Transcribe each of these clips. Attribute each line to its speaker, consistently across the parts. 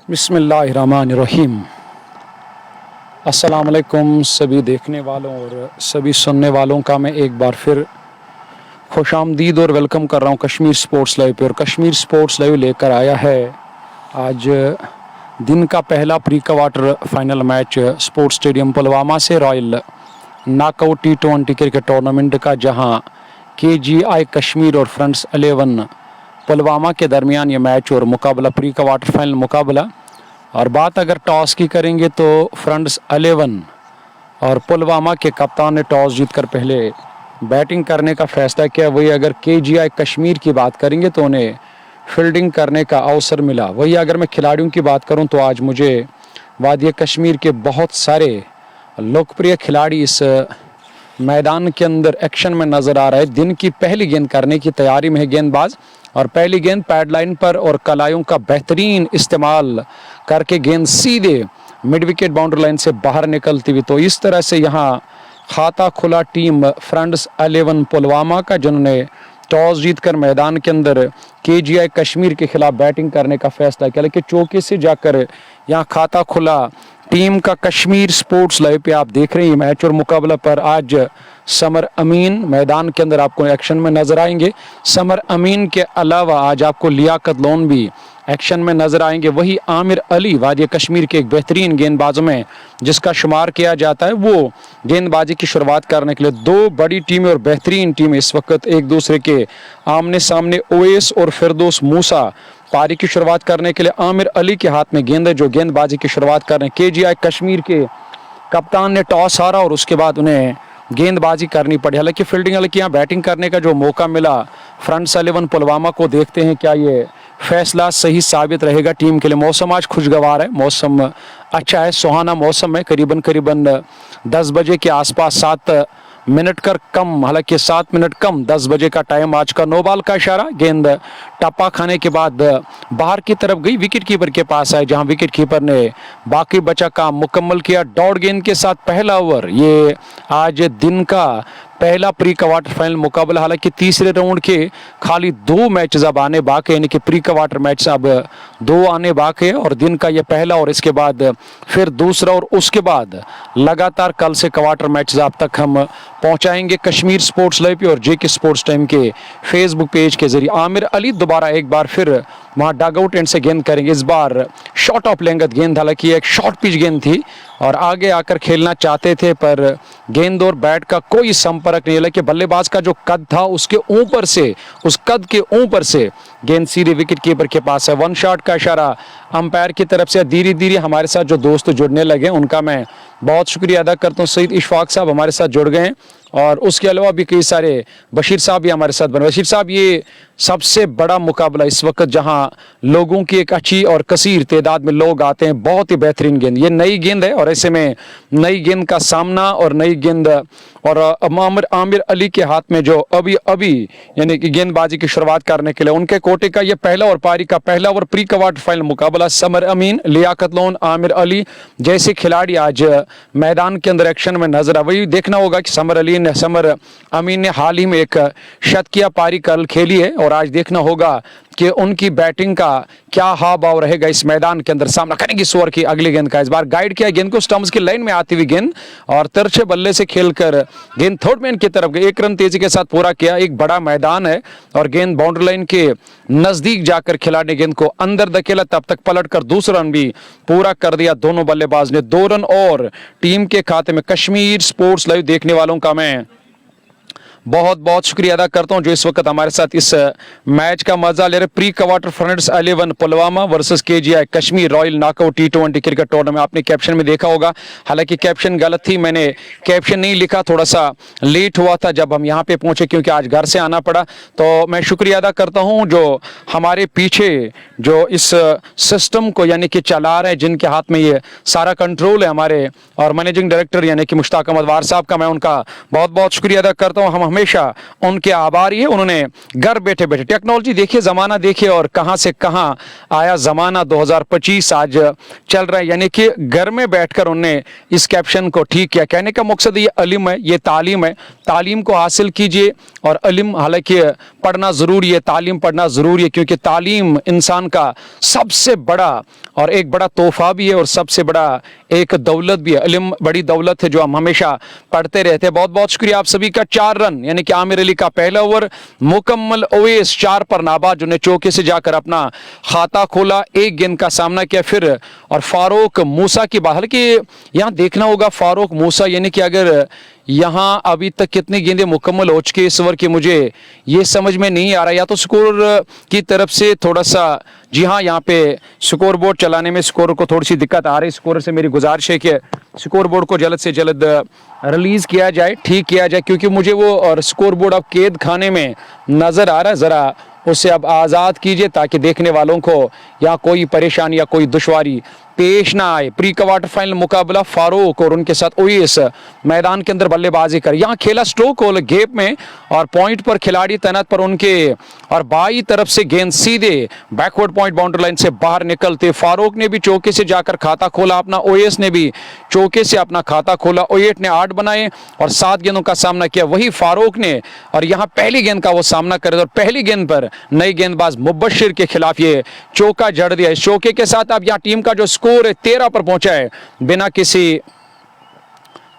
Speaker 1: बिस्मिल्लाहिर्रहमानिर्रहीम। अस्सलाम वालेकुम सभी देखने वालों और सभी सुनने वालों का मैं एक बार फिर खुशामदीद और वेलकम कर रहा हूँ कश्मीर स्पोर्ट्स लाइव पे। और कश्मीर स्पोर्ट्स लाइव लेकर आया है आज दिन का पहला pre quarter final match sports stadium Pulwama से royal knockout T20 cricket tournament का, जहां KGI कश्मीर और फ्रंट्स 11 पुलवामा के दरमियान ये मैच और मुकाबला प्री क्वार्टर फाइनल मुकाबला। और बात अगर टॉस की करेंगे तो फ्रंट्स 11 और पुलवामा के कप्तान ने टॉस जीतकर पहले बैटिंग करने का फैसला किया। वही अगर KGI कश्मीर की बात करेंगे तो उन्हें फील्डिंग करने का अवसर मिला। वही अगर मैं खिलाड़ियों की बात करूं तो आज मुझे वादी कश्मीर के बहुत सारे लोकप्रिय खिलाड़ी इस मैदान के अंदर एक्शन में नजर आ रहे हैं। दिन की पहली गेंद करने की तैयारी में है गेंदबाज, और पहली गेंद पैड लाइन पर और कलाइयों का बेहतरीन इस्तेमाल करके गेंद सीधे मिड विकेट बाउंड्री लाइन से बाहर निकलती हुई। तो इस तरह से यहाँ खाता खुला टीम फ्रंट्स 11 पुलवामा का, जिन्होंने टॉस जीतकर मैदान के अंदर KGI कश्मीर के खिलाफ बैटिंग करने का फैसला किया। लेकिन चौके से जाकर यहाँ खाता खुला टीम का कश्मीर स्पोर्ट्स लाइव पे आप देख रहे हैं मैच और मुकाबला पर। आज समर अमीन मैदान के अंदर आपको एक्शन में नजर आएंगे। समर अमीन के अलावा आज आपको लियाकत लोन भी एक्शन में नजर आएंगे। वही आमिर अली वादी कश्मीर के एक बेहतरीन गेंदबाजों में जिसका शुमार किया जाता है, वो गेंदबाजी की शुरुआत करने के लिए दो बड़ी टीमें और बेहतरीन टीमें इस वक्त एक दूसरे के आमने सामने। ओएस और फिरदौस मूसा पारी की शुरुआत करने के लिए आमिर अली के हाथ में गेंद है, जो गेंदबाजी की शुरुआत कर रहे हैं। KGI कश्मीर के कप्तान ने टॉस हारा और उसके बाद उन्हें गेंदबाजी करनी पड़ी। हालांकि फील्डिंग, हालांकि यहाँ बैटिंग करने का जो मौका मिला फ्रंट्स 11 पुलवामा को, देखते हैं क्या ये फैसला सही साबित रहेगा टीम के लिए। मौसम आज खुशगवार है, मौसम अच्छा है, सुहाना मौसम है। करीबन 10 बजे के आसपास 7 मिनट कर कम, हालांकि 7 मिनट कम 10 बजे का टाइम आज का। नो बॉल का इशारा, गेंद टप्पा खाने के बाद बाहर की तरफ गई, विकेट कीपर के पास आए, जहां विकेट कीपर ने बाकी बचा काम मुकम्मल किया। डॉट गेंद के साथ पहला ओवर, ये आज दिन का पहला प्री क्वार्टर फाइनल मुकाबला। हालांकि तीसरे राउंड के खाली 2 मैच अब आने बाकी, यानी कि प्री क्वार्टर मैच अब 2 आने बाकी है। और दिन का ये पहला और इसके बाद फिर दूसरा और उसके बाद लगातार कल से क्वार्टर मैच अब तक हम पहुंचाएंगे कश्मीर स्पोर्ट्स लाइव पे और JK स्पोर्ट्स टाइम के फेसबुक पेज के जरिए। आमिर अली दोबारा एक बार फिर वहां डगआउट एंड से गेंद करेंगे। इस बार शॉर्ट ऑफ लेंथ गेंद, हालांकि एक शॉर्ट पिच गेंद थी और आगे आकर खेलना चाहते थे, पर गेंद और बैट का कोई संपर्क नहीं। हालांकि बल्लेबाज का जो कद था उसके ऊपर से, उस कद के ऊपर से गेंद सीधे विकेट कीपर के पास है। 1 शॉट का इशारा अंपायर की तरफ से। धीरे धीरे हमारे साथ जो दोस्त जुड़ने लगे उनका मैं बहुत शुक्रिया अदा करता हूँ। सईद इशफाक साहब हमारे साथ जुड़ गए और उसके अलावा भी कई सारे, बशीर साहब भी हमारे साथ बने। बशीर साहब, ये सबसे बड़ा मुकाबला इस वक्त जहां लोगों की एक अच्छी और कसीर तादाद में लोग आते हैं, बहुत ही बेहतरीन गेंद, ये नई गेंद है और ऐसे में नई गेंद का सामना और नई गेंद और आमिर अली के हाथ में जो अभी यानी कि गेंदबाजी की शुरुआत करने के लिए उनके कोटे का ये पहला और पारी का पहला और प्री क्वार्टर फाइनल मुकाबला। समर अमीन, लियाकत लोन, आमिर अली जैसे खिलाड़ी आज मैदान के अंदर एक्शन में नजर आ। वही देखना होगा कि समर अमीन ने हाल ही में एक शतकीय पारी कल खेली है और आज देखना होगा कि उनकी बैटिंग का क्या हाव भाव रहेगा इस मैदान के अंदर। सामना करेंगे इस ओवर की अगली गेंद का। इस बार गाइड किया गेंद को, स्टंप्स की लाइन में आती हुई गेंद और तिरछे बल्ले से खेलकर गेंद थर्ड मैन की तरफ गई। 1 रन तेजी के साथ पूरा किया। एक बड़ा मैदान है और गेंद बाउंड्री लाइन के नजदीक जाकर खिलाड़ी ने गेंद को अंदर धकेला, तब तक पलट कर दूसरा रन भी पूरा कर दिया दोनों बल्लेबाज ने। 2 रन और टीम के खाते में। कश्मीर स्पोर्ट्स लाइव देखने वालों का मैं बहुत बहुत शुक्रिया अदा करता हूं जो इस वक्त हमारे साथ इस मैच का मजा ले रहे। Pre quarter fronts 11 Pulwama versus KGI Kashmir royal knockout T20 cricket tournament. आपने कैप्शन में देखा होगा, हालांकि कैप्शन गलत थी, मैंने कैप्शन नहीं लिखा, थोड़ा सा लेट हुआ था जब हम यहाँ पे पहुंचे क्योंकि आज घर से आना पड़ा। तो मैं शुक्रिया अदा करता हूँ जो हमारे पीछे जो इस सिस्टम को यानी कि चला रहे हैं, जिनके हाथ में ये सारा कंट्रोल है, हमारे और मैनेजिंग डायरेक्टर यानी कि मुश्ताक अहमद वार साहब का मैं उनका बहुत बहुत शुक्रिया अदा करता हूँ। हम हमेशा उनके आभारी है। उन्होंने घर बैठे बैठे टेक्नोलॉजी देखिए, जमाना देखिए और कहां से कहां आया जमाना। 2025 आज चल रहा है, यानी कि घर में बैठकर उन्होंने इस कैप्शन को ठीक किया। कहने का मकसद ये इल्म है, ये तालीम है, तालीम को हासिल कीजिए और इल्म हालांकि पढ़ना ज़रूरी है, तालीम पढ़ना ज़रूरी है, क्योंकि तालीम इंसान का सबसे बड़ा और एक बड़ा तोहफा भी है और सबसे बड़ा एक दौलत भी है। इल्म बड़ी दौलत है जो हम हमेशा पढ़ते रहते हैं। बहुत बहुत शुक्रिया आप सभी का। 4 रन यानी कि आमिर अली का पहला ओवर मुकम्मल। ओवेस 4 पर नाबाद, जो ने चौके से जाकर अपना खाता खोला, एक गेंद का सामना किया फिर, और फारूक मूसा की बात, हालांकि यहाँ देखना होगा फारूक मूसा यानी कि अगर यहाँ अभी तक कितनी गेंदें मुकम्मल हो चुकी है इस ओवर की, मुझे ये समझ में नहीं आ रहा। या तो स्कोर की तरफ से थोड़ा सा, जी हाँ, यहाँ पे स्कोर बोर्ड चलाने में स्कोर को थोड़ी सी दिक्कत आ रही है। स्कोर से मेरी गुजारिश है कि स्कोर बोर्ड को जल्द से जल्द रिलीज किया जाए, ठीक किया जाए, क्योंकि मुझे वो और स्कोर बोर्ड अब कैद खाने में नजर आ रहा है। ज़रा उसे अब आज़ाद कीजिए ताकि देखने वालों को यहाँ कोई परेशानी या कोई दुश्वारी पेश ना आए। प्री क्वार्टर फाइनल मुकाबला फारूक और उनके साथ ओवेस मैदान के अंदर बल्लेबाजी कर, यहाँ खेला स्ट्रोक होल गैप में और पॉइंट पर खिलाड़ी तैनात पर उनके, और बाई तरफ से गेंद सीधे बैकवर्ड पॉइंट बाउंड्री लाइन से बाहर निकलते। फारूक ने भी चौके से जाकर खाता खोला अपना, ओवेस ने भी चौके से अपना खाता खोला। ओवेस ने 8 बनाए और 7 गेंदों का सामना किया, वही फारूक ने, और यहाँ पहली गेंद का वो सामना करे और पहली गेंद पर नई गेंदबाज मुबशिर के खिलाफ ये चौका जड़ दिया। इस चौके के साथ अब यहाँ टीम का जो स्कोर 13 पर पहुंचा है बिना किसी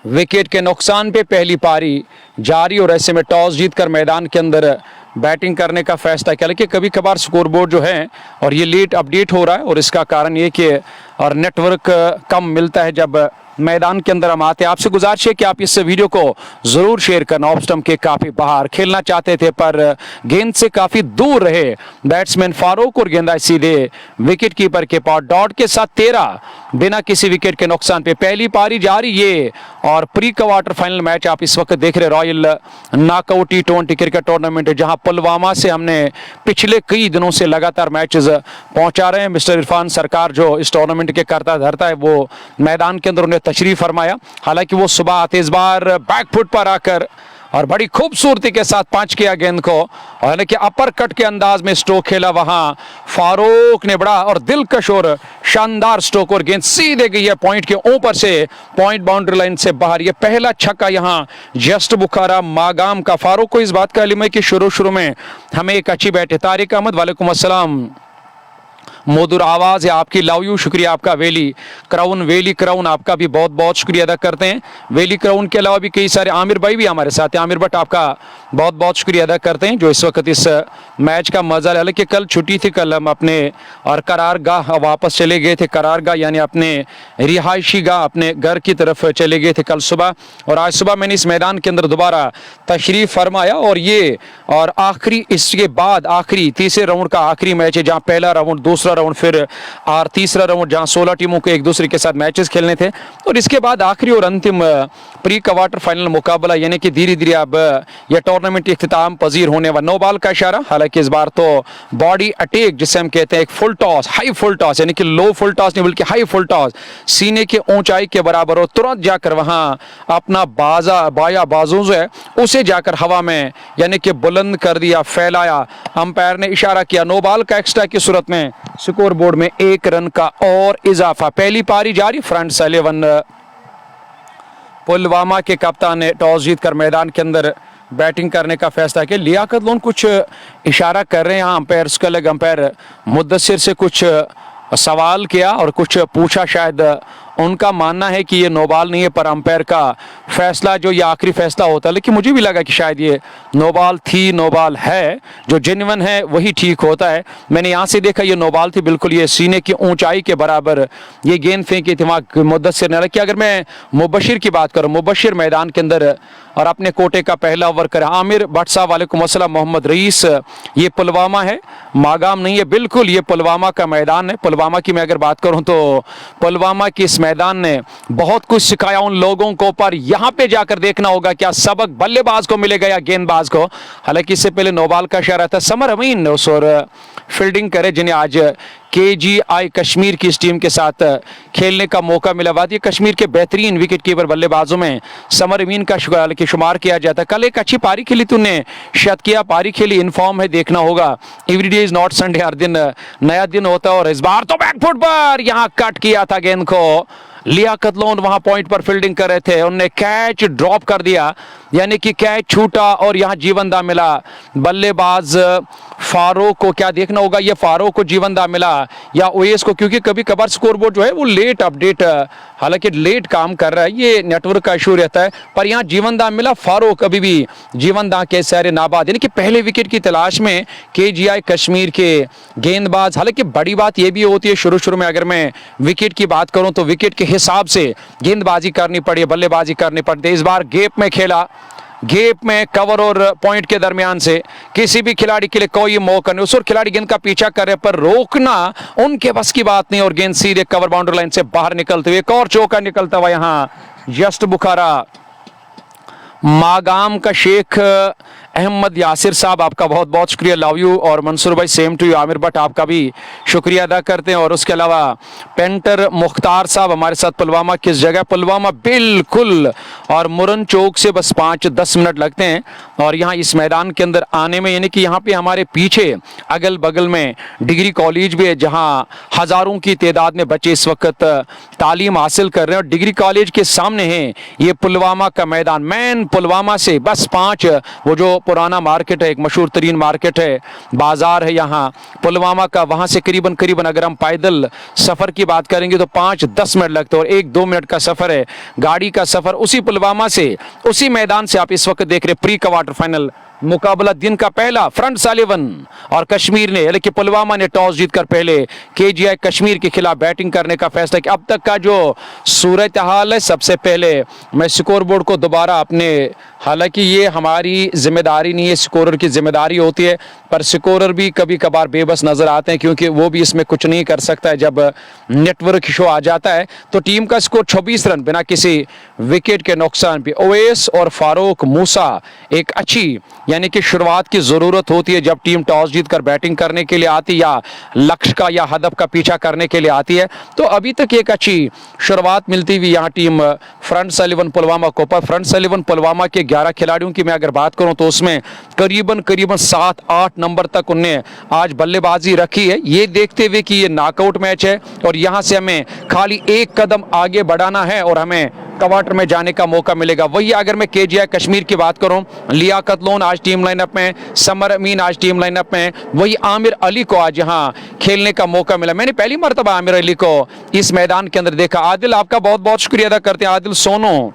Speaker 1: विकेट के नुकसान पे। पहली पारी जारी और ऐसे में टॉस जीतकर मैदान के अंदर बैटिंग करने का फैसला किया। लेकिन कभी कभार स्कोर बोर्ड जो है और ये लेट अपडेट हो रहा है, और इसका कारण ये कि और नेटवर्क कम मिलता है जब मैदान के अंदर हम आते हैं। आपसे गुजारिश है कि आप इस वीडियो को जरूर शेयर करना। ऑफ स्टंप के काफी बाहर खेलना चाहते थे पर गेंद से काफी दूर रहे बैट्समैन फारूक और गेंदाई सीधे विकेट कीपर के पास। डॉट के साथ 13 बिना किसी विकेट के नुकसान पे पहली पारी जारी ये, और प्री क्वार्टर फाइनल मैच आप इस वक्त देख रहे royal knockout T20 cricket tournament, जहां पुलवामा से हमने पिछले कई दिनों से लगातार मैचेस पहुंचा रहे हैं। मिस्टर इरफान सरकार जो इस टूर्नामेंट के करता धरता है, वो मैदान के अंदर उन्हें तशरीफ फरमाया। हालांकि वो सुबह आते इस बार बैकफुट पर आकर और बड़ी खूबसूरती के साथ पंच किया गेंद को, और हालांकि अपर कट के अंदाज में स्ट्रोक खेला वहां फारूक ने, बड़ा और दिलकश और शानदार स्ट्रोक, और गेंद सीधे गई है पॉइंट के ऊपर से पॉइंट बाउंड्री लाइन से बाहर। ये पहला छक्का यहां जस्ट बुखारा मागाम का। फारूक को इस बात का इल्म है कि शुरू में हमें एक अच्छी बैट है। तारिक अहमद वालेकुम अस्सलाम, मधुर आवाज़ है आपकी, लव यू, शुक्रिया आपका। वेली क्राउन आपका भी बहुत बहुत शुक्रिया अदा करते हैं। वेली क्राउन के अलावा भी कई सारे, आमिर भाई भी हमारे साथ हैं, आमिर भट्ट आपका बहुत बहुत शुक्रिया अदा करते हैं जो इस वक्त इस मैच का मजा ले। हालांकि कल छुट्टी थी, कल हम अपने और करारगाह वापस चले गए थे, करारगाह यानी अपने रिहायशी गाह, अपने घर की तरफ चले गए थे कल सुबह, और आज सुबह मैंने इस मैदान के अंदर दोबारा तशरीफ फरमाया। और ये और आखिरी, इसके बाद आखिरी तीसरे राउंड का आखिरी मैच है, जहाँ पहला राउंड, दूसरा राउंड, फिर और तीसरा राउंड, जहां 16 टीमों को एक दूसरे के साथ मैचेस खेलने थे, और इसके बाद आखिरी और अंतिम प्री क्वार्टर फाइनल मुकाबला, यानी कि धीरे धीरे अब यह टूर्नामेंट इख्तिताम पजीर होने वाला। 9 बॉल का इशारा, हालांकि इस बार तो बॉडी अटैक जिसे हम कहते हैं, एक full toss, high full toss, यानी कि लो फुल टॉस नहीं बल्कि हाई फुल टॉस, सीने के ऊंचाई के बराबर, और तुरंत जाकर वहां अपना बाया बाजू जो है उसे जाकर हवा में यानी कि बुलंद कर दिया, फैलाया। अंपायर ने इशारा किया 9 बॉल का एक्स्ट्रा की सूरत में स्कोर बोर्ड में 1 रन का और इजाफा। पहली पारी जारी। फ्रंट से 11 पुलवामा के कप्तान ने टॉस जीतकर मैदान के अंदर बैटिंग करने का फैसला किया। लियाकत लोन कुछ इशारा कर रहे हैं, अंपायर का अलग अंपायर मुद्दसिर से कुछ सवाल किया और कुछ पूछा, शायद उनका मानना है कि ये नो बॉल नहीं है, पर अंपायर का फैसला जो ये आखिरी फैसला होता है। लेकिन मुझे भी लगा कि शायद ये नो बॉल थी, नो बॉल है, जो जेन्युइन है वही ठीक होता है। मैंने यहाँ से देखा ये नो बॉल थी, बिल्कुल ये सीने की ऊंचाई के बराबर ये गेंद फेंकी थी मुद्दसिर ने। हालांकि अगर मैं मुबशिर की बात करूँ, मुबशिर मैदान के अंदर और अपने कोटे का पहला ओवर करे। आमिर भट्ट साहब वालेकुम अस्सलाम, मोहम्मद रईस, ये पुलवामा है, मागाम नहीं है, बिल्कुल ये पुलवामा का मैदान है। पुलवामा की मैं अगर बात करूं तो पुलवामा की इस मैदान ने बहुत कुछ सिखाया उन लोगों को, पर यहाँ पे जाकर देखना होगा क्या सबक बल्लेबाज को मिलेगा या गेंदबाज को। हालांकि इससे पहले 9 बॉल का इशारा था, समर अमीन उस और फील्डिंग करे, जिन्हें आज KGI कश्मीर की इस टीम के साथ खेलने का मौका मिला। वादी कश्मीर के बेहतरीन विकेट कीपर बल्लेबाजों में समर अमीन का शुमार किया जाता है। कल एक अच्छी पारी खेली, तूने शतकिया पारी खेली, इनफॉर्म है, देखना होगा। Every day is not Sunday, हर दिन नया दिन होता है, और इस बार तो बैकफुट पर यहाँ कट किया था गेंद को, लियाकत लोन वहां पॉइंट पर फील्डिंग कर रहे थे, उन्होंने कैच ड्रॉप कर दिया, यानी कि कैच छूटा और यहां जीवनदा मिला बल्लेबाज फारूक को। क्या देखना होगा, ये फारूक को जीवनदा मिला या ओएस को, क्योंकि कभी कभार स्कोरबोर्ड जो है वो लेट अपडेट, हालांकि लेट काम कर रहा है, ये नेटवर्क का इशू रहता है, पर यहाँ जीवनदा मिला। फारूक अभी भी जीवनदा के सैर नाबाद, यानी कि पहले विकेट की तलाश में केजीआई कश्मीर के गेंदबाज। हालांकि बड़ी बात यह भी होती है शुरू शुरू में, अगर मैं विकेट की बात करूं तो विकेट के हिसाब से गेंदबाजी करनी पड़ी, बल्लेबाजी करनी पड़ती है। इस बार गैप में खेला, गैप में कवर और पॉइंट के दरमियान से किसी भी खिलाड़ी के लिए कोई मौका नहीं, उस और खिलाड़ी गेंद का पीछा कर रहे पर रोकना उनके बस की बात नहीं, और गेंद सीधे कवर बाउंड्री लाइन से बाहर निकलते हुए एक और चौका निकलता हुआ यहां जस्ट बुखारा मागाम का शेख अहमद यासिर साहब, आपका बहुत बहुत शुक्रिया, लव यू। और मंसूर भाई same to you, Aamir Bhatt आपका भी शुक्रिया अदा करते हैं। और उसके अलावा पेंटर मुख्तार साहब हमारे साथ, पुलवामा किस जगह, पुलवामा बिल्कुल, और मुरन चौक से बस 5-10 मिनट लगते हैं और यहाँ इस मैदान के अंदर आने में, यानी कि यहाँ पे हमारे पीछे अगल बगल में डिग्री कॉलेज भी है जहाँ हज़ारों की तादाद में बच्चे इस वक्त तालीम हासिल कर रहे हैं, और डिग्री कॉलेज के सामने है ये पुलवामा का मैदान। मैन पुलवामा से बस 5, वो जो पुराना मार्केट है, एक मशहूर तरीन मार्केट है, बाजार है यहाँ पुलवामा का, वहाँ से करीबन करीबन अगर हम पैदल सफ़र की बात करेंगे तो 5-10 मिनट लगते हैं, और 1-2 मिनट का सफ़र है गाड़ी का सफ़र। उसी पुलवामा से, उसी मैदान से आप इस वक्त देख रहे प्री क्वार्टर फाइनल मुकाबला, दिन का पहला फ्रंट सालिवन और कश्मीर ने, लेकिन पुलवामा ने टॉस जीतकर पहले केजीआई कश्मीर के खिलाफ बैटिंग करने का फैसला किया। अब तक का जो सूरत हाल है, सबसे पहले मैं स्कोरबोर्ड को दोबारा अपने, हालांकि ये हमारी जिम्मेदारी नहीं है, स्कोरर की जिम्मेदारी होती है, पर स्कोरर भी कभी कभार बेबस नजर आते हैं क्योंकि वो भी इसमें कुछ नहीं कर सकता है जब नेटवर्क इशू आ जाता है। तो टीम का स्कोर 26 रन बिना किसी विकेट के नुकसान पे। ओवैस और फारूक मूसा, एक अच्छी यानी कि शुरुआत की जरूरत होती है जब टीम टॉस जीतकर बैटिंग करने के लिए आती या लक्ष्य का या हदफ का पीछा करने के लिए आती है। तो अभी तक एक अच्छी शुरुआत मिलती हुई यहाँ टीम फ्रंट सालिवन पुलवामा को, पर फ्रंट सालिवन पुलवामा के 11 खिलाड़ियों की मैं अगर बात करूं तो उसमें करीबन 7-8 नंबर तक उन्हें आज बल्लेबाजी रखी है, ये देखते हुए कि ये नॉकआउट मैच है और यहां से हमें खाली एक कदम आगे बढ़ाना है और हमें क्वार्टर में जाने का मौका मिलेगा। वही अगर मैं केजीआई कश्मीर की बात करूं, लियाकत लोन आज टीम लाइनअप में, समर अमीन आज टीम लाइनअप में, वही आमिर अली को आज यहां खेलने का मौका मिला। मैंने पहली मर्तबा आमिर अली को इस मैदान के अंदर देखा। आदिल, आपका बहुत बहुत शुक्रिया अदा करते हैं, आदिल सोनो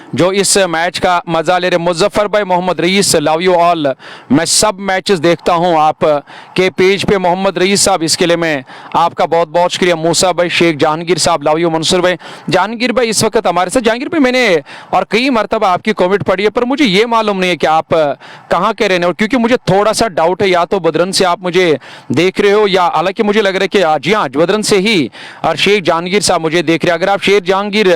Speaker 1: जो इस मैच का मजा ले रहे। मुजफ्फर भाई, Mohammad rice, love you all. मैं सब मैचेस देखता हूं आप के पेज पे, मोहम्मद रईस साहब, इसके लिए मैं आपका बहुत बहुत शुक्रिया। मूसा भाई, शेख जहांगीर साहब, लव यू। मंसूर भाई, जहांगीर भाई इस वक्त हमारे साथ। जहांगीर भाई, मैंने और कई मरतबा आपकी कमेंट पढ़ी है पर मुझे ये मालूम नहीं है कि आप कहाँ के रहने हो, क्योंकि मुझे थोड़ा सा डाउट है या तो बदरन से आप मुझे देख रहे हो या, हालांकि मुझे लग रहा है कि जी हाँ बदरन से ही, और शेख जहांगीर साहब मुझे देख रहे हैं। अगर आप शेख जहांगीर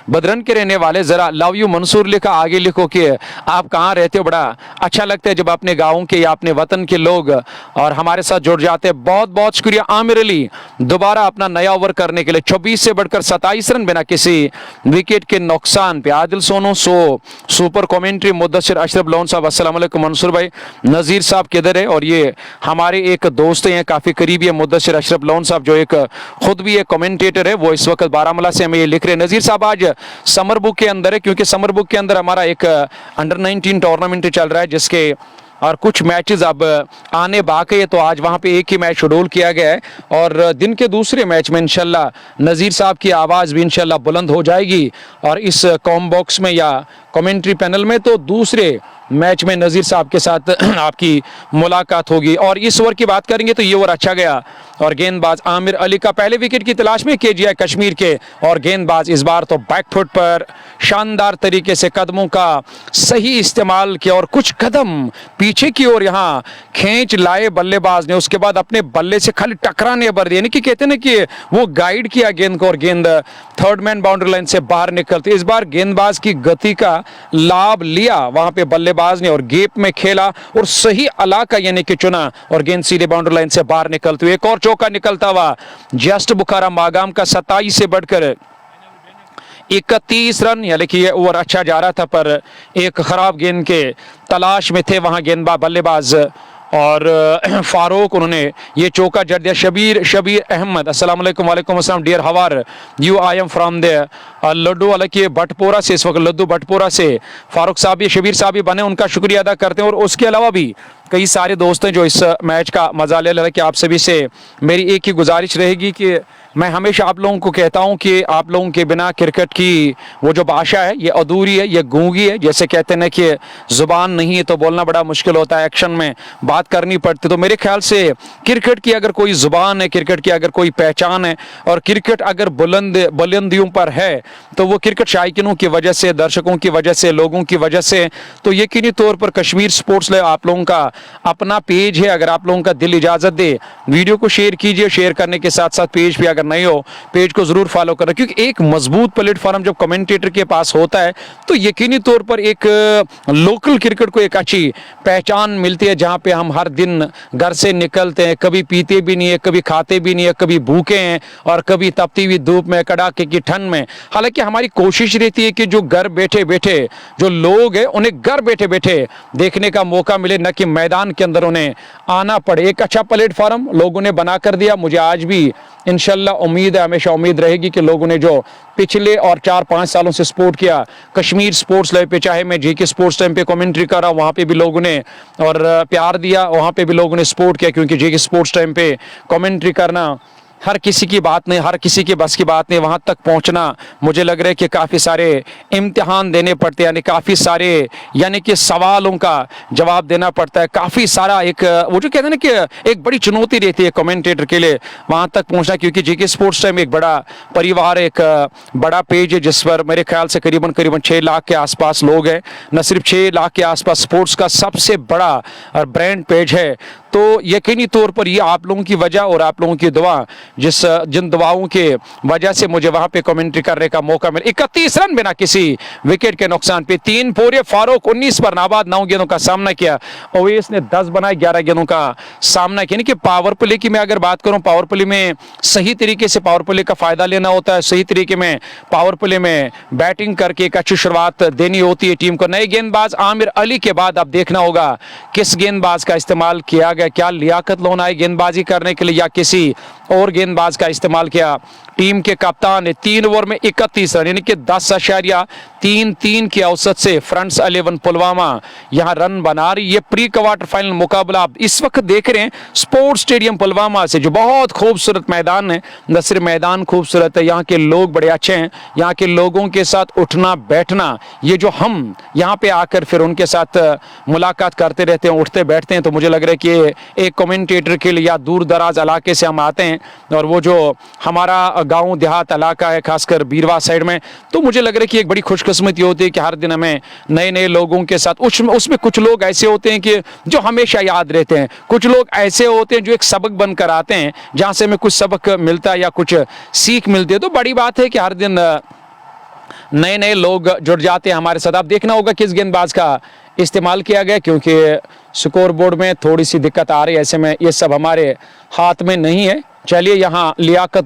Speaker 1: बदरन के रहने वाले, जरा लव यू मंसूर लिखा, आगे लिखो कि आप कहाँ रहते हो। बड़ा अच्छा लगता है जब अपने गाँव के या अपने वतन के लोग और हमारे साथ जुड़ जाते हैं। बहुत बहुत शुक्रिया आमिर अली दोबारा अपना नया ओवर करने के लिए। 24 से बढ़कर 27 रन बिना किसी विकेट के नुकसान पे। Adil Sonu super commentary. मुद्दसिर अशरफ लोन साहब, अस्सलाम वालेकुम। मंसूर भाई, नज़ीर साहब किधर है, और ये हमारे एक दोस्त हैं काफ़ी करीबी है मुद्दसिर अशरफ लोन साहब, जो एक खुद भी एक कमेंटेटर है, वो इस वक्त बारामूला से हमें ये लिख रहे हैं। नज़ीर साहब आज समर बुक के अंदर है, क्योंकि समर बुक के अंदर हमारा एक अंडर 19 टूर्नामेंट चल रहा है जिसके और कुछ मैचेस अब आने बाकी है, तो आज वहां पे एक ही मैच शेड्यूल किया गया है और दिन के दूसरे मैच में इंशाल्लाह नज़ीर साहब की आवाज़ भी इंशाल्लाह बुलंद हो जाएगी और इस कॉम बॉक्स में या कमेंट्री पैनल में तो दूसरे मैच में नज़ीर साहब के साथ आपकी मुलाकात होगी। और इस ओवर की बात करेंगे तो ये ओवर अच्छा गया और गेंदबाज आमिर अली का पहले विकेट की तलाश में केजीआई कश्मीर के, और गेंदबाज इस बार तो बैकफुट पर शानदार तरीके से कदमों का सही इस्तेमाल किया और कुछ कदम पीछे की ओर यहाँ खींच लाए बल्लेबाज ने। उसके बाद अपने बल्ले से खाली टकराने भर दिया, यानी कि कहते ना कि वो गाइड किया गेंद को और गेंद थर्ड मैन बाउंड्री लाइन से बाहर निकलती। इस बार गेंदबाज की गति का लाभ लिया वहां पे बल्लेबाज ने और गैप में खेला और सही इलाका यानी कि चुना और गेंद सीधे बाउंड्री लाइन से बाहर निकलती हुई। एक और चौका निकलता हुआ जस्ट बुखारा मागाम का 27 से बढ़कर 31 रन, यानी कि ये ओवर अच्छा जा रहा था पर एक खराब गेंद के तलाश में थे वहां गेंदबाज बल्लेबाज और फारूक उन्होंने ये चौका जड़ दिया। शबीर शबीर अहमद अस्सलाम वालेकुम। वालेकुम अस्सलाम dear how are you I am from the Ladoo अलके भटपोरा से, इस वक्त लड्डू भटपोरा से फारूक साहब ये शबीर साहब ही बने, उनका शुक्रिया अदा करते हैं। और उसके अलावा भी कई सारे दोस्त हैं जो इस मैच का मजा ले रहे हैं। कि आप सभी से मेरी एक ही गुजारिश रहेगी कि मैं हमेशा आप लोगों को कहता हूं कि आप लोगों के बिना क्रिकेट की वो जो भाषा है ये अधूरी है, ये गूंगी है। जैसे कहते हैं ना कि जुबान नहीं है तो बोलना बड़ा मुश्किल होता है, एक्शन में बात करनी पड़ती। तो मेरे ख्याल से क्रिकेट की अगर कोई जुबान है, क्रिकेट की अगर कोई पहचान है और क्रिकेट अगर बुलंदियों पर है तो वो क्रिकेट शायकीनों की वजह से, दर्शकों की वजह से, लोगों की वजह से। तो यकीनी तौर पर कश्मीर स्पोर्ट्स लाइव आप लोगों का अपना पेज है। अगर आप लोगों का दिल इजाजत दे वीडियो को शेयर कीजिए, शेयर करने के साथ साथ पेज पे अगर नहीं हो पेज को जरूर फॉलो करें, क्योंकि एक मजबूत प्लेटफॉर्म जब कमेंटेटर के पास होता है तो यकीनी तौर पर एक लोकल क्रिकेट को एक अच्छी पहचान मिलती है, जहां पे हम हर दिन घर से निकलते हैं, कभी पीते भी नहीं है, कभी खाते भी नहीं है, कभी भूखे हैं और कभी तपती हुई धूप में, कड़ाके की ठंड में। हालांकि हमारी कोशिश रहती है कि जो घर बैठे बैठे जो लोग हैं उन्हें घर बैठे बैठे देखने का मौका मिले, न कि मैदान के अंदर उन्हें आना पड़े। एक अच्छा प्लेटफॉर्म लोगों ने बना कर दिया। मुझे आज भी इंशाल्लाह उम्मीद है, हमेशा उम्मीद रहेगी कि लोगों ने जो पिछले और 4-5 सालों से सपोर्ट किया कश्मीर स्पोर्ट्स लाइव पे, चाहे मैं जेके स्पोर्ट्स टाइम पे कमेंट्री कर रहा हूँ वहाँ पे भी लोगों ने और प्यार दिया, वहाँ पे भी लोगों ने सपोर्ट किया, क्योंकि जेके स्पोर्ट्स टाइम पे कमेंट्री करना हर किसी की बात नहीं, हर किसी के बस की बात नहीं। वहाँ तक पहुँचना मुझे लग रहा है कि काफ़ी सारे इम्तिहान देने पड़ते हैं, यानी काफ़ी सारे यानी कि सवालों का जवाब देना पड़ता है। काफ़ी सारा एक वो जो कहते हैं ना कि एक बड़ी चुनौती रहती है कमेंटेटर के लिए वहाँ तक पहुँचना, क्योंकि जेके स्पोर्ट्स टाइम एक बड़ा परिवार, एक बड़ा पेज है जिस पर मेरे ख्याल से करीबन 6 लाख के आसपास लोग हैं। न सिर्फ 6 लाख के आसपास स्पोर्ट्स का सबसे बड़ा ब्रांड पेज है। तो यकीनी तौर पर ये आप लोगों की वजह और आप लोगों की दुआ, जिन दुआओं के वजह से मुझे वहां पे कमेंट्री करने का मौका मिला। 31 रन बिना किसी विकेट के नुकसान पे 3 पूरे। फारूक 19 पर नाबाद 9 गेंदों का सामना किया। ओवैस ने 10 बनाए, 11 गेंदों का सामना किया। कि पावर प्ले की मैं अगर बात करूं, पावर प्ले में सही तरीके से पावर प्ले का फायदा लेना होता है, सही तरीके में पावर प्ले में बैटिंग करके एक अच्छी शुरुआत देनी होती है टीम को। नए गेंदबाज आमिर अली के बाद अब देखना होगा किस गेंदबाज का इस्तेमाल किया गया, क्या लियाकत लोन आए गेंदबाजी करने के लिए या किसी और गेंदबाज का इस्तेमाल किया। टीम के कप्तान ने 3 ओवर में 31 रन यानी कि 10.33 की औसत से फ्रंट्स 11 पुलवामा यहां रन बना रही। ये प्री क्वार्टर फाइनल मुकाबला आप इस वक्त देख रहे हैं स्पोर्ट्स स्टेडियम पुलवामा से, जो बहुत खूबसूरत मैदान है। न सिर्फ मैदान खूबसूरत है, यहाँ के लोग बड़े अच्छे हैं। यहाँ के लोगों के साथ उठना बैठना, ये जो हम यहाँ पे आकर फिर उनके साथ मुलाकात करते रहते हैं, उठते बैठते हैं, तो मुझे लग रहा है कि एक कमेंटेटर के लिए या दूर दराज इलाके से हम आते हैं और वो जो हमारा गांव देहात इलाका है खासकर बीरवा साइड में, तो मुझे लग रहा है कि एक बड़ी खुशकिस्मती होती है कि हर दिन हमें नए नए लोगों के साथ उसमें कुछ लोग ऐसे होते हैं कि जो हमेशा याद रहते हैं, कुछ लोग ऐसे होते हैं जो एक सबक बनकर आते हैं जहां से हमें कुछ सबक मिलता है या कुछ सीख मिलती है। तो बड़ी बात है कि हर दिन नए नए लोग जुड़ जाते हैं हमारे साथ। आप देखना होगा किस गेंदबाज का इस्तेमाल किया गया, क्योंकि स्कोर बोर्ड में थोड़ी सी दिक्कत आ रही है, ऐसे में ये सब हमारे हाथ में नहीं है। चलिए यहाँ लियाकत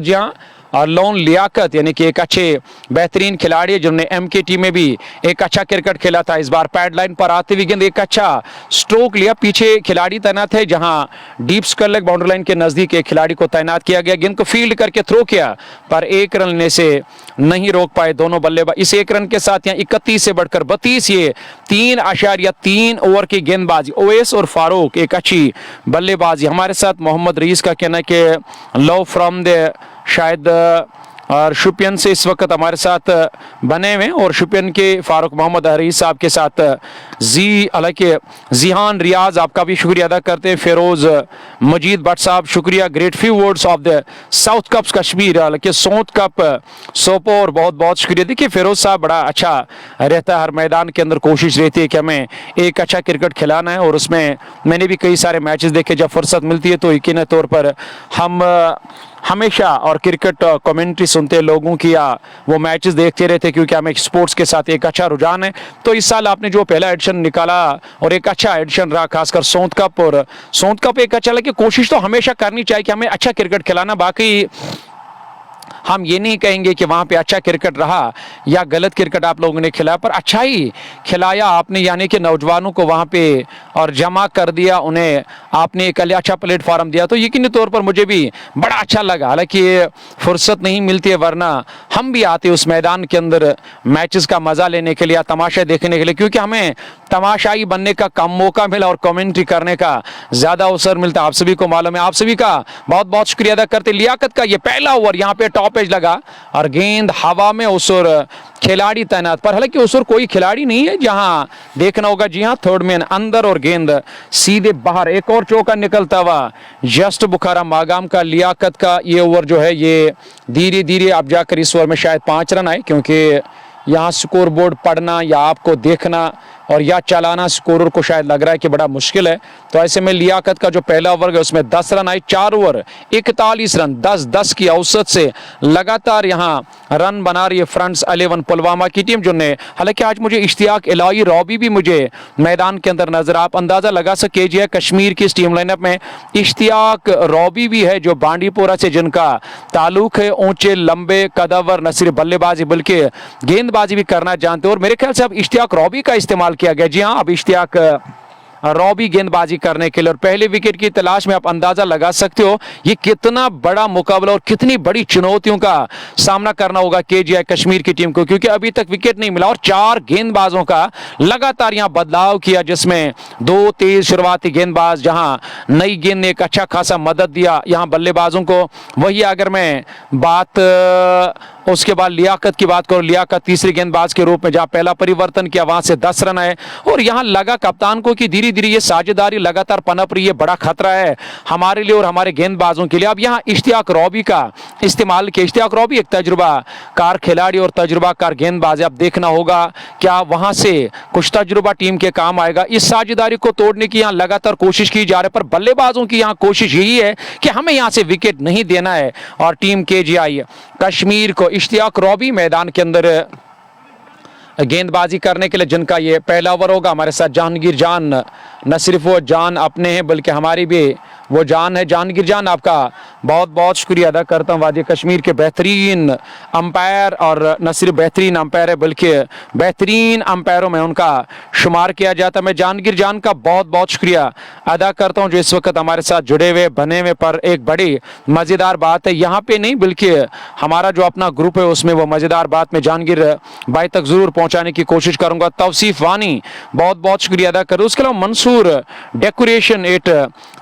Speaker 1: जी हाँ और लोन लियाकत यानी कि एक अच्छे बेहतरीन खिलाड़ी जिन्होंने MKT में भी एक अच्छा क्रिकेट खेला था। इस बार पैड लाइन पर आते हुए गेंद एक अच्छा स्ट्रोक लिया, पीछे खिलाड़ी तैनात है जहां deep square leg boundary line के नजदीक एक खिलाड़ी को तैनात किया गया। गेंद को फील्ड करके थ्रो किया पर 1 रन लेने से नहीं रोक पाए दोनों बल्लेबाज। इस 1 रन के साथ यहाँ 31 से बढ़कर 32, ये 3.3 ओवर की गेंदबाजी। ओवैस और फारूक एक अच्छी बल्लेबाजी। हमारे साथ मोहम्मद रईस का कहना है कि लव फ्रॉम द शायद और शुपियन से इस वक्त हमारे साथ बने हुए और शुपियन के फारूक मोहम्मद रईस साहब के साथ जिहान रियाज आपका भी शुक्रिया अदा करते हैं। फिरोज मजीद भट्ट साहब शुक्रिया। Great few words of the south cup Kashmir, हालांकि साउथ कप सोपोर बहुत बहुत शुक्रिया। देखिए फिरोज साहब बड़ा अच्छा रहता है, हर मैदान के अंदर कोशिश रहती है कि हमें एक अच्छा क्रिकेट खिलाना है और उसमें मैंने भी कई सारे मैचेस देखे। जब फुर्सत मिलती है तो यकीन तौर पर हम हमेशा और क्रिकेट कमेंट्री सुनते लोगों की या वो मैचेस देखते रहते, क्योंकि हमें स्पोर्ट्स के साथ एक अच्छा रुझान है। तो इस साल आपने जो पहला एडिशन निकाला और एक अच्छा एडिशन रहा खासकर साउथ कप, और साउथ कप एक अच्छा लगे। कोशिश तो हमेशा करनी चाहिए कि हमें अच्छा क्रिकेट खिलाना। बाकी हम ये नहीं कहेंगे कि वहाँ पे अच्छा क्रिकेट रहा या गलत क्रिकेट आप लोगों ने खिलाया, पर अच्छा ही खिलाया आपने, यानी कि नौजवानों को वहाँ पे और जमा कर दिया, उन्हें आपने एक अच्छा प्लेटफॉर्म दिया। तो यकीनी तौर पर मुझे भी बड़ा अच्छा लगा। हालांकि फुर्सत नहीं मिलती है, वरना हम भी आते उस मैदान के अंदर मैचेस का मजा लेने के लिए या तमाशा देखने के लिए, क्योंकि हमें तमाशाई बनने का कम मौका मिला और कमेंट्री करने का ज्यादा अवसर मिलता। आप सभी को मालूम है। आप सभी का बहुत बहुत शुक्रिया अदा करते। लियाकत का ये पहला ओवर यहाँ पे टॉप एज लगा और गेंद हवा में, उस ओर खिलाड़ी तैनात, पर हालांकि उस ओर कोई खिलाड़ी नहीं है। जहां देखना होगा, जी हां, थर्ड मैन अंदर और गेंद सीधे बाहर। एक और चौका निकलता हुआ जस्ट बुखारा मागाम का। लियाकत का ये ओवर जो है, ये धीरे धीरे अब जाकर इस ओवर में शायद 5 रन आए, क्योंकि यहाँ स्कोर बोर्ड पढ़ना या आपको देखना और या चलाना स्कोरर को शायद लग रहा है कि बड़ा मुश्किल है। तो ऐसे में लियाकत का जो पहला ओवर है उसमें 10 रन आए। 4 ओवर 41 रन, 10-10 की औसत से लगातार यहाँ रन बना रही है फ्रंट्स 11 पुलवामा की टीम, जिनने हालांकि आज मुझे इश्तियाक इलाही रॉबी भी मुझे मैदान के अंदर नजर, आप अंदाजा लगा सके जी है कश्मीर की इस टीम लाइनअप में इश्तियाक रॉबी भी है, जो बांडीपोरा से जिनका ताल्लुक है। ऊंचे लंबे कदावर, न सिर्फ बल्लेबाजी बल्कि गेंदबाजी भी करना जानते हैं, और मेरे ख्याल से अब इश्तियाक रॉबी का इस्तेमाल किया गया। जी हाँ, अब इश्तियाक रॉबी गेंदबाजी करने के लिए और पहले विकेट की तलाश में। आप अंदाजा लगा सकते हो ये कितना बड़ा मुकाबला और कितनी बड़ी चुनौतियों का सामना करना होगा केजीआई कश्मीर की टीम को, क्योंकि अभी तक विकेट नहीं मिला और 4 गेंदबाजों का लगातार यहां बदलाव किया, जिसमें 2 तेज शुरुआती गेंदबाज, जहां नई गेंद ने एक अच्छा खासा मदद दिया यहां बल्लेबाजों को। वही अगर मैं बात उसके बाद लियाकत की बात करूं, लियाकत तीसरी गेंदबाज के रूप में जहां पहला परिवर्तन किया, वहां से 10 रन आए। और यहां लगा कप्तान को कि धीरे धीरे ये साझेदारी लगातार पनप रही है, बड़ा खतरा है हमारे लिए और हमारे गेंदबाजों के लिए। अब यहां इश्तियाक रॉबी का इस्तेमाल किया। इश्तियाक रॉबी एक तजुर्बा कार खिलाड़ी और तजुर्बा कार गेंदबाज है। अब देखना होगा क्या वहां से कुछ तजुर्बा टीम के काम आएगा। इस साझेदारी को तोड़ने की यहां लगातार कोशिश की जा रही है, पर बल्लेबाजों की यहां कोशिश यही है कि हमें यहां से विकेट नहीं देना है। और टीम केजीआई कश्मीर को इश्तियाक रॉबी मैदान के अंदर गेंदबाजी करने के लिए, जिनका ये पहला ओवर होगा। हमारे साथ जहांगीर जान, न सिर्फ वो जान अपने हैं बल्कि हमारी भी वो जान है। जहांगीर जान, आपका बहुत बहुत शुक्रिया अदा करता हूँ। वादी कश्मीर के बेहतरीन अंपायर, और न सिर्फ बेहतरीन अंपायर है बल्कि बेहतरीन अंपायरों में उनका शुमार किया जाता है। मैं जहांगीर जान का बहुत बहुत शुक्रिया अदा करता हूँ जो इस वक्त हमारे साथ जुड़े हुए बने हुए। पर एक बड़ी मज़ेदार बात है, यहाँ पे नहीं बल्कि हमारा जो अपना ग्रुप है उसमें वो मज़ेदार बात मैं जहांगीर भाई तक ज़रूर पहुँचाने की कोशिश करूँगा। तौसीफ वानी, बहुत बहुत शुक्रिया अदा करूँ। उसके अलावा मंसूर डेकोरेशन एट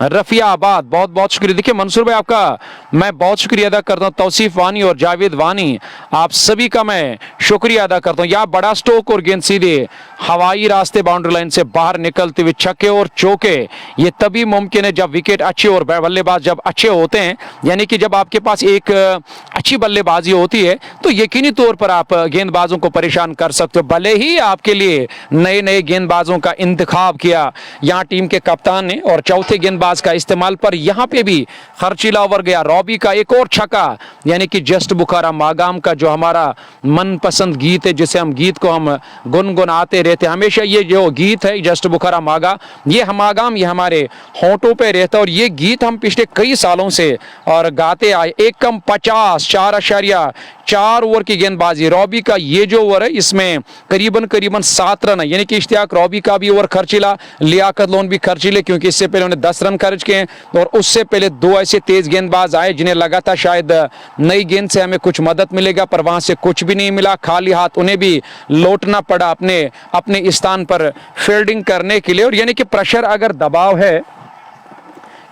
Speaker 1: रफियाबाद, बहुत बहुत शुक्रिया। देखिए मंसूर भाई, आपका मैं बहुत शुक्रिया अदा करता हूँ। तौसीफ वानी और जावेद वानी, आप सभी का मैं शुक्रिया अदा करता हूँ। यहाँ बड़ा स्टोक और गेंद सीधे हवाई रास्ते बाउंड्री लाइन से बाहर निकलते हुए छक्के और चौके, ये तभी मुमकिन है जब विकेट अच्छे और बल्लेबाज जब अच्छे होते हैं। यानी कि जब आपके पास एक अच्छी बल्लेबाजी होती है तो यकीनी तौर पर आप गेंदबाजों को परेशान कर सकते हो। भले ही आपके लिए नए नए गेंदबाजों का इंतखाब किया यहाँ टीम के कप्तान ने और चौथे गेंदबाज का इस्तेमाल, पर यहाँ पे भी खर्चीला ओवर गया। रॉबी का एक और छक्का, यानी कि जस्ट बुखारा मागाम का जो हमारा मनपसंद गीत है, जिसे हम गीत को हम गुनगुनाते रहते हैं हमेशा। ये जो गीत है जस्ट बुखारा मागा, ये मागाम, ये हमारे होंठों पे रहता है और ये गीत हम पिछले कई सालों से और गाते आए। 1 4 ओवर की गेंदबाजी रॉबी का, ये जो ओवर है इसमें करीबन 7 रन है। यानी कि इश्तियाक रॉबी का भी ओवर खर्चीला, लियाकत लोन भी खर्चीले, क्योंकि इससे पहले उन्होंने 10 रन खर्च किए और उससे पहले 2 ऐसे तेज गेंदबाज आए जिन्हें लगा था शायद नई गेंद से हमें कुछ मदद मिलेगा, पर वहां से कुछ भी नहीं मिला। खाली हाथ उन्हें भी लौटना पड़ा अपने स्थान पर फील्डिंग करने के लिए। और यानी कि प्रेशर, अगर दबाव है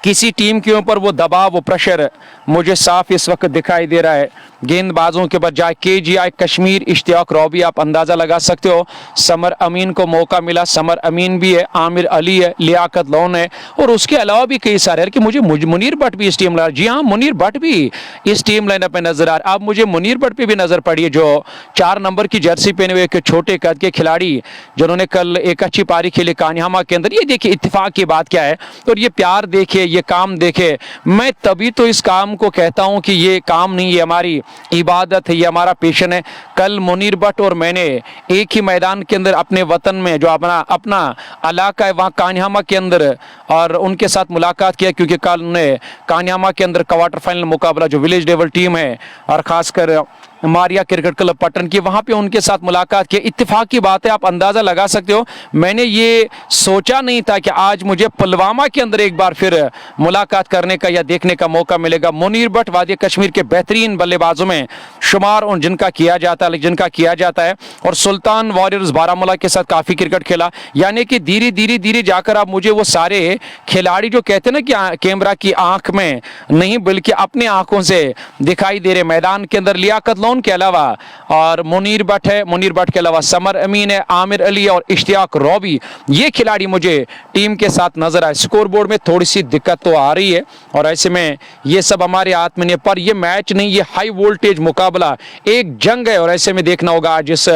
Speaker 1: किसी टीम के ऊपर, वो दबाव, वो प्रेशर मुझे साफ इस वक्त दिखाई दे रहा है गेंदबाजों के बजाय केजीआई कश्मीर। इश्तियाक रॉबी, आप अंदाजा लगा सकते हो, समर अमीन को मौका मिला। समर अमीन भी है, आमिर अली है, लियाकत लोन है और उसके अलावा भी कई सारे। कि मुझे मुनीर भट्ट भी इस टीम लाइन, जी हाँ, मुनीर भट्ट भी इस टीम लाइनअप में नजर आ रहा है। अब मुझे मुनीर भट्ट पे भी नजर पड़ी है, जो 4 नंबर की जर्सी पहने हुए एक छोटे कद के खिलाड़ी, जिन्होंने कल एक अच्छी पारी खेली कान्हामा के अंदर। ये देखिए इत्तेफाक की बात क्या है और ये प्यार देखे, ये काम देखे। मैं तभी तो इस काम को कहता हूं कि ये काम नहीं, ये हमारी इबादत है, ये हमारा पैशन है। कल मुनीर भट्ट और मैंने एक ही मैदान के अंदर अपने वतन में जो अपना अपना इलाका है वहाँ कान्हामा के अंदर और उनके साथ मुलाकात किया, क्योंकि कल उन्होंने कान्हामा के अंदर क्वार्टर फाइनल मुकाबला जो विलेज लेवल टीम है और खासकर मारिया क्रिकेट क्लब पटन की, वहां पे उनके साथ मुलाकात की। इत्तेफाक की बात है, आप अंदाजा लगा सकते हो, मैंने ये सोचा नहीं था कि आज मुझे पुलवामा के अंदर एक बार फिर मुलाकात करने का या देखने का मौका मिलेगा। मुनीर भट्ट वादी कश्मीर के बेहतरीन बल्लेबाजों में शुमार उन जिनका किया जाता है और सुल्तान वॉरियर्स बारामूला के साथ काफी क्रिकेट खेला। यानी कि धीरे धीरे जाकर आप मुझे वो सारे खिलाड़ी जो कहते हैं ना कि कैमरा की आंख में नहीं बल्कि अपने आंखों से दिखाई दे रहे मैदान के अंदर। लियाकत लोन के अलावा और मुनीर भट्ट है, मुनीर भट्ट के अलावा समर अमीन है, आमिर अली और इश्तियाक रॉबी, ये खिलाड़ी मुझे टीम के साथ नजर आए। स्कोर बोर्ड में थोड़ी सी दिक्कत तो आ रही है और ऐसे में ये सब हमारे हाथ में नहीं, पर ये मैच नहीं, ये हाई वोल्टेज मुकाबला, एक जंग है और ऐसे में देखना होगा आज इस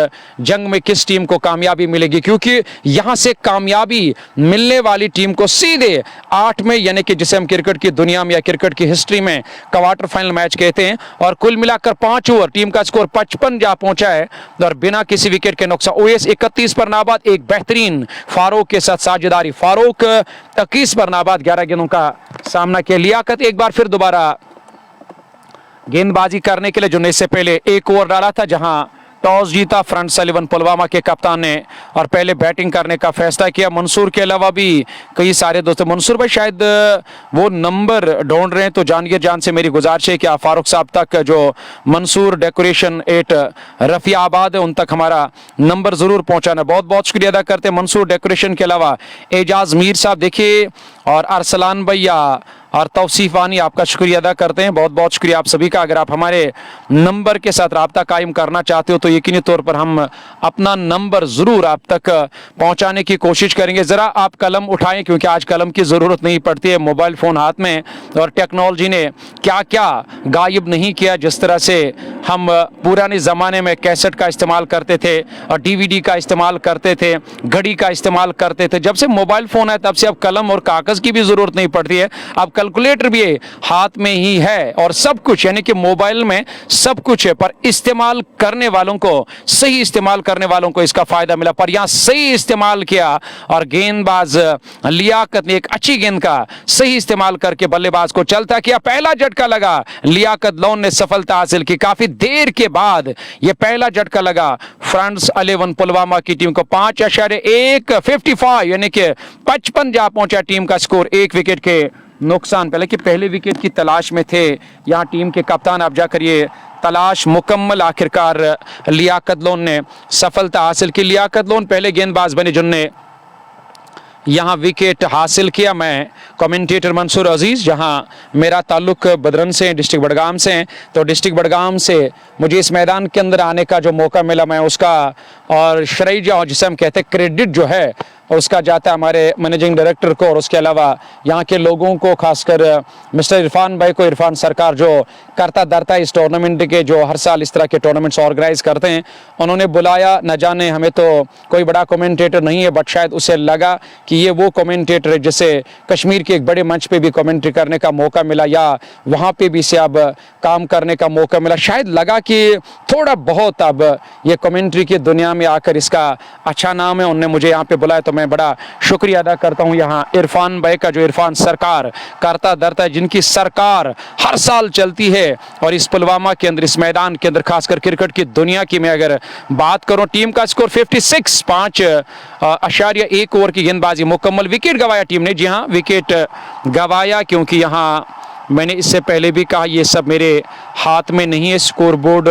Speaker 1: जंग में किस टीम को कामयाबी मिलेगी, क्योंकि यहां से कामयाबी मिलने वाली टीम को सीधे 8 में, यानी कि जिसे हम क्रिकेट की दुनिया में या क्रिकेट की हिस्ट्री में क्वार्टर फाइनल मैच कहते हैं, और कुल मिलाकर 5 ओवर टीम का स्कोर 55 जा पहुंचा है और बिना किसी विकेट के नुकसान। ओएस 31 पर नाबाद, एक बेहतरीन फारूक के साथ साझेदारी, फारूक 21 पर नाबाद 11 गेंदों का सामना किया। लियाकत एक बार फिर दोबारा गेंदबाजी करने के लिए, जो इससे पहले एक ओवर डाला था जहां टॉस जीता फ्रंट सलीवन पुलवामा के कप्तान ने और पहले बैटिंग करने का फैसला किया। मंसूर के अलावा भी कई सारे दोस्त, मंसूर भाई शायद वो नंबर ढूंढ रहे हैं, तो जानिए जान से मेरी गुजारिश है कि आप फारूक साहब तक जो मंसूर डेकोरेशन 8 रफियाबाद है उन तक हमारा नंबर जरूर पहुंचाना। बहुत बहुत शुक्रिया अदा करते हैं मंसूर डेकोरेशन के अलावा एजाज मीर साहब देखिए, और अरसलान भैया और तौसीफ वानी, आपका शुक्रिया अदा करते हैं। बहुत बहुत शुक्रिया आप सभी का। अगर आप हमारे नंबर के साथ राब्ता कायम करना चाहते हो तो यकीनी तौर पर हम अपना नंबर जरूर आप तक पहुंचाने की कोशिश करेंगे। जरा आप कलम उठाएं, क्योंकि आज कलम की जरूरत नहीं पड़ती है, मोबाइल फोन हाथ में, और टेक्नोलॉजी ने क्या क्या गायब नहीं किया। जिस तरह से हम पुराने जमाने में कैसेट का इस्तेमाल करते थे और DVD का इस्तेमाल करते थे, घड़ी का इस्तेमाल करते थे, जब से मोबाइल फोन है तब से अब कलम और कागज की भी जरूरत नहीं पड़ती है। अब कैलकुलेटर भी हाथ में ही है और सब कुछ, यानी कि मोबाइल में सब कुछ है, पर इस्तेमाल करने वालों को, सही इस्तेमाल करने वालों को इसका फायदा मिला। पर यहां सही इस्तेमाल किया और गेंदबाज लियाकत ने एक अच्छी गेंद का सही इस्तेमाल करके बल्लेबाज को चलता किया। पहला झटका लगा, लियाकत लोन ने सफलता हासिल की। काफी देर के बाद यह पहला झटका लगा फ्रंट्स 11 पुलवामा की टीम को। 5.155 यानी कि 55 जा पहुंचा टीम का स्कोर, 1 विकेट के नुकसान। पहले विकेट की तलाश में थे यहां टीम के कप्तान, अब जाकर ये तलाश मुकम्मल आखिरकार लियाकत लोन ने सफलता हासिल की। लियाकत लोन पहले गेंदबाज बने जिन्होंने यहाँ विकेट हासिल किया। मैं कमेंटेटर मंसूर अजीज़, जहाँ मेरा ताल्लुक बदरन से, डिस्ट्रिक्ट बडगाम से है, तो डिस्ट्रिक्ट बडगाम से मुझे इस मैदान के अंदर आने का जो मौका मिला, मैं उसका और शरईजा जिसे हम कहते हैं क्रेडिट जो है उसका जाता है हमारे मैनेजिंग डायरेक्टर को और उसके अलावा यहाँ के लोगों को, खासकर मिस्टर इरफान भाई को, इरफान सरकार जो करता धरता इस टूर्नामेंट के, जो हर साल इस तरह के टूर्नामेंट्स ऑर्गेनाइज करते हैं, उन्होंने बुलाया। न जाने हमें तो कोई बड़ा कमेंटेटर नहीं है, बट शायद उसे लगा कि ये वो कमेंटेटर है जिसे कश्मीर के एक बड़े मंच पे भी कमेंट्री करने का मौका मिला या वहाँ पे भी इसे अब काम करने का मौका मिला। शायद लगा कि थोड़ा बहुत अब ये कमेंट्री की दुनिया में आकर इसका अच्छा नाम है, उनने मुझे यहाँ पे बुलाया, तो मैं बड़ा शुक्रिया अदा करता हूँ यहाँ इरफान भाई का, जो इरफान सरकार करता धरता है, जिनकी सरकार हर साल चलती है। और इस पुलवामा के अंदर, इस मैदान के अंदर, खासकर क्रिकेट की दुनिया की मैं अगर बात करूँ, टीम का स्कोर 56, 5.1 ओवर की गेंदबाजी मुकम्मल। विकेट गवाया टीम ने, जी हाँ विकेट गवाया, क्योंकि यहाँ मैंने इससे पहले भी कहा ये सब मेरे हाथ में नहीं है। स्कोर बोर्ड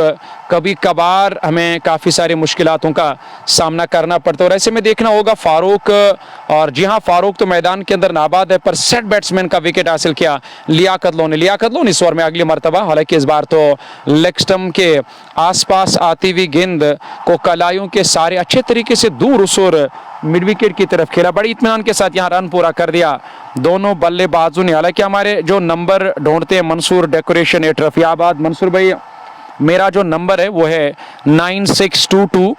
Speaker 1: कभी कभार हमें काफ़ी सारी मुश्किलातों का सामना करना पड़ता है और ऐसे में देखना होगा फारूक, और जी हाँ फारूक तो मैदान के अंदर नाबाद है, पर सेट बैट्समैन का विकेट हासिल किया लियाकत लोन ने। लियाकत लोन इस ओवर में अगली मरतबा, हालांकि इस बार तो लेग स्टंप के आसपास आती हुई गेंद को कलाइयों के सारे अच्छे तरीके से दूर उस ओर मिड विकेट की तरफ खेला, बड़ी इत्मीनान के साथ यहाँ रन पूरा कर दिया दोनों बल्लेबाजों ने। हालांकि हमारे जो नंबर ढूंढते हैं मंसूर डेकोरेशन 8 रफियाबाद, मंसूर भाई मेरा जो नंबर है वो है 9622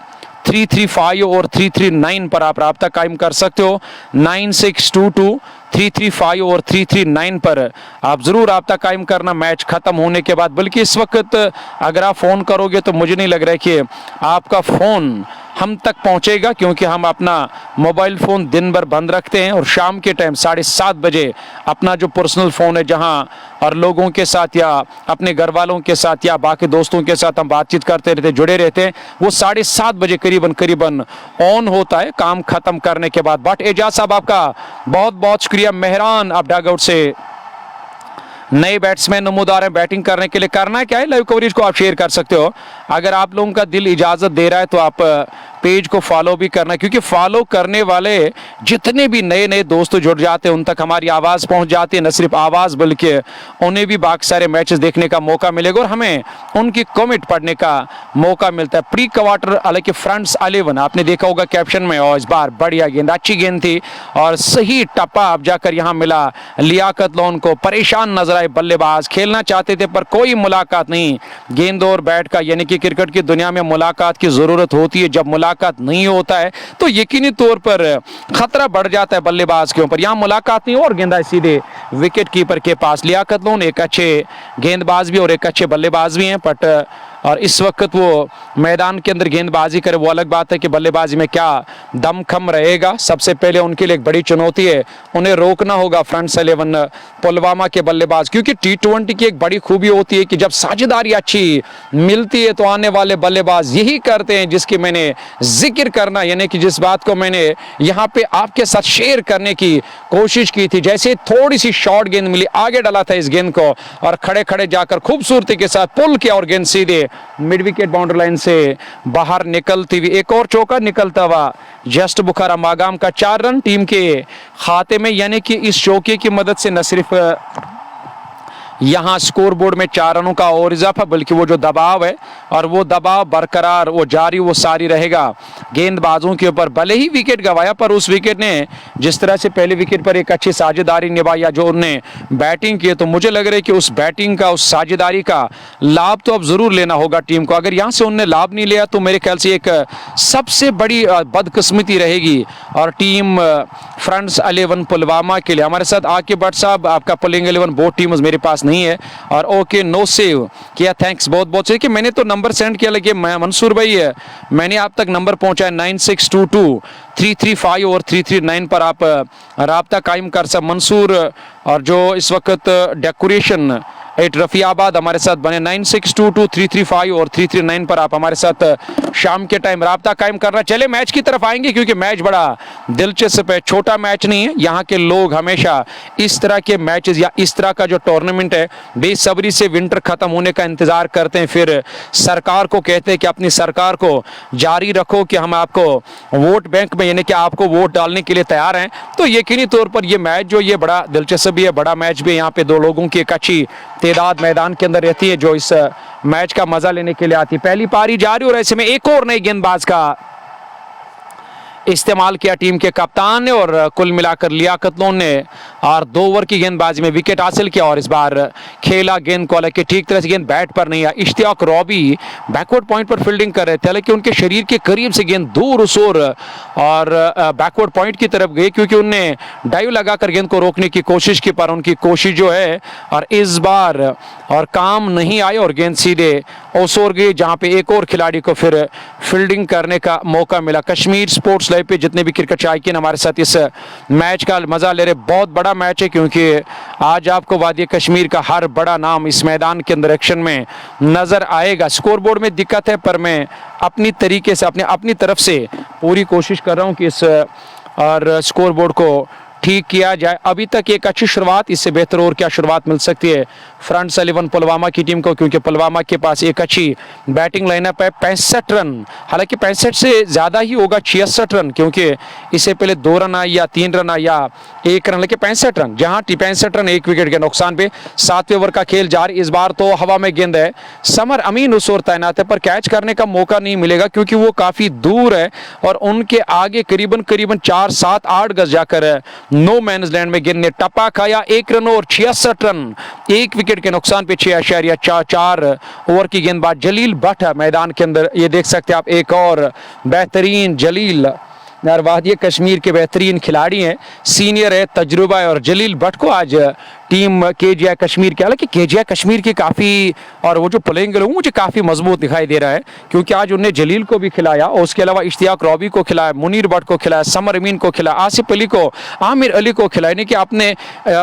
Speaker 1: 335 और 339 पर आप राब्ता कायम कर सकते हो। 9622 335 और 339 पर आप ज़रूर राब्ता कायम करना मैच ख़त्म होने के बाद। बल्कि इस वक्त अगर आप फ़ोन करोगे तो मुझे नहीं लग रहा है कि आपका फ़ोन हम तक पहुंचेगा, क्योंकि हम अपना मोबाइल फ़ोन दिन भर बंद रखते हैं और शाम के टाइम 7:30 बजे अपना जो पर्सनल फ़ोन है जहां और लोगों के साथ या अपने घर वालों के साथ या बाकी दोस्तों के साथ हम बातचीत करते रहते, जुड़े रहते हैं, वो 7:30 बजे करीबन ऑन होता है काम ख़त्म करने के बाद। बट एजाज साहब आपका बहुत बहुत शुक्रिया, मेहरान आप डग आउट से नए बैट्समैन नमूदार हैं बैटिंग करने के लिए। करना है क्या है, लाइव कवरेज को आप शेयर कर सकते हो। अगर आप लोगों का दिल इजाज़त दे रहा है तो आप पेज को फॉलो भी करना, क्योंकि फॉलो करने वाले जितने भी नए नए दोस्त जुड़ जाते हैं उन तक हमारी आवाज़ पहुंच जाती है। न सिर्फ आवाज़ बल्कि उन्हें भी बाकी सारे मैचेस देखने का मौका मिलेगा और हमें उनकी कमेंट पढ़ने का मौका मिलता है। प्री क्वार्टर हालांकि फ्रंट्स 11 आपने देखा होगा कैप्शन में, और इस बार बढ़िया गेंद, अच्छी गेंद थी और सही टप्पा अब जाकर यहाँ मिला लियाकत लोन को। परेशान नजर आए बल्लेबाज, खेलना चाहते थे पर कोई मुलाकात नहीं गेंद और बैट का। यानी कि क्रिकेट की दुनिया में मुलाकात की जरूरत होती है, जब मुलाकात नहीं होता है तो यकीनी तौर पर खतरा बढ़ जाता है बल्लेबाज के ऊपर। यहां मुलाकात नहीं और गेंदा सीधे विकेट कीपर के पास। लियाकत लोन एक अच्छे गेंदबाज भी और एक अच्छे बल्लेबाज भी हैं, बट और इस वक्त वो मैदान के अंदर गेंदबाजी करे वो अलग बात है कि बल्लेबाजी में क्या दमखम रहेगा। सबसे पहले उनके लिए एक बड़ी चुनौती है, उन्हें रोकना होगा फ्रंट्स 11 पुलवामा के बल्लेबाज, क्योंकि T20 की एक बड़ी खूबी होती है कि जब साझेदारी अच्छी मिलती है तो आने वाले बल्लेबाज यही करते हैं जिसकी मैंने जिक्र करना, यानी कि जिस बात को मैंने यहाँ पे आपके साथ शेयर करने की कोशिश की थी। जैसे थोड़ी सी शॉर्ट गेंद मिली, आगे डाला था इस गेंद को और खड़े खड़े जाकर खूबसूरती के साथ पुल किया और गेंद सीधे मिड विकेट बाउंड्री लाइन से बाहर निकलती हुई। एक और चौका निकलता हुआ जस्ट बुखारा मागाम का 4 रन टीम के खाते में। यानी कि इस चौके की मदद से न सिर्फ यहाँ स्कोर बोर्ड में 4 रनों का और इजाफा, बल्कि वो जो दबाव है और वो दबाव बरकरार वो जारी वो सारी रहेगा गेंदबाजों के ऊपर। भले ही विकेट गंवाया पर उस विकेट ने जिस तरह से पहले विकेट पर एक अच्छी साझेदारी निभाई जो उन्होंने बैटिंग की, तो मुझे लग रहा है कि उस बैटिंग का उस साझेदारी का लाभ तो अब जरूर लेना होगा टीम को। अगर यहाँ से उन्होंने लाभ नहीं लिया तो मेरे ख्याल से एक सबसे बड़ी बदकिस्मती रहेगी और टीम फ्रंट्स 11 पुलवामा के लिए। हमारे साथ आके भट्ट साहब आपका पुलिंग 11 बोर्ड टीम मेरे पास नहीं है और ओके नो सेव किया, थैंक्स बहुत बहुत से कि मैंने तो नंबर सेंड किया, लेकिन मंसूर भाई है मैंने आप तक नंबर पहुंचा है 9622 335 और 339 पर आप राब्ता कायम कर सकते मंसूर। और जो इस वक्त डेकोरेशन एट रफियाबाद हमारे साथ बने 9622 335 और 339 पर आप हमारे साथ शाम के टाइम राब्ता कायम करना। चले मैच की तरफ आएंगे क्योंकि मैच बड़ा दिलचस्प है, छोटा मैच नहीं है। यहाँ के लोग हमेशा इस तरह के मैचेस या इस तरह का जो टूर्नामेंट है बेसब्री से विंटर खत्म होने का इंतजार करते हैं, फिर सरकार को कहते हैं कि अपनी सरकार को जारी रखो कि हम आपको वोट बैंक में यानी कि आपको वोट डालने के लिए तैयार हैं। तो यकीनी तौर पर ये मैच जो ये बड़ा दिलचस्प भी है, बड़ा मैच भी है। यहाँ पे 2 लोगों की एक अच्छी तादाद मैदान के अंदर रहती है जो इस मैच का मजा लेने के लिए आती है। पहली पारी जारी और ऐसे में एक और नई गेंदबाज का इस्तेमाल किया टीम के कप्तान ने और कुल मिलाकर लियाकत लोन ने और 2 ओवर की गेंदबाजी में विकेट हासिल किया और इस बार खेला गेंद को, हालांकि ठीक तरह से गेंद बैट पर नहीं आई। इश्तियाक रॉबी बैकवर्ड पॉइंट पर फील्डिंग कर रहे थे, हालांकि उनके शरीर के करीब से गेंद दूर उस ओर और बैकवर्ड पॉइंट की तरफ गई क्योंकि उनने डाइव लगाकर गेंद को रोकने की कोशिश की, पर उनकी कोशिश जो है और इस बार और काम नहीं आई और गेंद सीधे उस ओर गई जहां पे एक और खिलाड़ी को फिर फील्डिंग करने का मौका मिला। कश्मीर स्पोर्ट्स लाइव पे जितने भी क्रिकेट शायकीन हमारे साथ इस मैच का मजा ले रहे, बहुत बड़ा मैच है क्योंकि आज आपको वादी कश्मीर का हर बड़ा नाम इस मैदान के अंदर एक्शन में नजर आएगा। स्कोरबोर्ड में दिक्कत है पर मैं अपनी तरीके से अपनी तरफ से पूरी कोशिश कर रहा हूं कि इस और स्कोरबोर्ड को ठीक किया जाए। अभी तक एक अच्छी शुरुआत, इससे बेहतर और क्या शुरुआत मिल सकती है फ्रंट्स 11 पुलवामा की टीम को, क्योंकि पुलवामा के पास एक अच्छी बैटिंग लाइनअप है। 65 रन, हालांकि 65 से ज़्यादा ही होगा, 66 रन, क्योंकि इससे पहले 2 रन आए या 3 रन आए या 1 रन, लेकिन 65 रन, जहां 65 रन 1 विकेट के नुकसान पे 7वें ओवर का खेल जारी। इस बार तो हवा में गेंद है, समर अमीन उस ओर तैनात है पर कैच करने का मौका नहीं मिलेगा क्योंकि वो काफ़ी दूर है और उनके आगे करीबन 4, 7, 8 गज जाकर नो मैन्स लैंड में गेंद ने टप्पा खाया, 1 रन और 66 रन, 1 विकेट के नुकसान पे 6.4 ओवर की गेंदबाज जलील भट्ट मैदान के अंदर। ये देख सकते हैं आप, एक और बेहतरीन जलील वादिय कश्मीर के बेहतरीन खिलाड़ी हैं, सीनियर है, तजुर्बा है, और जलील भट्ट को आज टीम केजीआई कश्मीर के, हालांकि केजीआई कश्मीर की काफ़ी, और वो जो प्लेइंग है मुझे काफ़ी मजबूत दिखाई दे रहा है, क्योंकि आज उन्हें जलील को भी खिलाया और उसके अलावा इश्तियाक रॉबी को खिलाया, मुनीर भट्ट को खिलाया, समर अमीन को खिलाया, आसिफ अली को, आमिर अली को खिलाया। यानी कि आपने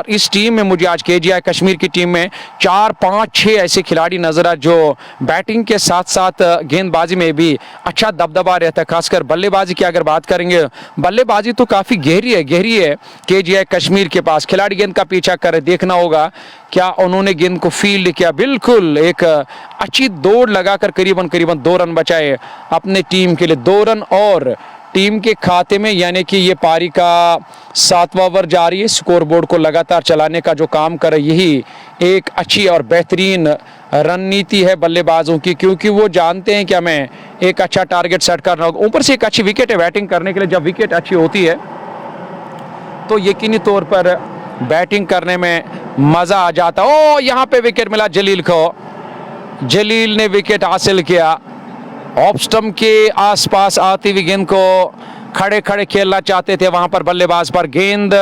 Speaker 1: इस टीम में, मुझे आज केजीआई कश्मीर की टीम में 4, 5, 6 ऐसे खिलाड़ी नजर आए जो बैटिंग के साथ साथ गेंदबाजी में भी अच्छा दबदबा रहता है। खासकर बल्लेबाजी की अगर बात करेंगे, बल्लेबाजी तो काफ़ी गहरी है केजीआई कश्मीर के पास। खिलाड़ी गेंद का पीछा कर रहे, देखना होगा क्या उन्होंने गेंद को फील्ड किया, बिल्कुल एक अच्छी दौड़ लगाकर करीबन 2 रन बचाए अपने टीम के लिए, 2 रन और टीम के खाते में। यानी कि ये पारी का 7वां ओवर जारी है, स्कोरबोर्ड को लगातार चलाने का जो काम करे, यही एक अच्छी और बेहतरीन रणनीति है बल्लेबाजों की, क्योंकि वो जानते हैं कि हमें एक अच्छा टारगेट सेट करना होगा। ऊपर से एक अच्छी विकेट है बैटिंग करने के लिए, जब विकेट अच्छी होती है तो यकीनी तौर पर बैटिंग करने में मजा आ जाता। ओ, यहाँ पे विकेट मिला जलील को, जलील ने विकेट हासिल किया। ऑफ स्टंप के आसपास आती हुई गेंद को खड़े खड़े खेलना चाहते थे, वहां पर बल्लेबाज पर गेंद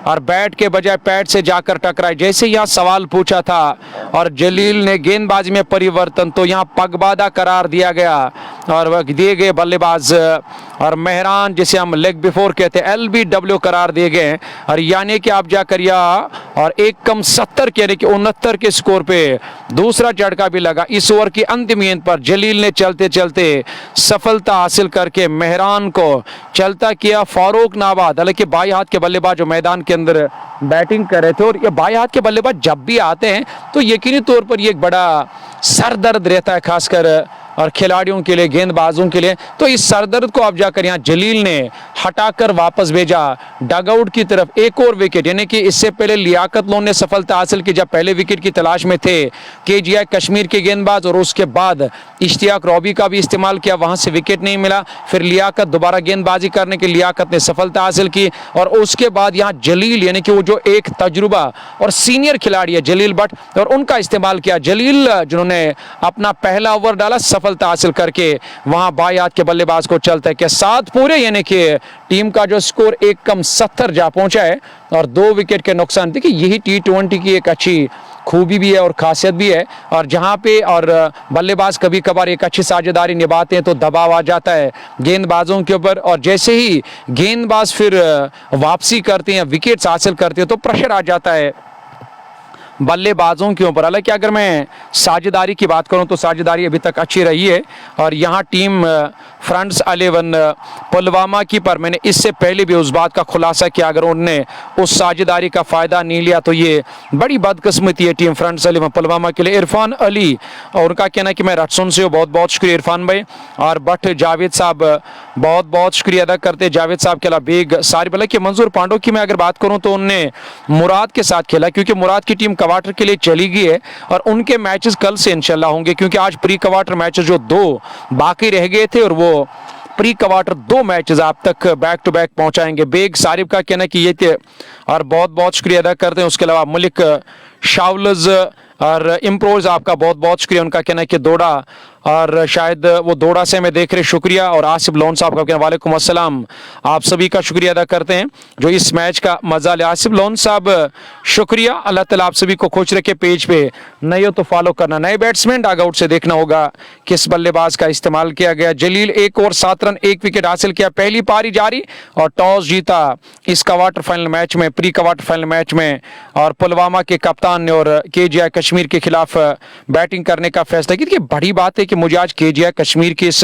Speaker 1: और बैट के बजाय पैड से जाकर टकराई। जैसे यहाँ सवाल पूछा था और जलील ने गेंदबाजी में परिवर्तन, तो यहाँ पगबादा करार दिया गया और दिए गए बल्लेबाज और मेहरान, जिसे हम लेग बिफोर कहते हैं, LBW करार दिए गए। और यानी कि आप जाकर यहाँ और 1 कम 70 यानी कि 69 के स्कोर पे दूसरा झटका भी लगा। इस ओवर की अंतिम गेंद पर जलील ने चलते चलते सफलता हासिल करके मेहरान को चलता किया। फारूक नाबाद, हालांकि बाई हाथ के बल्लेबाज जो मैदान के अंदर बैटिंग कर रहे थे, और ये बाई हाथ के बल्लेबाज जब भी आते हैं तो यकीनी तौर पर ये एक बड़ा सरदर्द रहता है, खासकर और खिलाड़ियों के लिए, गेंदबाजों के लिए। तो इस सरदर्द को अब जाकर यहाँ जलील ने हटाकर वापस भेजा डगआउट की तरफ। एक और विकेट, यानी कि इससे पहले लियाकत लोन ने सफलता हासिल की जब पहले विकेट की तलाश में थे केजीआई कश्मीर के गेंदबाज, और उसके बाद इश्तियाक रॉबी का भी इस्तेमाल किया, वहां से विकेट नहीं मिला। फिर लियाकत दोबारा गेंदबाजी करने के लियाकत ने सफलता हासिल की, और उसके बाद यहाँ जलील, यानी कि वो जो एक तजुर्बा और सीनियर खिलाड़ी है जलील भट्ट, और उनका इस्तेमाल किया। जलील जिन्होंने अपना पहला ओवर डाला, सफलता हासिल करके वहां बाई हाथ के बल्लेबाज को चलते के साथ पूरे, यानी कि टीम का जो स्कोर 1 कम 70 जा पहुंचा है और 2 विकेट के नुकसान। देखिए यही T20 की एक अच्छी खूबी भी है और खासियत भी है, और जहां पे और बल्लेबाज कभी कभार एक अच्छी साझेदारी निभाते हैं तो दबाव आ जाता है गेंदबाजों के ऊपर, और जैसे ही गेंदबाज फिर वापसी करते हैं, विकेट्स हासिल करते हैं, तो प्रेशर आ जाता है बल्लेबाजों के ऊपर। हालांकि अगर मैं साझेदारी की बात करूं तो साझेदारी अभी तक अच्छी रही है, और यहां टीम फ्रंट्स 11 पुलवामा की, पर मैंने इससे पहले भी उस बात का खुलासा किया, अगर उन्होंने उस साझेदारी का फ़ायदा नहीं लिया तो ये बड़ी बदकिस्मती है टीम फ्रंट्स 11 पुलवामा के लिए। इरफान अली, और उनका कहना है कि मैं रटसुन से हूँ, बहुत बहुत शुक्रिया इरफान भाई। और भट्ट जावेद साहब, बहुत बहुत शुक्रिया अदा करते हैं जावेद साहब के अलावा बेग सारी। बल्कि मंजूर पांडो की मैं अगर बात करूँ तो उनने मुराद के साथ खेला, क्योंकि मुराद की टीम क्वार्टर के लिए चली गई है, और उनके मैचेस कल से इंशाल्लाह होंगे, क्योंकि आज प्री क्वार्टर मैचेस जो 2 बाकी रह गए थे, और वो प्री क्वार्टर 2 मैचेस आप तक बैक टू बैक पहुंचाएंगे। बेग सारिब का कहना कि ये थे, और बहुत बहुत शुक्रिया अदा करते हैं। उसके अलावा मलिक शावलज और इम्प्रोज, आपका बहुत बहुत शुक्रिया। उनका कहना है कि दौड़ा, और शायद वो दौड़ा से हमें देख रहे, शुक्रिया। और आसिफ लोन साहब का कहना वालेकुम अस्सलाम, आप सभी का शुक्रिया अदा करते हैं जो इस मैच का मजा ले। आसिफ लोन साहब शुक्रिया, अल्लाह ताला आप सभी को खुश रखे। पेज पे नए हो तो फॉलो करना। नए बैट्समैन डगआउट से देखना होगा किस बल्लेबाज का इस्तेमाल किया गया। जलील 1 ओवर 7 रन 1 विकेट हासिल किया, पहली पारी जारी, और टॉस जीता इस क्वार्टर फाइनल मैच में, प्री क्वार्टर फाइनल मैच में, और पुलवामा के कप्तान ने और केजीआई कश्मीर के खिलाफ बैटिंग करने का फैसला किया। बड़ी बात है कि मुझे आज केजीआई कश्मीर की इस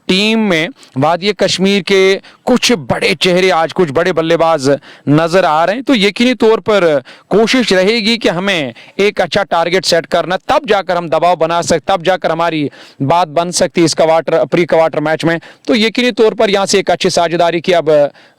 Speaker 1: टीम में वादिय कश्मीर के कुछ बड़े चेहरे, आज कुछ बड़े बल्लेबाज नजर आ रहे हैं, तो यकीनी तौर पर कोशिश रहेगी कि हमें एक अच्छा टारगेट सेट करना, तब जाकर हम दबाव बना सकते, तब जाकर हमारी बात बन सकती है इस प्री क्वार्टर मैच में। तो यकीनी तौर पर यहां से एक अच्छी साझेदारी की अब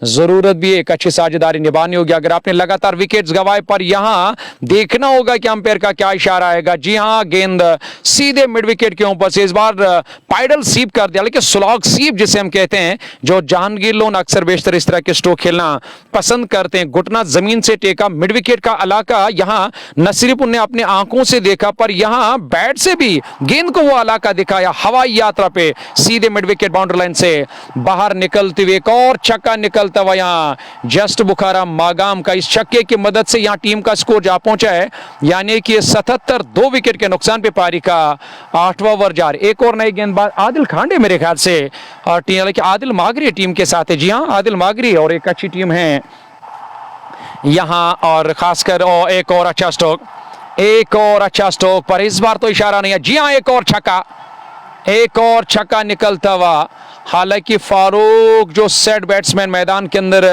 Speaker 1: जरूरत भी है, एक अच्छी साझेदारी निभानी होगी। अगर आपने लगातार विकेट्स गंवाए, पर यहां देखना होगा कि अंपायर का क्या इशारा आएगा। जी हां, गेंद सीधे मिड विकेट के ऊपर से इस इस बार पाइडल सीप कर दिया, लेकिन स्लॉग सीप जिसे हम कहते हैं, जो जहांगीर लोन अक्सर बेशतर इस तरह के स्ट्रोक खेलना पसंद करते हैं। घुटना जमीन से टेका, मिड विकेट का इलाका यहां न सिर्फ उन्हें अपने आंखों से देखा, पर यहां बैट से भी गेंद को वो इलाका दिखाया। हवाई यात्रा पे सीधे मिड विकेट बाउंड्री लाइन से बाहर निकलते हुए एक और छक्का निकलता हुआ यहां जस्ट बुखारा मागाम का। इस छक्के की मदद से यहां टीम का स्कोर जा पहुंचा है, यानी कि 77, 2 विकेट के नुकसान पे पारी का 8वां ओवर जारी। एक और नई गेंदबाज आदिल खांडे मेरे ख्याल से, और आदिल मागरी टीम के साथ है। जी हां, आदिल मागरी और एक अच्छी टीम है यहां, और खासकर एक और अच्छा स्ट्रोक, एक और अच्छा स्ट्रोक, पर इस बार तो इशारा नहीं है। जी हां, एक और छक्का, एक और छक्का निकलता हुआ। हालांकि फारूक जो सेट बैट्समैन मैदान के अंदर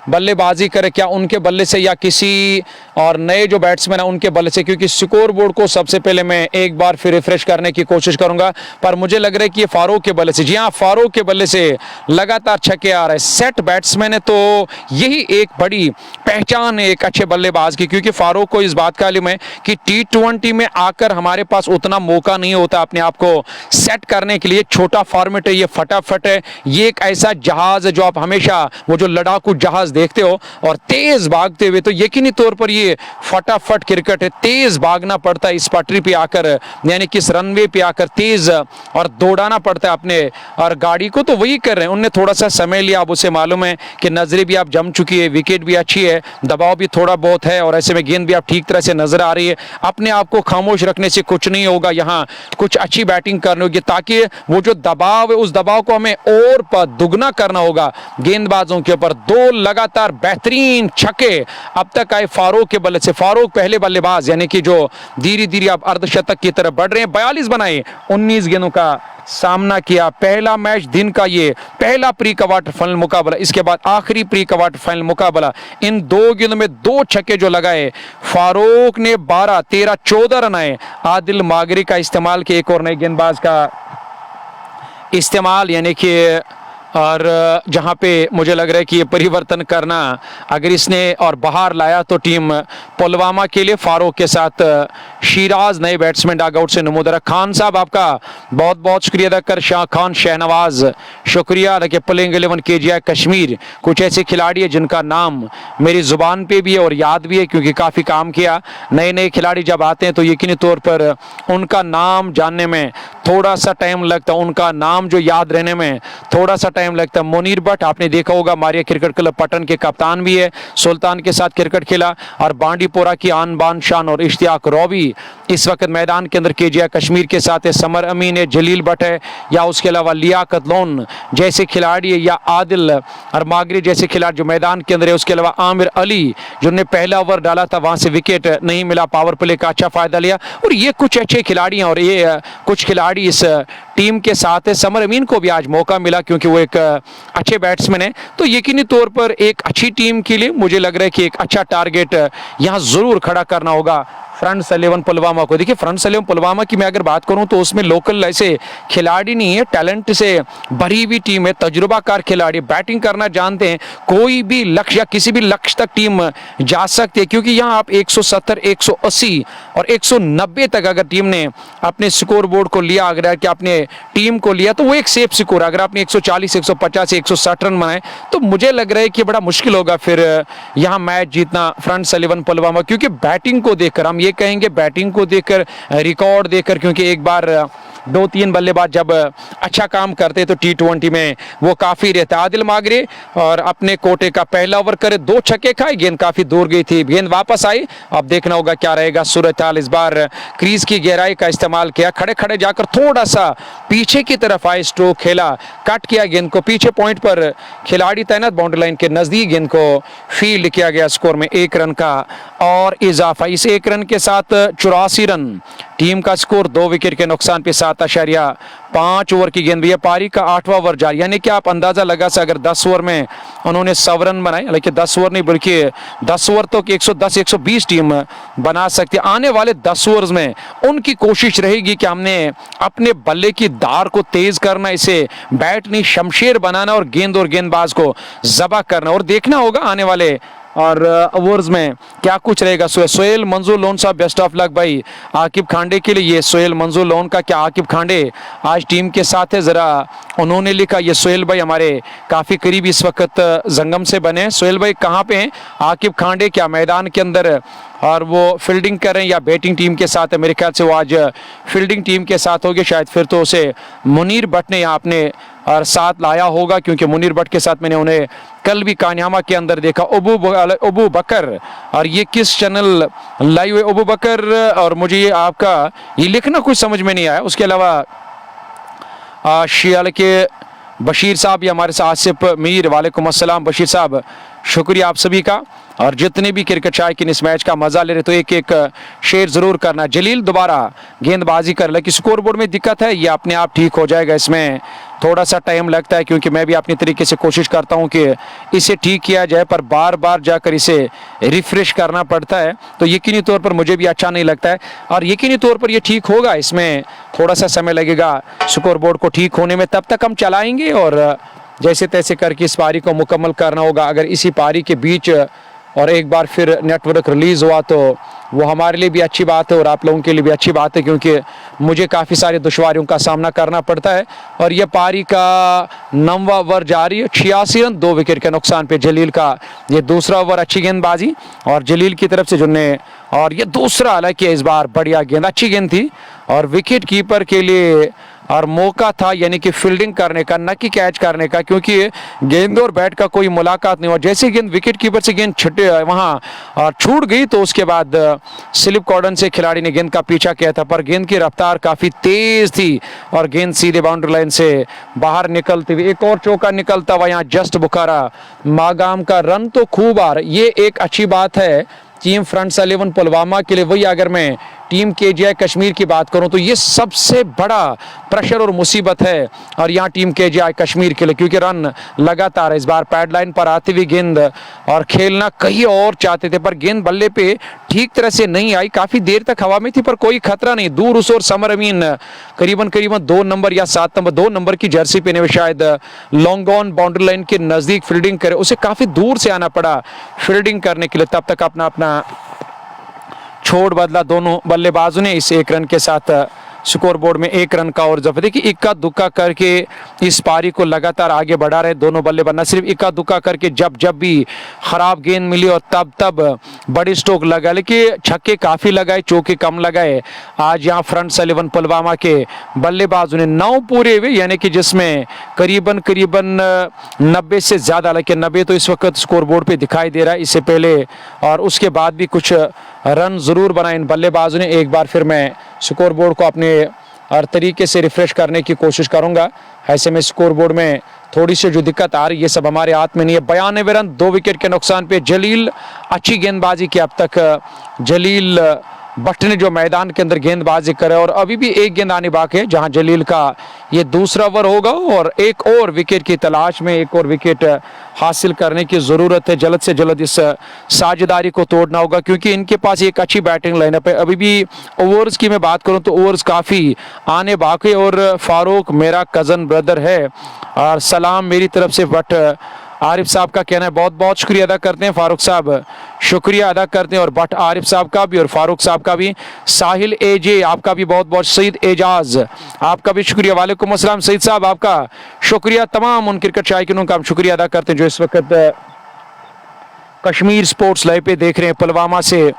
Speaker 1: बल्लेबाजी करे, क्या उनके बल्ले से या किसी और नए जो बैट्समैन है उनके बल्ले से, क्योंकि स्कोर बोर्ड को सबसे पहले मैं एक बार फिर रिफ्रेश करने की कोशिश करूंगा, पर मुझे लग रहा है कि ये फारूक के बल्ले से, जी हाँ, फारूक के बल्ले से लगातार छक्के आ रहे हैं। सेट बैट्समैन है तो यही एक बड़ी पहचान है एक अच्छे बल्लेबाज की, क्योंकि फारूक को इस बात का इल्म है कि T20 में आकर हमारे पास उतना मौका नहीं होता अपने आप को सेट करने के लिए। छोटा फॉर्मेट है, ये फटाफट है, ये एक ऐसा जहाज है जो आप हमेशा वो जो लड़ाकू जहाज देखते हो और तेज भागते हुए, तो यकीनी तौर पर ये फटाफट क्रिकेट है। तेज भागना पड़ता है इस पटरी पे आकर, यानी कि इस रनवे पे आकर तेज और दौड़ाना पड़ता है अपने, और गाड़ी को तो वही कर रहे हैं। उनने थोड़ा सा समय लिया, अब उसे मालूम है कि नजरें भी आप जम चुकी है, विकेट भी अच्छी है, दबाव भी थोड़ा बहुत है, और ऐसे में गेंद भी आप ठीक तरह से नजर आ रही है। अपने आप को खामोश रखने से कुछ नहीं होगा, यहाँ कुछ अच्छी बैटिंग करनी होगी, ताकि वो जो दबाव है उस दबाव को हमें और दुगना करना होगा गेंदबाजों के ऊपर। 2 लगातार बेहतरीन छक्के अब तक आए फारूक के बल्ले से। फारूक पहले बल्लेबाज, यानी कि जो धीरे धीरे अब अर्धशतक की तरफ बढ़ रहे हैं। 42 बनाए, 19 गेंदों का सामना किया। पहला मैच दिन का ये पहला प्री क्वार्टर फाइनल मुकाबला, इसके बाद आखिरी प्री क्वार्टर फाइनल मुकाबला। इन 2 गेंदों में 2 छक्के जो लगाए फारूक ने, 12, 13, 14 रन आए। आदिल मागरी का इस्तेमाल किया, एक और नए गेंदबाज का इस्तेमाल, यानी कि, और जहां पे मुझे लग रहा है कि ये परिवर्तन करना अगर इसने और बाहर लाया तो टीम पुलवामा के लिए फारूक के साथ शिराज नए बैट्समैन डॉगआउट से नमूदर। खान साहब आपका बहुत बहुत शुक्रिया अदा कर, शाह खान शहनवाज शुक्रिया। लेकिन प्लेइंग 11 KGI कश्मीर, कुछ ऐसे खिलाड़ी है जिनका नाम मेरी जुबान पे भी है और याद भी है, क्योंकि काफ़ी काम किया। नए नए खिलाड़ी जब आते हैं तो यकीनी तौर पर उनका नाम जानने में थोड़ा सा टाइम लगता है, उनका नाम जो याद रहने में थोड़ा सा टाइम लगता है। मुनीर भट्ट आपने देखा होगा, मारिया क्रिकेट क्लब पटन के कप्तान भी है, सुल्तान के साथ क्रिकेट खेला, और बांडीपोरा की आन बान शान और इश्तियाक रॉबी इस वक्त मैदान के अंदर KGI कश्मीर के साथ है। समर अमीन है, जलील भट्ट है, या उसके अलावा लियाकत लोन जैसे खिलाड़ी है, या आदिल और मागरी जैसे खिलाड़ी जो मैदान के अंदर है। उसके अलावा आमिर अली जिन्होंने पहला ओवर डाला था, वहां से विकेट नहीं मिला, पावर प्ले का अच्छा फायदा लिया। और ये कुछ अच्छे खिलाड़ी हैं, और ये कुछ खिलाड़ी इस टीम के साथ है। समर अमीन को भी आज मौका मिला क्योंकि वो एक अच्छे बैट्समैन है। तो यकीनी तौर पर एक अच्छी टीम के लिए मुझे लग रहा है कि एक अच्छा टारगेट यहाँ जरूर खड़ा करना होगा फ्रंट्स 11 पुलवामा को। देखिए, फ्रंट्स 11 पुलवामा की मैं अगर बात करूं तो उसमें लोकल ऐसे खिलाड़ी नहीं है, टैलेंट से भरी हुई टीम है, तजुर्बाकार खिलाड़ी, बैटिंग करना जानते हैं। कोई भी लक्ष्य या किसी भी लक्ष्य तक टीम जा सकती है, क्योंकि यहाँ आप 170, 180 और 190 तक अगर टीम ने अपने स्कोर बोर्ड को लिया, अगर कि अपने टीम को लिया, तो वो एक सेफ स्कोर। अगर आपने 140, 150, 160 रन बनाए तो मुझे लग रहा है कि बड़ा मुश्किल होगा फिर यहाँ मैच जीतना फ्रंट्स 11 पुलवामा, क्योंकि बैटिंग को देखकर हम ये कहेंगे, बैटिंग को देखकर, रिकॉर्ड देखकर, क्योंकि एक बार 2-3 बल्लेबाज जब अच्छा काम करते तो T20 में वो काफी रहता। आदिल मागरे और अपने कोटे का पहला ओवर करे, 2 छक्के खाए, गेंद काफी दूर गई थी, गेंद वापस आई। अब देखना होगा क्या रहेगा सूरत हाल। इस बार क्रीज की गहराई का इस्तेमाल किया, खड़े खड़े जाकर थोड़ा सा पीछे की तरफ आए, स्ट्रोक खेला, कट किया गेंद को, पीछे पॉइंट पर खिलाड़ी तैनात, बाउंड्री लाइन के नजदीक गेंद को फील्ड किया गया। स्कोर में 1 रन का और इजाफा। इस 1 रन के साथ 84 रन टीम का स्कोर, 2 विकेट के नुकसान पे 7.5 ओवर की गेंद भी है। पारी का 8वां ओवर जारी, यानी कि आप अंदाजा लगा सकते अगर 10 ओवर में उन्होंने 100 रन बनाए, लेकिन 10 ओवर नहीं बल्कि 10 ओवर तो 110, 120 टीम बना सकती है। आने वाले 10 ओवर्स में उनकी कोशिश रहेगी कि हमने अपने बल्ले की धार को तेज करना, इसे बैट नहीं शमशेर बनाना और गेंद और गेंदबाज को जबा करना। और देखना होगा आने वाले और ओवर्स में क्या कुछ रहेगा। सोहेल मंजूर लोन साहब बेस्ट ऑफ लक भाई आकिब खांडे के लिए। ये सोहेल मंजूर लोन का क्या आकिब खांडे आज टीम के साथ है, ज़रा उन्होंने लिखा। ये सोहेल भाई हमारे काफ़ी करीब इस वक्त जंगम से बने। सोहेल भाई कहाँ पे हैं? आकिब खांडे क्या मैदान के अंदर और वो फील्डिंग कर रहे हैं या बैटिंग टीम के साथ है? मेरे ख्याल से वो आज फील्डिंग टीम के साथ होगी शायद। फिर तो उसे मुनीर भट्ट ने यहाँ अपने और साथ लाया होगा, क्योंकि मुनीर भट्ट के साथ मैंने उन्हें कल भी कान्यामा के अंदर देखा। अबू बकर, और ये किस चैनल लाइव है अबू बकर? और मुझे ये आपका ये लिखना कुछ समझ में नहीं आया। उसके अलावा शियाल के बशीर साहब, ये हमारे साथ आसिफ मीर, वालेकुम अस्सलाम बशीर साहब, शुक्रिया आप सभी का। और जितने भी क्रिकेट शायकीन इस मैच का मजा ले रहे तो एक एक शेयर जरूर करना। जलील दोबारा गेंदबाजी कर ले कि स्कोर बोर्ड में दिक्कत है, ये अपने आप ठीक हो जाएगा। इसमें थोड़ा सा टाइम लगता है, क्योंकि मैं भी अपनी तरीके से कोशिश करता हूं कि इसे ठीक किया जाए, पर बार बार जाकर इसे रिफ्रेश करना पड़ता है, तो यकीनी तौर पर मुझे भी अच्छा नहीं लगता है। और यकीनी तौर पर ये ठीक होगा, इसमें थोड़ा सा समय लगेगा स्कोर बोर्ड को ठीक होने में। तब तक हम चलाएंगे और जैसे तैसे करके इस पारी को मुकम्मल करना होगा। अगर इसी पारी के बीच और एक बार फिर नेटवर्क रिलीज हुआ तो वो हमारे लिए भी अच्छी बात है और आप लोगों के लिए भी अच्छी बात है, क्योंकि मुझे काफ़ी सारी दुश्वारियों का सामना करना पड़ता है। और ये पारी का 9वां ओवर जारी है, 86 रन 2 विकेट के नुकसान पे जलील का ये दूसरा ओवर। अच्छी गेंदबाजी और जलील की तरफ से जिनने, और ये दूसरा, हालांकि इस बार बढ़िया गेंद, अच्छी गेंद थी और विकेट कीपर के लिए और मौका था यानी कि फील्डिंग करने का, न कि कैच करने का, क्योंकि गेंद और बैट का कोई मुलाकात नहीं हुआ। जैसे गेंद विकेट कीपर से गेंद छुटे वहाँ और छूट गई तो उसके बाद स्लिप कॉर्डन से खिलाड़ी ने गेंद का पीछा किया था, पर गेंद की रफ्तार काफ़ी तेज थी और गेंद सीधे बाउंड्री लाइन से बाहर निकलती हुई। एक और चौका निकलता हुआ यहाँ जस्ट बुखारा मागाम का रन तो खूब आ रहा, ये एक अच्छी बात है टीम फ्रंट्स 11 पुलवामा के लिए। वही अगर मैं टीम केजीआई कश्मीर की बात करूं तो ये सबसे बड़ा प्रेशर और मुसीबत है और यहाँ टीम केजीआई कश्मीर के लिए, क्योंकि रन लगातार इस बार पैड लाइन पर आती हुई गेंद और खेलना कहीं और चाहते थे, पर गेंद बल्ले पे ठीक तरह से नहीं आई। काफी देर तक हवा में थी पर कोई खतरा नहीं। दूर उस और समर अमीन करीबन 2 नंबर या 7 नंबर 2 नंबर की जर्सी पहने हुए शायद लॉन्ग ऑन बाउंड्री लाइन के नजदीक फील्डिंग करे, उसे काफी दूर से आना पड़ा फील्डिंग करने के लिए। तब तक अपना अपना छोड़ बदला दोनों बल्लेबाजों ने इस 1 रन के साथ स्कोर बोर्ड में 1 रन का और जब देखिए इक्का दुक्का करके इस पारी को लगातार आगे बढ़ा रहे दोनों बल्लेबाज। न सिर्फ इक्का दुक्का करके जब भी खराब गेंद मिली और तब बड़ी स्ट्रोक लगा, लेकिन छक्के काफी लगाए, चौके कम लगाए। आज यहाँ फ्रंट 11 पुलवामा के बल्लेबाजों ने 9 पूरे हुए, यानी कि जिसमें करीबन 90 से ज्यादा, लेकिन 90 तो इस वक्त स्कोर बोर्ड पे दिखाई दे रहा है। इससे पहले और उसके बाद भी कुछ रन जरूर बनाए इन बल्लेबाजों ने। एक बार फिर मैं स्कोर बोर्ड को अपने हर तरीके से रिफ्रेश करने की कोशिश करूंगा। ऐसे में स्कोर बोर्ड में थोड़ी सी जो दिक्कत आ रही है ये सब हमारे हाथ में नहीं है। 92 रन 2 विकेट के नुकसान पे जलील अच्छी गेंदबाजी की। अब तक जलील भट्ट ने जो मैदान के अंदर गेंदबाजी करे और अभी भी एक गेंद आने बाकी है, जहां जलील का ये दूसरा ओवर होगा और एक और विकेट की तलाश में, एक और विकेट हासिल करने की जरूरत है। जल्द से जल्द इस साझेदारी को तोड़ना होगा, क्योंकि इनके पास एक अच्छी बैटिंग लाइनअप है। अभी भी ओवर्स की मैं बात करूं तो ओवर्स काफी आने बाकी, और फारूक मेरा कजन ब्रदर है और सलाम मेरी तरफ से। बट आरिफ साहब का कहना है बहुत बहुत शुक्रिया अदा करते हैं, फारूक साहब शुक्रिया अदा करते हैं, और बट आरिफ साहब का भी और फारूक साहब का भी। साहिल एजे आपका भी बहुत बहुत, सईद एजाज आपका भी शुक्रिया, वालेकुम अस्सलाम सईद साहब आपका शुक्रिया। तमाम उन क्रिकेट शायकीनों का हम शुक्रिया अदा करते हैं जो इस वक्त कश्मीर स्पोर्ट्स लाइव पे देख रहे हैं। पुलवामा से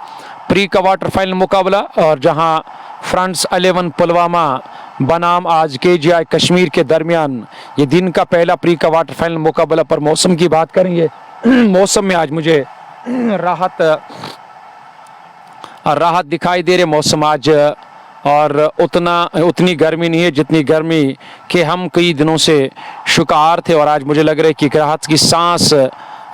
Speaker 1: प्री क्वार्टर फाइनल मुकाबला, और जहां फ्रंट्स 11 पुलवामा बनाम आज केजीआई कश्मीर के दरमियान ये दिन का पहला प्री क्वार्टर फाइनल मुकाबला। पर मौसम की बात करेंगे, मौसम में आज मुझे राहत दिखाई दे रही मौसम आज, और उतनी गर्मी नहीं है जितनी गर्मी के हम कई दिनों से शिकार थे। और आज मुझे लग रहा है कि राहत की सांस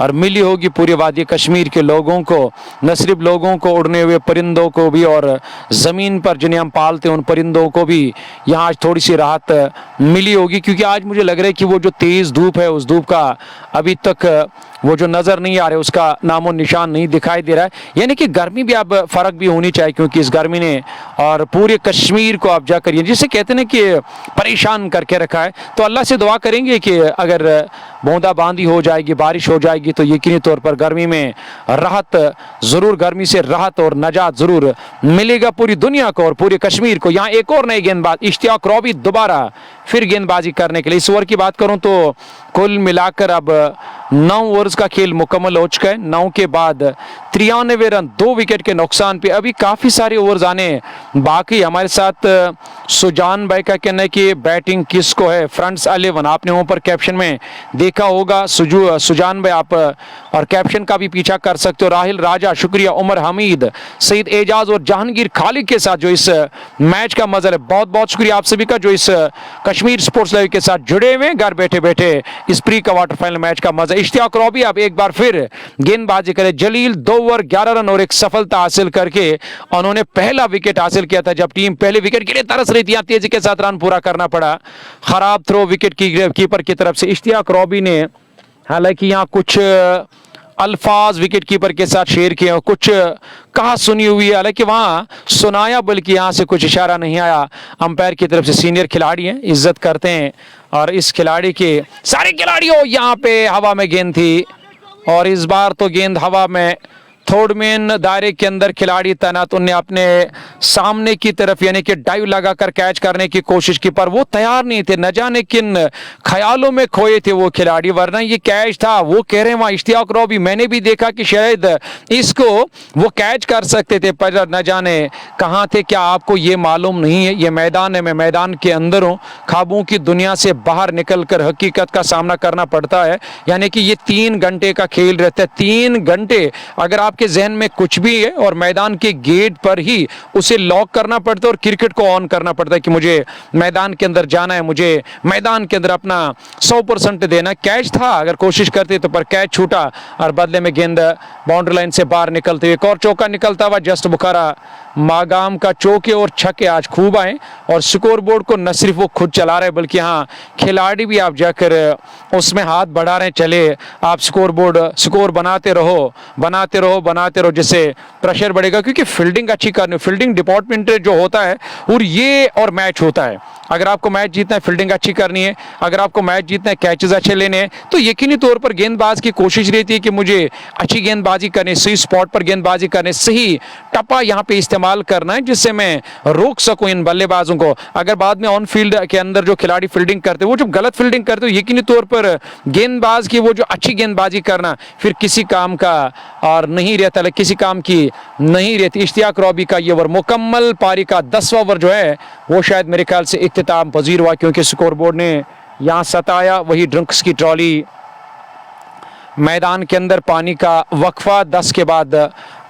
Speaker 1: और मिली होगी पूरी वादी कश्मीर के लोगों को, न सिर्फ लोगों को, उड़ने हुए परिंदों को भी, और ज़मीन पर जिन्हें हम पालते हैं उन परिंदों को भी यहाँ आज थोड़ी सी राहत मिली होगी। क्योंकि आज मुझे लग रहा है कि वो जो तेज़ धूप है उस धूप का अभी तक वो जो नज़र नहीं आ रहे उसका नामो निशान नहीं दिखाई दे रहा है। यानी कि गर्मी भी अब फ़र्क भी होनी चाहिए, क्योंकि इस गर्मी ने और पूरे कश्मीर को आप जाकर ये जिसे कहते हैं कि परेशान करके रखा है। तो अल्लाह से दुआ करेंगे कि अगर बूंदाबांदी हो जाएगी, बारिश हो जाएगी, तो यकीनी तौर पर गर्मी में राहत ज़रूर, गर्मी से राहत और नजात ज़रूर मिलेगा पूरी दुनिया को और पूरे कश्मीर को। यहाँ एक और नए गेंदबाज इश्तियाक रॉबी दोबारा फिर गेंदबाजी करने के लिए। इस ओवर की बात करूं तो कुल मिलाकर अब 9 ओवर्स का खेल मुकम्मल हो चुका है। 9 के बाद 93 रन, 2 विकेट के नुकसान पे अभी काफ़ी सारे ओवर्स आने बाकी। हमारे साथ सुजान भाई का कहना है कि बैटिंग किसको है, फ्रंट्स 11। आपने ऊपर कैप्शन में देखा होगा सुजान भाई, आप और कैप्शन का भी पीछा कर सकते हो। राहिल राजा शुक्रिया, उमर हमीद, सईद एजाज और जहांगीर खालिद के साथ जो इस मैच का मजा है। बहुत बहुत शुक्रिया आप सभी का जो इस कश्मीर स्पोर्ट्स लाइव के साथ जुड़े हुए घर बैठे बैठे इस प्री क्वार्टर फाइनल मैच का मजा। इश्तियाक रॉबी अब एक बार फिर गेंदबाजी करे। जलील 2 ओवर 11 रन और एक सफलता हासिल करके उन्होंने पहला विकेट हासिल किया था जब टीम पहले विकेट के लिए तरस रही थी। तेजी के साथ रन पूरा करना पड़ा। खराब थ्रो विकेट कीपर की तरफ से इश्तियाक रॉबी ने, हालांकि यहाँ कुछ अल्फाज विकेट कीपर के साथ शेयर किए और कुछ कहा सुनी हुई है, हालांकि वहां सुनाया बल्कि यहां से कुछ इशारा नहीं आया। अंपायर की तरफ से सीनियर खिलाड़ी हैं, इज्जत करते हैं और इस खिलाड़ी के सारे खिलाड़ियों यहाँ पे हवा में गेंद थी और इस बार तो गेंद हवा में थर्ड मैन दायरे के अंदर खिलाड़ी तैनात, उन्हें अपने सामने की तरफ यानी कि डाइव लगाकर कैच करने की कोशिश की, पर वो तैयार नहीं थे। न जाने किन ख्यालों में खोए थे वो खिलाड़ी, वरना ये कैच था। वो कह रहे हैं वहाँ इश्तियाक रॉबी, मैंने भी देखा कि शायद इसको वो कैच कर सकते थे, पर न जाने कहाँ थे। क्या आपको ये मालूम नहीं है ये मैदान है, मैं मैदान के अंदर हूँ। ख्वाबों की दुनिया से बाहर निकल कर हकीकत का सामना करना पड़ता है। यानी कि ये 3 घंटे का खेल रहता है। 3 घंटे अगर आपके जहन में कुछ भी है और मैदान के गेट पर ही उसे लॉक करना पड़ता है और क्रिकेट को ऑन करना पड़ता है कि मुझे मैदान के अंदर जाना है, मुझे मैदान के अंदर अपना 100% देना। कैच था, अगर कोशिश करते तो, पर कैच छूटा और बदले में गेंद बाउंड्री लाइन से बाहर निकलते हुए एक और चौका निकलता हुआ जस्ट बुखारा मागाम का चौके और छक्के आज खूब आए और स्कोर बोर्ड को न सिर्फ वो खुद चला रहे बल्कि हाँ खिलाड़ी भी आप जाकर उसमें हाथ बढ़ा रहे। चले आप स्कोर बनाते रहो, जिससे प्रेशर बढ़ेगा, क्योंकि फील्डिंग अच्छी करनी, फील्डिंग डिपार्टमेंट जो होता है और मैच होता है। अगर आपको मैच जीतना है फील्डिंग अच्छी करनी है, अगर आपको मैच जीतना है कैचेस अच्छे लेने हैं, तो यकीनी तौर पर गेंदबाज की कोशिश रहती है कि मुझे अच्छी गेंदबाजी करनी, सही स्पॉट पर गेंदबाजी करनी, सही टप्पा यहाँ पे इस्तेमाल करना है जिससे मैं रोक सकूं इन बल्लेबाजों को। अगर बाद में ऑन फील्ड के अंदर जो खिलाड़ी फील्डिंग करते वो जब गलत फील्डिंग करते हो, यकीनी तौर पर गेंदबाज की वो जो अच्छी गेंदबाजी करना फिर किसी काम का और नहीं रहता, किसी काम की नहीं रहती। इश्तियाक रॉबी का ये ओवर मुकम्मल, पारी का 10वां ओवर जो है वो शायद मेरे ख्याल से इख्तिताम पजीर हुआ, क्योंकि स्कोर बोर्ड ने यहाँ सताया। वही ड्रिंक्स की ट्रॉली मैदान के अंदर, पानी का वक्फा, 10 के बाद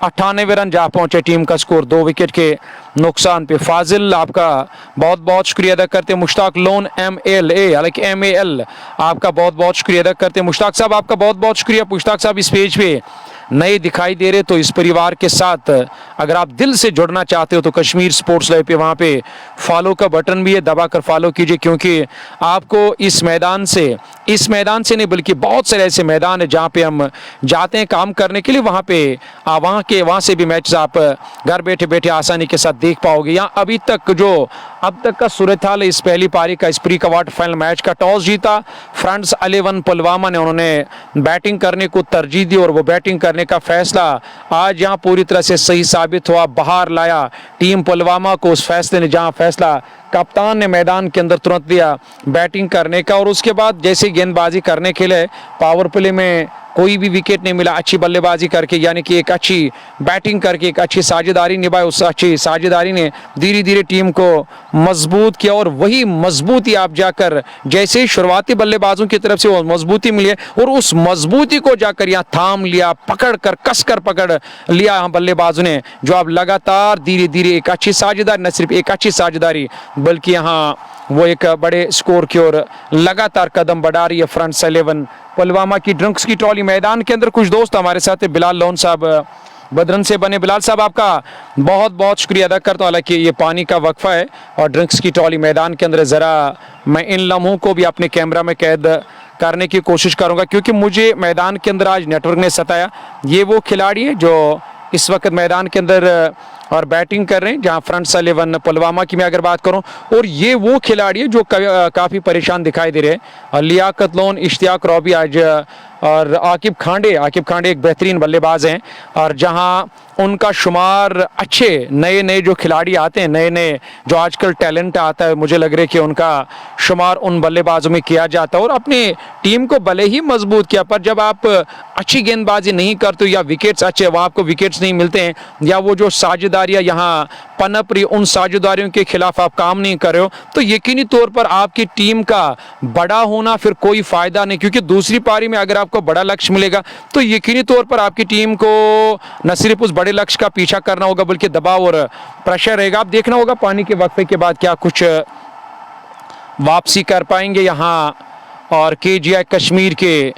Speaker 1: 98 रन जा पहुंचे। टीम का स्कोर 2 विकेट के नुकसान पे। फाजिल आपका बहुत बहुत शुक्रिया अदा करते हैं। मुश्ताक लोन MLA, हालांकि MAL, आपका बहुत बहुत शुक्रिया अदा करते हैं। मुश्ताक साहब आपका बहुत बहुत शुक्रिया। मुश्ताक साहब इस पेज पे नए दिखाई दे रहे तो इस परिवार के साथ अगर आप दिल से जुड़ना चाहते हो तो कश्मीर स्पोर्ट्स लाइव पे वहाँ पे फॉलो का बटन भी है, दबाकर फॉलो कीजिए, क्योंकि आपको इस मैदान से नहीं बल्कि बहुत सारे ऐसे मैदान है जहाँ पे हम जाते हैं काम करने के लिए, वहाँ से भी मैच आप घर बैठे बैठे आसानी के साथ देख पाओगे। यहाँ अभी तक जो अब तक का सूरत हाल है इस पहली पारी का, इस प्री क्वार्टर फाइनल मैच का, टॉस जीता फ्रंट्स 11 पुलवामा ने, उन्होंने बैटिंग करने को तरजीह दी और वो बैटिंग करने का फैसला आज यहाँ पूरी तरह से सही साबित हुआ, बाहर लाया टीम पुलवामा को उस फैसले ने, जहाँ फैसला कप्तान ने मैदान के अंदर तुरंत दिया बैटिंग करने का और उसके बाद जैसे गेंदबाजी करने के लिए पावर प्ले में कोई भी विकेट नहीं मिला, अच्छी बल्लेबाजी करके यानी कि एक अच्छी बैटिंग करके एक अच्छी साझेदारी निभाई, उस अच्छी साझेदारी ने धीरे धीरे टीम को मजबूत किया और वही मजबूती आप जाकर जैसे ही शुरुआती बल्लेबाजों की तरफ से वो मजबूती मिली और उस मजबूती को जाकर यहाँ थाम लिया, पकड़ कर कसकर पकड़ लिया यहाँ बल्लेबाजों ने, जो अब लगातार धीरे धीरे एक अच्छी साझेदारी, न सिर्फ एक अच्छी साझेदारी बल्कि यहाँ वो एक बड़े स्कोर की ओर लगातार कदम बढ़ा रही है फ्रंट्स 11 पुलवामा की। ड्रिंक्स की ट्रॉली मैदान के अंदर कुछ दोस्त हमारे साथ है, बिलाल लोन साहब बदरन से बने। बिलाल साहब आपका बहुत बहुत शुक्रिया अदा करता हूँ। हालांकि ये पानी का वक्फा है और ड्रिंक्स की ट्रॉली मैदान के अंदर, ज़रा मैं इन लम्हों को भी अपने कैमरा में कैद करने की कोशिश करूंगा क्योंकि मुझे मैदान के अंदर आज नेटवर्क ने सताया। ये वो खिलाड़ी है जो इस वक्त मैदान के अंदर और बैटिंग कर रहे हैं, जहां फ्रंट 11 पुलवामा की मैं अगर बात करूं, और ये वो खिलाड़ी है जो काफ़ी परेशान दिखाई दे रहे हैं। लियाकत लोन, इश्तियाक रॉबी आज और आकिब खांडे एक बेहतरीन बल्लेबाज हैं, और जहां उनका शुमार अच्छे नए नए जो खिलाड़ी आते हैं, नए नए जो आजकल टैलेंट आता है, मुझे लग रहा है कि उनका शुमार उन बल्लेबाजों में किया जाता है और अपनी टीम को भले ही मजबूत किया, पर जब आप अच्छी गेंदबाजी नहीं करते या विकेट्स अच्छे, वहाँ आपको विकेट्स नहीं मिलते हैं, या वो जो साझेदारियाँ यहाँ पनप रही, उन साझेदारियों के खिलाफ आप काम नहीं कर रहे हो, तो यकीनी तौर पर आपकी टीम का बड़ा होना फिर कोई फ़ायदा नहीं, क्योंकि दूसरी पारी में अगर आपको बड़ा लक्ष्य मिलेगा तो यकीनी तौर पर आपकी टीम को न सिर्फ उस बड़े लक्ष्य का पीछा करना होगा बल्कि दबाव और प्रेशर रहेगा। अब देखना होगा पानी के वक्फे के बाद क्या कुछ वापसी कर पाएंगे यहाँ। और KGI कश्मीर के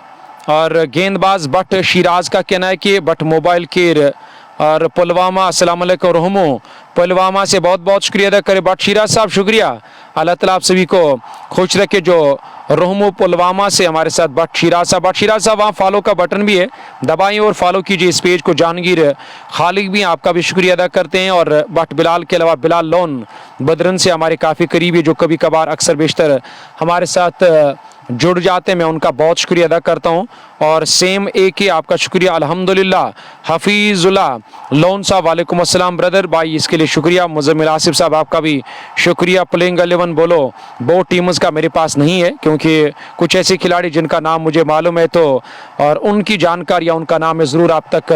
Speaker 1: और गेंदबाज बट शिराज का कहना है कि बट मोबाइल केयर और पुलवामा, अस्सलाम वालेकुम रहमो, पुलवामा से बहुत बहुत शुक्रिया अदा करें। बट शिराज साहब शुक्रिया, अल्लाह ताला आप सभी को खुश रखे। जो रहमो पुलवामा से हमारे साथ बट शिराज साहब वहाँ फॉलो का बटन भी है, दबाएं और फॉलो कीजिए इस पेज को। जहांगीर खालिक भी आपका भी शुक्रिया अदा करते हैं। और बट बिलाल के अलावा बिलाल लोन बदरन से हमारे काफ़ी करीब है, जो कभी कभार अक्सर बेशतर हमारे साथ जुड़ जाते हैं, मैं उनका बहुत शुक्रिया अदा करता हूं। और सेम AK आपका शुक्रिया अल्हम्दुलिल्लाह। हफीजुल्ला लोन साहब वालेकुम अस्सलाम ब्रदर भाई, इसके लिए शुक्रिया। मुजम्मिल आसिफ साहब आपका भी शुक्रिया। प्लेइंग 11 बोलो बहुत टीम्स का मेरे पास नहीं है, क्योंकि कुछ ऐसे खिलाड़ी जिनका नाम मुझे मालूम है तो और उनकी जानकारी या उनका नाम मैं ज़रूर आप तक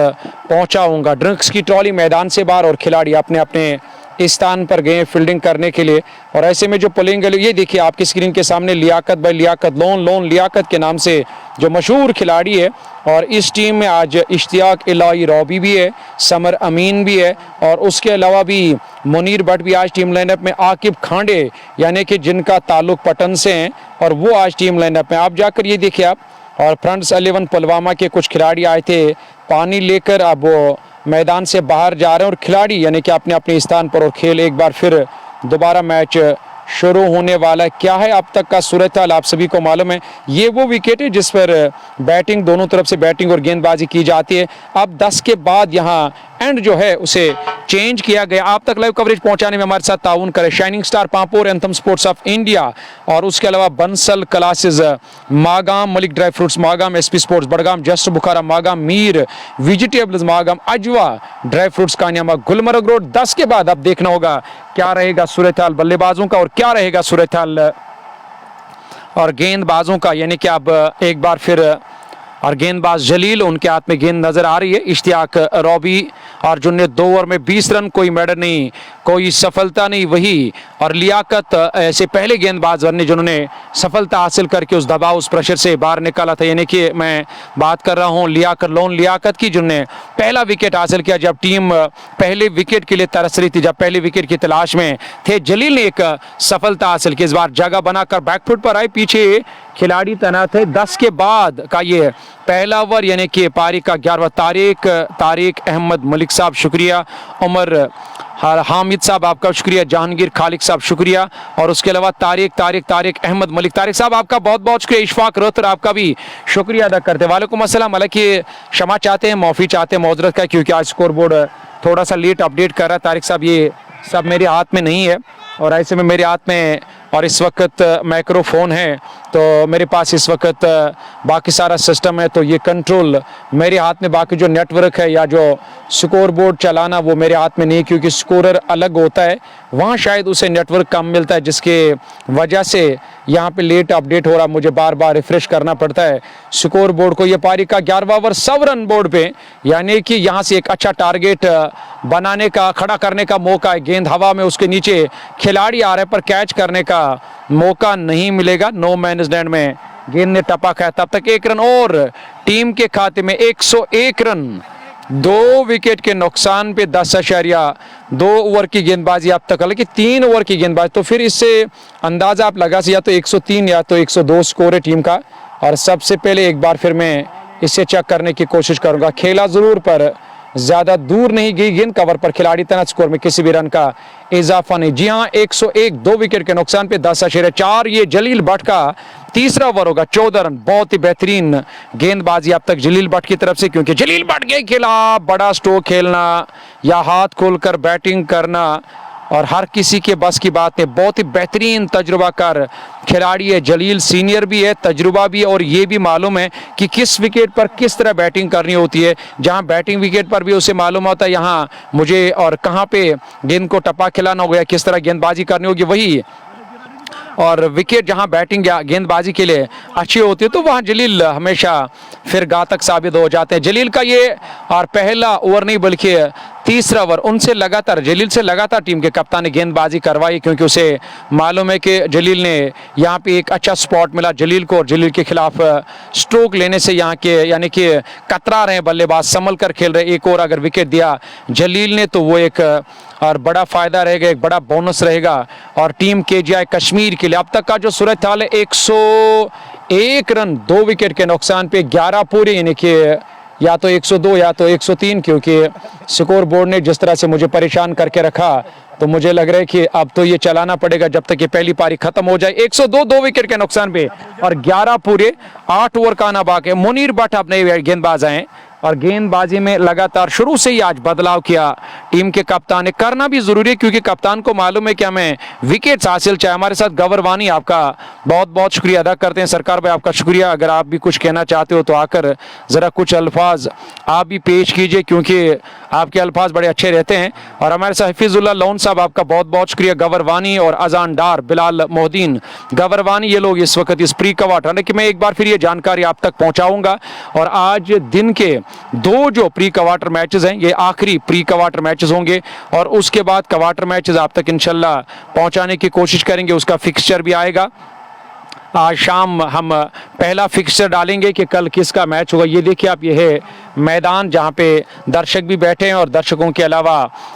Speaker 1: पहुँचाऊँगा। ड्रिंक्स की ट्रॉली मैदान से बाहर और खिलाड़ी अपने अपने इस स्थान पर गए फील्डिंग करने के लिए। और ऐसे में जो पुलिंग, ये देखिए आपकी स्क्रीन के सामने लियाकत भाई, लियाकत लोन लियाकत के नाम से जो मशहूर खिलाड़ी है, और इस टीम में आज इश्तियाक इलाही रॉबी भी है, समर अमीन भी है, और उसके अलावा भी मुनीर भट्ट भी आज टीम लाइनअप में, आकिब खांडे यानी कि जिनका ताल्लुक पटन से हैं और वो आज टीम लाइनअप में। आप जाकर ये देखिए आप, और फ्रंट्स 11 पुलवामा के कुछ खिलाड़ी आए थे पानी लेकर, अब वो मैदान से बाहर जा रहे हैं, और खिलाड़ी यानी कि अपने अपने स्थान पर, और खेल एक बार फिर दोबारा मैच शुरू होने वाला है। क्या है अब तक का सूरत हाल आप सभी को मालूम है। ये वो विकेट है जिस पर बैटिंग, दोनों तरफ से बैटिंग और गेंदबाजी की जाती है। अब 10 के बाद यहाँ एंड जो है उसे चेंज किया गया। आप तक लाइव कवरेज पहुंचाने में हमारे साथ ताउन करें shining star Pampore, anthem sports of India, और उसके अलावा Bansal classes Magam, Malik dry fruits Magam, SP sports Budgam, just Bukhara Magam, Mir vegetables Magam, Ajwa dry fruits Kaniyama, Gulmarg road. 10 के बाद अब देखना होगा क्या रहेगा सूरत हाल बल्लेबाजों का और क्या रहेगा सूरत हाल और गेंदबाजों का। यानी कि अब एक बार फिर और गेंदबाज जलील, उनके हाथ में गेंद नजर आ रही है। इश्तियाक रॉबी अर्जुन ने 2 ओवर में 20 रन, कोई मेडल नहीं, कोई सफलता नहीं। वही और लियाकत ऐसे पहले गेंदबाज बने जिन्होंने सफलता हासिल करके उस दबाव, उस प्रेशर से बाहर निकाला था। यानी कि मैं बात कर रहा हूँ लियाकत की, जिन्होंने पहला विकेट हासिल किया जब टीम पहले विकेट के लिए तरस रही थी, जब पहले विकेट की तलाश में थे। जलील ने एक सफलता हासिल की, इस बार जगह बनाकर बैकफुट पर आए, पीछे खिलाड़ी तैनात है। 10 के बाद का ये पहला ओवर यानी कि पारी का 11वां। तारिक अहमद मलिक साहब शुक्रिया, उमर हामिद साहब आपका शुक्रिया, जहांगीर खालिक साहब शुक्रिया, और उसके अलावा तारिक अहमद मलिक, तारिक साहब आपका बहुत बहुत शुक्रिया। इशफाक रोहतर आपका भी शुक्रिया अदा करते। वालेकुम अस्सलाम। हालांकि क्षमा चाहते हैं, माफ़ी चाहते हैं, मौजरत का, क्योंकि आज स्कोर बोर्ड थोड़ा सा लेट अपडेट कर रहा है। तारिक साहब ये सब मेरे हाथ में नहीं है, और ऐसे में मेरे हाथ में और इस वक्त माइक्रोफोन है, तो मेरे पास इस वक्त बाकी सारा सिस्टम है, तो ये कंट्रोल मेरे हाथ में। बाकी जो नेटवर्क है या जो स्कोर बोर्ड चलाना वो मेरे हाथ में नहीं, क्योंकि स्कोरर अलग होता है, वहाँ शायद उसे नेटवर्क कम मिलता है, जिसके वजह से यहाँ पे लेट अपडेट हो रहा, मुझे बार बार रिफ्रेश करना पड़ता है स्कोर बोर्ड को। ये पारी का 11वां ओवर 100 रन बोर्ड पे, यानी कि यहाँ से एक अच्छा टारगेट बनाने का, खड़ा करने का मौका है। गेंद हवा में, उसके नीचे खिलाड़ी आ रहे पर कैच करने का मौका नहीं मिलेगा। नो मैन लैंड में गेंद ने टपा खाया, तब तक 1 रन और टीम के खाते में 101 रन, 2 विकेट के नुकसान पे 10.2 ओवर की गेंदबाजी अब तक, हालांकि 3 ओवर की गेंदबाजी, तो फिर इससे अंदाजा आप लगा से या तो 103 या तो 102 स्कोर है टीम का। और सबसे पहले एक बार फिर मैं इसे चेक करने की कोशिश करूंगा। खेला जरूर पर ज्यादा दूर नहीं गई गेंद, कवर पर खिलाड़ी तैनात, स्कोर में किसी भी रन का इजाफा नहीं। जी हाँ, 101, 2 विकेट के नुकसान पे 10/4। ये जलील भट्ट का तीसरा ओवर होगा, 14 रन। बहुत ही बेहतरीन गेंदबाजी अब तक जलील भट्ट की तरफ से, क्योंकि जलील भट्ट के खिलाफ बड़ा स्ट्रोक खेलना या हाथ खोलकर बैटिंग करना और हर किसी के बस की बात है। बहुत ही बेहतरीन तजुर्बाकार खिलाड़ी है जलील, सीनियर भी है, तजुर्बा भी है, और ये भी मालूम है कि किस विकेट पर किस तरह बैटिंग करनी होती है। जहां बैटिंग विकेट पर भी उसे मालूम होता है यहाँ मुझे और कहाँ पे गेंद को टप्पा खिलाना होगा, किस तरह गेंदबाजी करनी होगी, वही और विकेट जहां बैटिंग या गेंदबाजी के लिए अच्छी होती है तो वहां जलील हमेशा फिर घातक साबित हो जाते हैं। जलील का ये और पहला ओवर नहीं बल्कि तीसरा ओवर, उनसे लगातार जलील से लगातार टीम के कप्तान ने गेंदबाजी करवाई, क्योंकि उसे मालूम है कि जलील ने यहाँ पे एक अच्छा स्पॉट मिला जलील को, और जलील के खिलाफ स्ट्रोक लेने से यहाँ के यानी कि कतरा रहे बल्लेबाज, संभल कर खेल रहे। एक और अगर विकेट दिया जलील ने तो वो एक और बड़ा फायदा रहेगा, एक बड़ा बोनस रहेगा और टीम केजीआई कश्मीर के लिए। अब तक का जो सूरत हाल है 101 रन 2 विकेट के नुकसान पे 11 पूरे, यानी कि या तो 102 या तो 103, क्योंकि स्कोर बोर्ड ने जिस तरह से मुझे परेशान करके रखा तो मुझे लग रहा है कि अब तो ये चलाना पड़ेगा जब तक ये पहली पारी खत्म हो जाए। 102 2 विकेट के नुकसान पे और 11 पूरे, 8 ओवर का आना बाकी है। मुनीर भट्ट अपने गेंदबाज आए और गेंदबाजी में लगातार शुरू से ही आज बदलाव किया टीम के कप्तान ने। करना भी जरूरी है क्योंकि कप्तान को मालूम है कि हमें विकेट्स हासिल चाहिए। हमारे साथ गवर्वानी, आपका बहुत बहुत शुक्रिया अदा करते हैं। सरकार भाई आपका शुक्रिया। अगर आप भी कुछ कहना चाहते हो तो आकर जरा कुछ अल्फाज आप भी पेश कीजिए, क्योंकि आपके अल्फाज बड़े अच्छे रहते हैं। और हमारे साथ हफीजुल्लाह लोन साहब, आपका बहुत बहुत शुक्रिया। गवर्वानी और अजान डार बिलाल मोहद्दीन गवर्वानी, ये लोग इस वक्त इस प्री कवार्टर, हालांकि मैं एक बार फिर ये जानकारी आप तक पहुंचाऊंगा। और आज दिन के 2 जो प्री क्वार्टर मैचेस हैं ये आखिरी प्री क्वार्टर मैचेस होंगे और उसके बाद क्वार्टर मैचेस आप तक इंशाल्लाह पहुंचाने की कोशिश करेंगे। उसका फिक्सचर भी आएगा। आज शाम हम पहला फिक्सचर डालेंगे कि कल किसका मैच होगा। ये देखिए आप, ये है मैदान जहां पे दर्शक भी बैठे हैं और दर्शकों के अलावा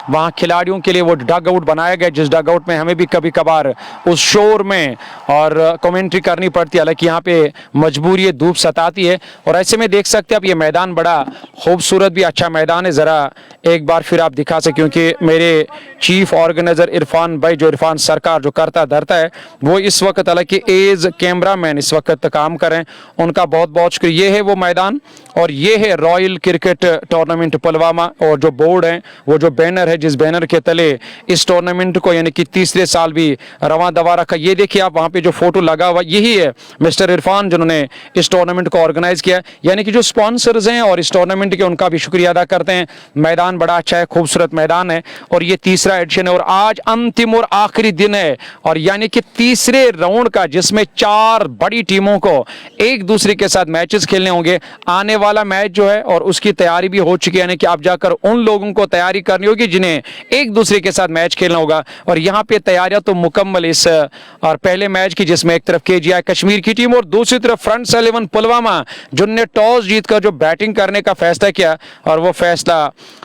Speaker 1: वहां खिलाड़ियों के लिए वो डग आउट बनाया गया, जिस डग आउट में हमें भी कभी कभार उस शोर में और कमेंट्री करनी पड़ती है। हालांकि यहाँ पे मजबूरी धूप सताती है और ऐसे में देख सकते हैं आप ये मैदान बड़ा खूबसूरत भी अच्छा मैदान है। ज़रा एक बार फिर आप दिखा सकें, क्योंकि मेरे चीफ ऑर्गेनाइजर इरफान भाई, जो इरफान सरकार जो करता धरता है, वो इस वक्त हालांकि एज कैमरामैन इस वक्त काम करें, उनका बहुत बहुत शुक्रिया। ये है वो मैदान और ये है रॉयल क्रिकेट टूर्नामेंट पुलवामा। और जो बोर्ड है, वो जो बैनर है, जिस बैनर के तले इस टूर्नामेंट को यानी कि तीसरे साल भी रवां दवा रखा, ये देखिए आप वहाँ पे जो फोटो लगा हुआ, यही है मिस्टर इरफान जिन्होंने इस टूर्नामेंट को ऑर्गेनाइज किया। यानी कि जो स्पॉन्सर्स हैं और इस टूर्नामेंट के, उनका भी शुक्रिया अदा करते हैं। मैदान बड़ा अच्छा है, खूबसूरत मैदान है और ये तीसरा एडिशन है और आज अंतिम और आखिरी दिन है। और यानी कि तीसरे राउंड का, जिसमें 4 बड़ी टीमों को एक दूसरे के साथ मैचेस खेलने होंगे। आने वाला मैच जो है और उसकी तैयारी भी हो चुकी है, यानी कि आप जाकर उन लोगों को तैयारी करनी होगी जिन्हें एक दूसरे के साथ मैच खेलना होगा। और यहाँ पे तैयारियां तो मुकम्मल इस और पहले मैच की, जिसमें एक तरफ केजीआई कश्मीर की टीम और दूसरी तरफ फ्रंट्स 11 पुलवामा, जिनने टॉस जीतकर जो बैटिंग करने का फैसला किया और वो फैसला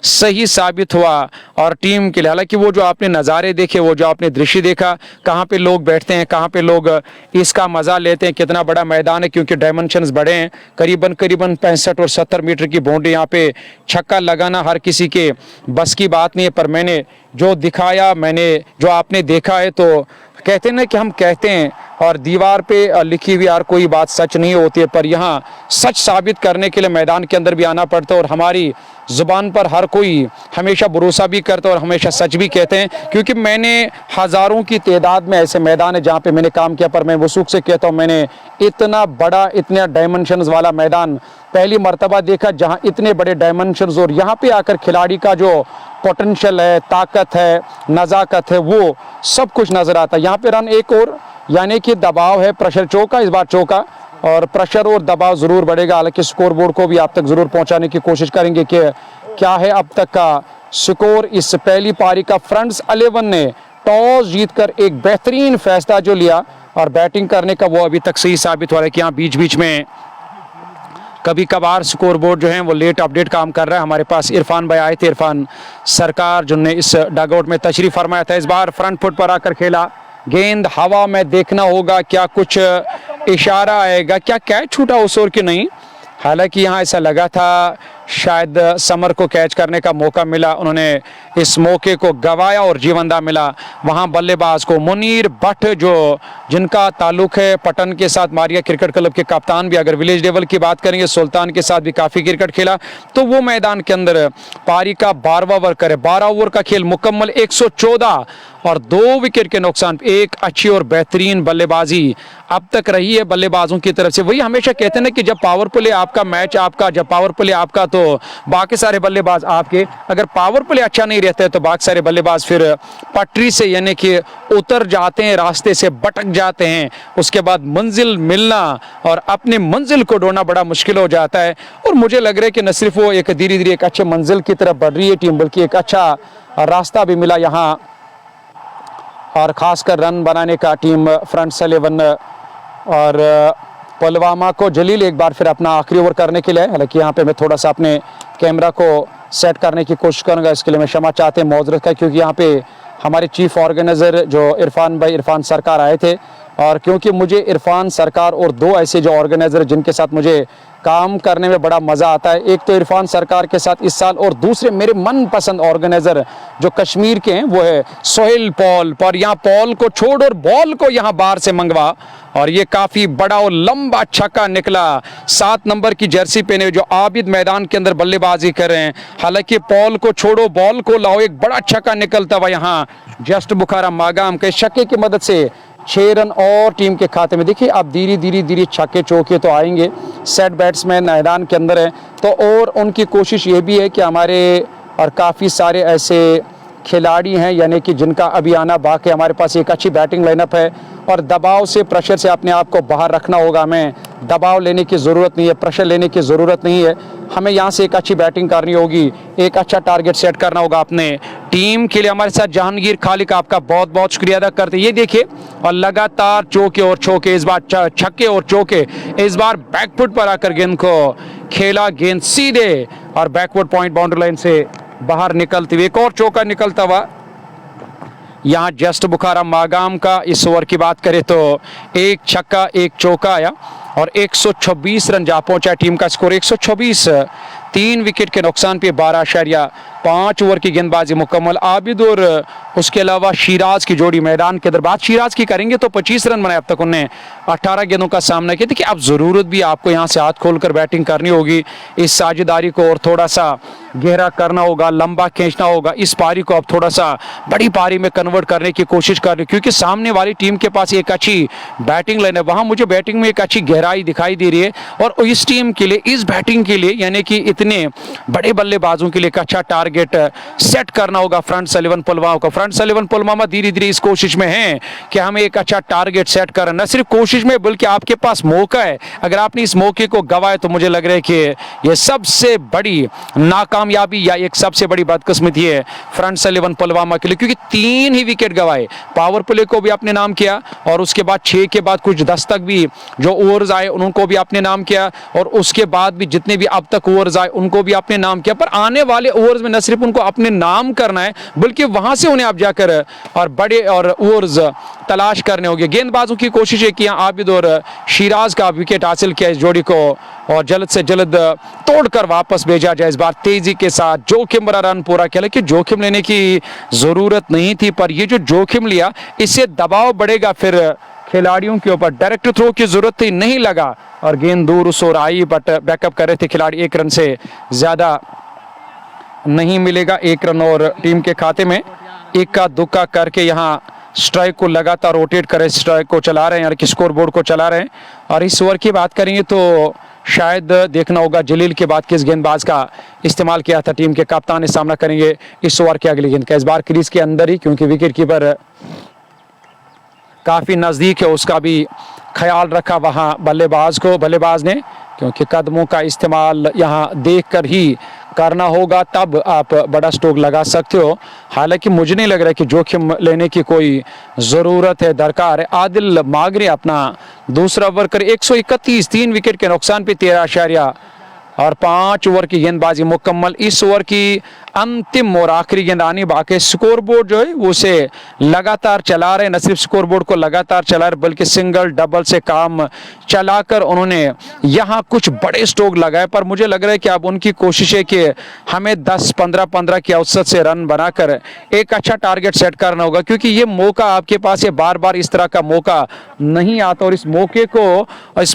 Speaker 1: सही साबित हुआ और टीम के लिए। हालांकि वो जो आपने नज़ारे देखे, वो जो आपने दृश्य देखा, कहाँ पे लोग बैठते हैं, कहाँ पे लोग इसका मजा लेते हैं, कितना बड़ा मैदान है, क्योंकि डायमेंशंस बड़े हैं। करीबन 65 और 70 मीटर की बाउंड्री, यहाँ पे छक्का लगाना हर किसी के बस की बात नहीं है। पर मैंने जो दिखाया, मैंने जो आपने देखा है, तो कहते हैं ना कि हम कहते हैं और दीवार पे लिखी हुई हर कोई बात सच नहीं होती है, पर यहाँ सच साबित करने के लिए मैदान के अंदर भी आना पड़ता है और हमारी ज़ुबान पर हर कोई हमेशा भरोसा भी करता है और हमेशा सच भी कहते हैं। क्योंकि मैंने हज़ारों की तादाद में ऐसे मैदान है जहाँ पे मैंने काम किया, पर मैं वसूख से कहता हूँ मैंने इतना बड़ा, इतने डायमेंशंस वाला मैदान पहली मर्तबा देखा, जहाँ इतने बड़े डायमेंशंस और यहाँ पे आकर खिलाड़ी का जो पोटेंशियल है, ताकत है, नज़ाकत है, वो सब कुछ नज़र आता है। यहाँ पे रन एक और यानी कि दबाव है, प्रेशर चौका, इस बार चौका और प्रेशर और दबाव ज़रूर बढ़ेगा। हालांकि स्कोर बोर्ड को भी आप तक ज़रूर पहुंचाने की कोशिश करेंगे कि क्या है अब तक का स्कोर इस पहली पारी का। फ्रंट्स 11 ने टॉस जीतकर एक बेहतरीन फैसला जो लिया और बैटिंग करने का, वो अभी तक सही साबित हो रहा है कि यहाँ बीच बीच में कभी कभार स्कोर बोर्ड जो है वो लेट अपडेट काम कर रहा है। हमारे पास इरफान भाई आए थे, इरफान सरकार, जिन्होंने इस डगआउट में तशरीफ फरमाया था। इस बार फ्रंट फुट पर आकर खेला, गेंद हवा में, देखना होगा क्या कुछ इशारा आएगा, क्या कैच छूटा उस ओर की नहीं। हालांकि यहाँ ऐसा लगा था शायद समर को कैच करने का मौका मिला, उन्होंने इस मौके को गवाया और जीवंदा मिला। वहां बल्लेबाज को मुनीर भट्ट, जो जिनका ताल्लुक है पटन के साथ, मारिया क्रिकेट क्लब के कप्तान भी, अगर विलेज लेवल की बात करेंगे सुल्तान के साथ भी काफ़ी क्रिकेट खेला, तो वो मैदान के अंदर पारी का 12वां ओवर करे, 12 ओवर का खेल मुकम्मल, 114 और 2 विकेट के नुकसान। एक अच्छी और बेहतरीन बल्लेबाजी अब तक रही है बल्लेबाजों की तरफ से। वही हमेशा कहते हैं ना कि जब पावर प्ले आपका, मैच आपका, जब पावर प्ले आपका तो बाकी सारे बल्लेबाज आपके। अगर पावर प्ले अच्छा नहीं रहता है तो बाकी सारे बल्लेबाज फिर पटरी से यानी कि उतर जाते हैं, रास्ते से भटक जाते हैं। उसके बाद मंजिल मिलना और अपनी मंजिल को ढूंढना बड़ा मुश्किल हो जाता है। और मुझे लग रहा है कि न सिर्फ वो एक धीरे धीरे एक अच्छे मंजिल की तरफ बढ़ रही है टीम, बल्कि एक अच्छा रास्ता भी मिला यहाँ, और ख़ासकर रन बनाने का टीम फ्रंट 11 और पुलवामा को। जलील एक बार फिर अपना आखिरी ओवर करने के लिए, हालांकि यहाँ पे मैं थोड़ा सा अपने कैमरा को सेट करने की कोशिश करूँगा, इसके लिए मैं क्षमा चाहते हैं मौजूद का, क्योंकि यहाँ पे हमारे चीफ ऑर्गेनाइज़र जो इरफान सरकार आए थे, और क्योंकि मुझे इरफान सरकार और 2 ऐसे जो ऑर्गेनाइज़र जिनके साथ मुझे काम करने में बड़ा मज़ा आता है, एक तो इरफान सरकार के साथ इस साल, और दूसरे मेरे मनपसंद ऑर्गेनाइज़र जो कश्मीर के हैं वो है सोहेल पॉल। पर यहाँ पॉल को छोड़ और बॉल को यहाँ बाहर से मंगवा, और ये काफ़ी बड़ा और लंबा छक्का निकला। 7 नंबर की जर्सी पहने जो आबिद मैदान के अंदर बल्लेबाजी कर रहे हैं। हालांकि पॉल को छोड़ो, बॉल को लाओ, एक बड़ा छक्का निकलता हुआ यहाँ जस्ट बुखारा मागाम के छक्के की मदद से 6 रन और टीम के खाते में। देखिए अब धीरे धीरे छक्के चौके तो आएंगे, सेट बैट्समैन मैदान के अंदर है, तो और उनकी कोशिश ये भी है कि हमारे और काफ़ी सारे ऐसे खिलाड़ी हैं यानी कि जिनका अभी आना बाकी। हमारे पास एक अच्छी बैटिंग लाइनअप है, और दबाव से, प्रेशर से अपने आप को बाहर रखना होगा। हमें दबाव लेने की ज़रूरत नहीं है, प्रेशर लेने की ज़रूरत नहीं है। हमें यहाँ से एक अच्छी बैटिंग करनी होगी, एक अच्छा टारगेट सेट करना होगा अपने टीम के लिए। हमारे साथ जहांगीर खालिक, आपका बहुत बहुत शुक्रिया अदा करते हैं। ये देखिए, और लगातार चौके और चौके, इस बार छक्के और चौके, इस बार बैकफुट पर आकर गेंद को खेला, गेंद सीधे और बैकवर्ड पॉइंट बाउंड्री लाइन से बाहर निकलती हुई। एक और चौका निकलता हुआ यहाँ जस्ट बुखारा मागाम का। इस ओवर की बात करें तो एक छक्का एक चौका आया और 126 रन जा पहुंचा। टीम का स्कोर 126, 3 विकेट के नुकसान पे 12.5 ओवर की गेंदबाजी मुकम्मल। आबिद और उसके अलावा शिराज की जोड़ी मैदान के अंदर। बात शिराज की करेंगे तो 25 रन बनाए अब तक उन्हें, 18 गेंदों का सामना किया। देखिए अब ज़रूरत भी आपको यहाँ से हाथ खोलकर बैटिंग करनी होगी, इस साझेदारी को और थोड़ा सा गहरा करना होगा, लंबा खींचना होगा। इस पारी को अब थोड़ा सा बड़ी पारी में कन्वर्ट करने की कोशिश कर रही, क्योंकि सामने वाली टीम के पास एक अच्छी बैटिंग लाइन है। वहाँ मुझे बैटिंग में एक अच्छी गहराई दिखाई दे रही है, और इस टीम के लिए, इस बैटिंग के लिए, यानी कि इतने बड़े बल्लेबाजों के लिए एक अच्छा टारगेट सेट करना होगा फ्रंट 11 पुलवामा को। फ्रंट 11 पुलवामा धीरे धीरे इस कोशिश में है कि हमें एक अच्छा टारगेट सेट करना, न सिर्फ कोशिश में बल्कि आपके पास मौका है। अगर आपने इस मौके को गवाए तो मुझे लग रहा है कि यह सबसे बड़ी नाकामयाबी या एक सबसे बड़ी बदकिस्मती है फ्रंट 11 पुलवामा के लिए, क्योंकि 3 ही विकेट गवाए। पावर प्ले को भी अपने नाम किया, और उसके बाद 6 के बाद कुछ दस्तक भी जो ओवर्स आए उनको भी अपने नाम किया, और उसके बाद भी जितने भी अब तक ओवर्स आए उनको भी अपने नाम किया। पर आने वाले ओवर्स में न सिर्फ उनको अपने नाम करना है, बल्कि वहां से उन्हें अब जाकर और बड़े और ओवर्स तलाश करने होंगे। गेंदबाजों की कोशिश है कि आबिद और शिराज का विकेट हासिल किया इस जोड़ी को, और जल्द से जल्द तोड़कर वापस भेजा जाए। इस बार तेजी के साथ जोखिम भरा रन पूरा किया, लेकिन जोखिम लेने की जरूरत नहीं थी, पर ये जो जोखिम लिया इससे दबाव बढ़ेगा फिर खिलाड़ियों के ऊपर। डायरेक्ट थ्रो की जरूरत ही नहीं लगा, और गेंद दूर उस ओर आई, बट बैकअप कर रहे थे खिलाड़ी। 1 रन से ज्यादा नहीं मिलेगा, 1 रन और टीम के खाते में। इक्का दुक्का करके यहाँ स्ट्राइक को लगातार रोटेट करे, स्ट्राइक को चला रहे हैं, यानी कि स्कोर बोर्ड को चला रहे हैं। और इस ओवर की बात करेंगे तो शायद देखना होगा जलील के बाद किस गेंदबाज का इस्तेमाल किया था टीम के कप्तान ने। सामना करेंगे इस ओवर के अगली गेंद का, इस बार क्रीज के अंदर ही, क्योंकि विकेट कीपर काफ़ी नज़दीक है, उसका भी ख्याल रखा वहाँ बल्लेबाज ने, क्योंकि कदमों का इस्तेमाल यहाँ देखकर ही करना होगा, तब आप बड़ा स्ट्रोक लगा सकते हो। हालांकि मुझे नहीं लग रहा है कि जोखिम लेने की कोई ज़रूरत है, दरकार है। आदिल मागरे अपना दूसरा ओवर करे, 131, 3 विकेट के नुकसान पे और 5 ओवर की गेंदबाजी मुकम्मल। इस ओवर की अंतिम और आखिरी गेंद आनी बाकी। स्कोर बोर्ड जो है वो उसे लगातार चला रहे, न सिर्फ स्कोर बोर्ड को लगातार चला रहे बल्कि सिंगल डबल से काम चलाकर उन्होंने यहाँ कुछ बड़े स्ट्रोक लगाए। पर मुझे लग रहा है कि अब उनकी कोशिश है कि हमें 10-15 की औसत से रन बनाकर एक अच्छा टारगेट सेट करना होगा, क्योंकि ये मौका आपके पास है, बार बार इस तरह का मौका नहीं आता और इस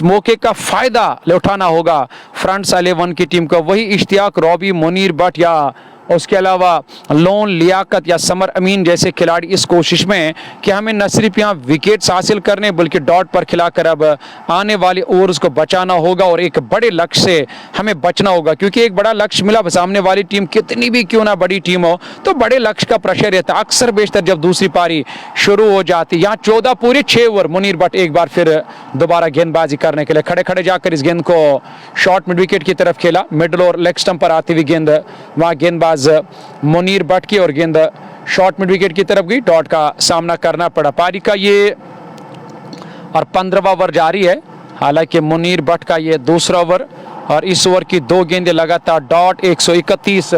Speaker 1: मौके का फायदा उठाना होगा फ्रंट्स 11 की टीम को। वही इश्तियाक, रॉबी, मुनीर भट्ट या उसके अलावा लोन, लियाकत या समर अमीन जैसे खिलाड़ी इस कोशिश में कि हमें न सिर्फ यहाँ विकेट्स हासिल करने बल्कि डॉट पर खिलाकर अब आने वाले ओवर्स को बचाना होगा और एक बड़े लक्ष्य से हमें बचना होगा, क्योंकि एक बड़ा लक्ष्य मिला। सामने वाली टीम कितनी भी क्यों ना बड़ी टीम हो तो बड़े लक्ष्य का प्रेशर रहता है अक्सर बेशतर जब दूसरी पारी शुरू हो जाती। यहाँ 14 पूरे 6 ओवर मुनीर भट्ट एक बार फिर दोबारा गेंदबाजी करने के लिए खड़े खड़े जाकर इस गेंद को शॉर्ट मिड विकेट की तरफ खेला। मिडल और लेग स्टंप पर आती हुई गेंद वहाँ गेंदबाज मुनीर भट्ट की और गेंद शॉर्ट मिड विकेट की तरफ गई। डॉट का सामना करना पड़ा। पारी का ये और 15वां ओवर जारी है। हालांकि मुनीर भट्ट का ये दूसरा ओवर और इस ओवर की 2 गेंदें लगातार डॉट 131,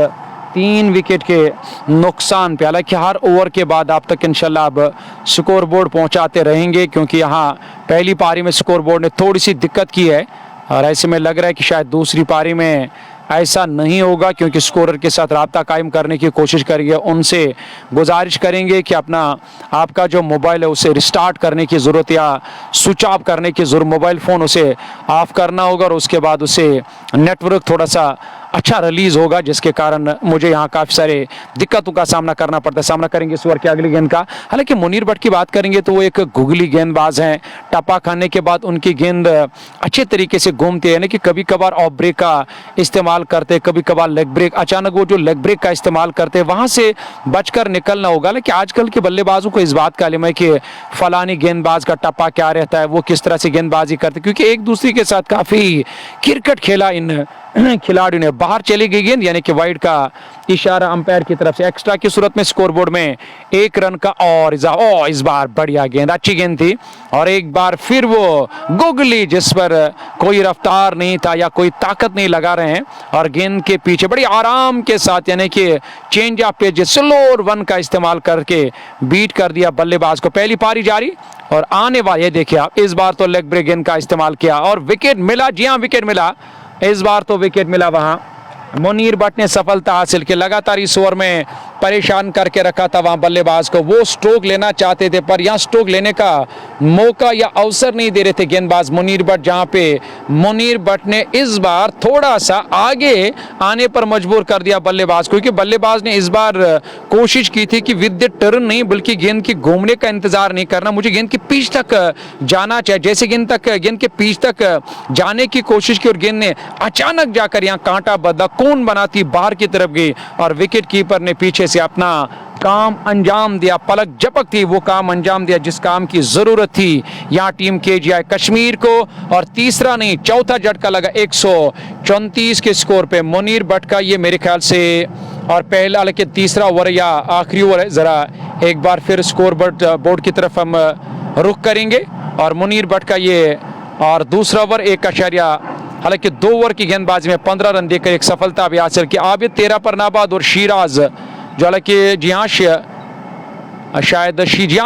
Speaker 1: 3 विकेट के नुकसान पे। हालांकि हर ओवर के बाद आप तक इंशाल्लाह अब स्कोर बोर्ड पहुंचाते रहेंगे, क्योंकि यहाँ पहली पारी में स्कोर बोर्ड ने थोड़ी सी दिक्कत की है और ऐसे में लग रहा है कि शायद दूसरी पारी में ऐसा नहीं होगा, क्योंकि स्कोरर के साथ राब्ता कायम करने की कोशिश करेंगे। उनसे गुजारिश करेंगे कि आपका जो मोबाइल है उसे रिस्टार्ट करने की ज़रूरत या स्विच ऑफ करने की ज़रूरत, मोबाइल फ़ोन उसे ऑफ करना होगा और उसके बाद उसे नेटवर्क थोड़ा सा अच्छा रिलीज़ होगा, जिसके कारण मुझे यहाँ काफ़ी सारे दिक्कतों का सामना करना पड़ता है। सामना करेंगे इस ओवर की अगली गेंद का। हालांकि मुनीर भट्ट की बात करेंगे तो वो एक गुगली गेंदबाज हैं। टप्पा खाने के बाद उनकी गेंद अच्छे तरीके से घूमती है, यानी कि कभी कभार ऑफ ब्रेक का इस्तेमाल करते, कभी कभार लेग ब्रेक। अचानक वो जो लेग ब्रेक का इस्तेमाल करते हैं वहाँ से बचकर निकलना होगा। लेकिन आजकल के बल्लेबाजों को इस बात का इल्म है कि फलानी गेंदबाज का टप्पा क्या रहता है, वो किस तरह से गेंदबाजी करते, क्योंकि एक दूसरे के साथ काफ़ी क्रिकेट खेला इन खिलाड़ियों ने। बाहर चली गई गेंद, यानी कि वाइड का इशारा अंपायर की तरफ से। एक्स्ट्रा की सूरत में स्कोरबोर्ड में 1 रन का और इस बार बढ़िया गेंद, अच्छी गेंद थी और एक बार फिर वो गुगली जिस पर कोई रफ्तार नहीं था या कोई ताकत नहीं लगा रहे हैं और गेंद के पीछे बड़ी आराम के साथ, यानी कि change of page slower one का इस्तेमाल करके बीट कर दिया बल्लेबाज को। पहली पारी जारी और आने वाले देखिए आप, इस बार तो लेग ब्रेक गेंद का इस्तेमाल किया और विकेट मिला। जी हाँ, विकेट मिला, इस बार तो विकेट मिला। वहां मुनीर भट्ट ने सफलता हासिल की। लगातार इस ओवर में परेशान करके रखा था वहां बल्लेबाज को। वो स्ट्रोक लेना चाहते थे पर यहां स्ट्रोक लेने का मौका या अवसर नहीं दे रहे थे गेंदबाज मुनीर भट्ट, जहां पे मुनीर भट्ट ने इस बार थोड़ा सा आगे आने पर मजबूर कर दिया बल्लेबाज को, क्योंकि बल्लेबाज ने इस बार कोशिश की थी कि विद द टर्न नहीं बल्कि गेंद के घूमने का इंतजार नहीं करना, मुझे गेंद की पीछ तक जाना चाहिए। जैसे गेंद के पीछ तक जाने की कोशिश की और गेंद ने अचानक जाकर यहाँ कांटा बदला, कौन बनाती बाहर की तरफ गई और विकेट कीपर ने पीछे से अपना काम अंजाम दिया। पलक झपक थी वो काम अंजाम दिया जिस काम की जरूरत थी यहाँ टीम केजीआई कश्मीर को। और तीसरा नहीं चौथा झटका लगा 134 के स्कोर पे मुनीर भट्ट का। ये मेरे ख्याल से और पहला लेकिन तीसरा ओवर या आखिरी ओवर है। जरा एक बार फिर स्कोर बोर्ड की तरफ हम रुख करेंगे और मुनीर भट्ट का ये और दूसरा ओवर 1 हालांकि 2 ओवर की गेंदबाजी में 15 रन देकर एक सफलता भी हासिल की। आबिद 13 पर नाबाद और शिराज जो हालांकि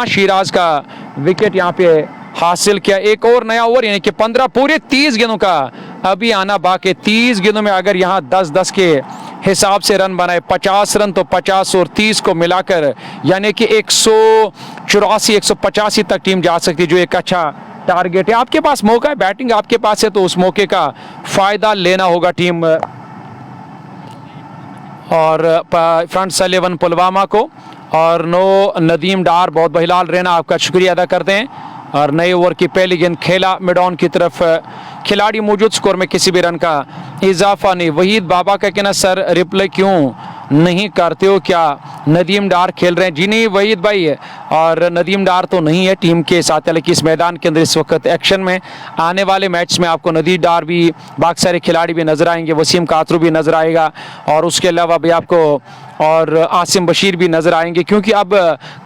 Speaker 1: शिराज का विकेट यहाँ पे हासिल किया। एक और नया ओवर यानी कि 15 पूरे 30 गेंदों का अभी आना बाकी। 30 गेंदों में अगर यहाँ 10-10 के हिसाब से रन बनाए 50 रन तो 50 और 30 को मिलाकर यानी कि 184-185 तक टीम जा सकती है, जो एक अच्छा टारगेट है। आपके पास मौका है, बैटिंग आपके पास है तो उस मौके का फायदा लेना होगा टीम और फ्रंट्स 11 पुलवामा को। और नदीम डार बहुत बहिलाल रहना आपका शुक्रिया अदा करते हैं। और नए ओवर की पहली गेंद खेला मिड ऑन की तरफ, खिलाड़ी मौजूद, स्कोर में किसी भी रन का इजाफा नहीं। वहीद बाबा का कहना सर रिप्ले क्यों नहीं करते हो, क्या नदीम डार खेल रहे हैं? जी नहीं वहीद भाई, और नदीम डार तो नहीं है टीम के साथ, हालांकि इस मैदान के अंदर इस वक्त एक्शन में। आने वाले मैच में आपको नदीम डार भी बाकी सारे खिलाड़ी भी नजर आएंगे, वसीम कातरू भी नजर आएगा और उसके अलावा भी आपको और आसिम बशीर भी नजर आएंगे, क्योंकि अब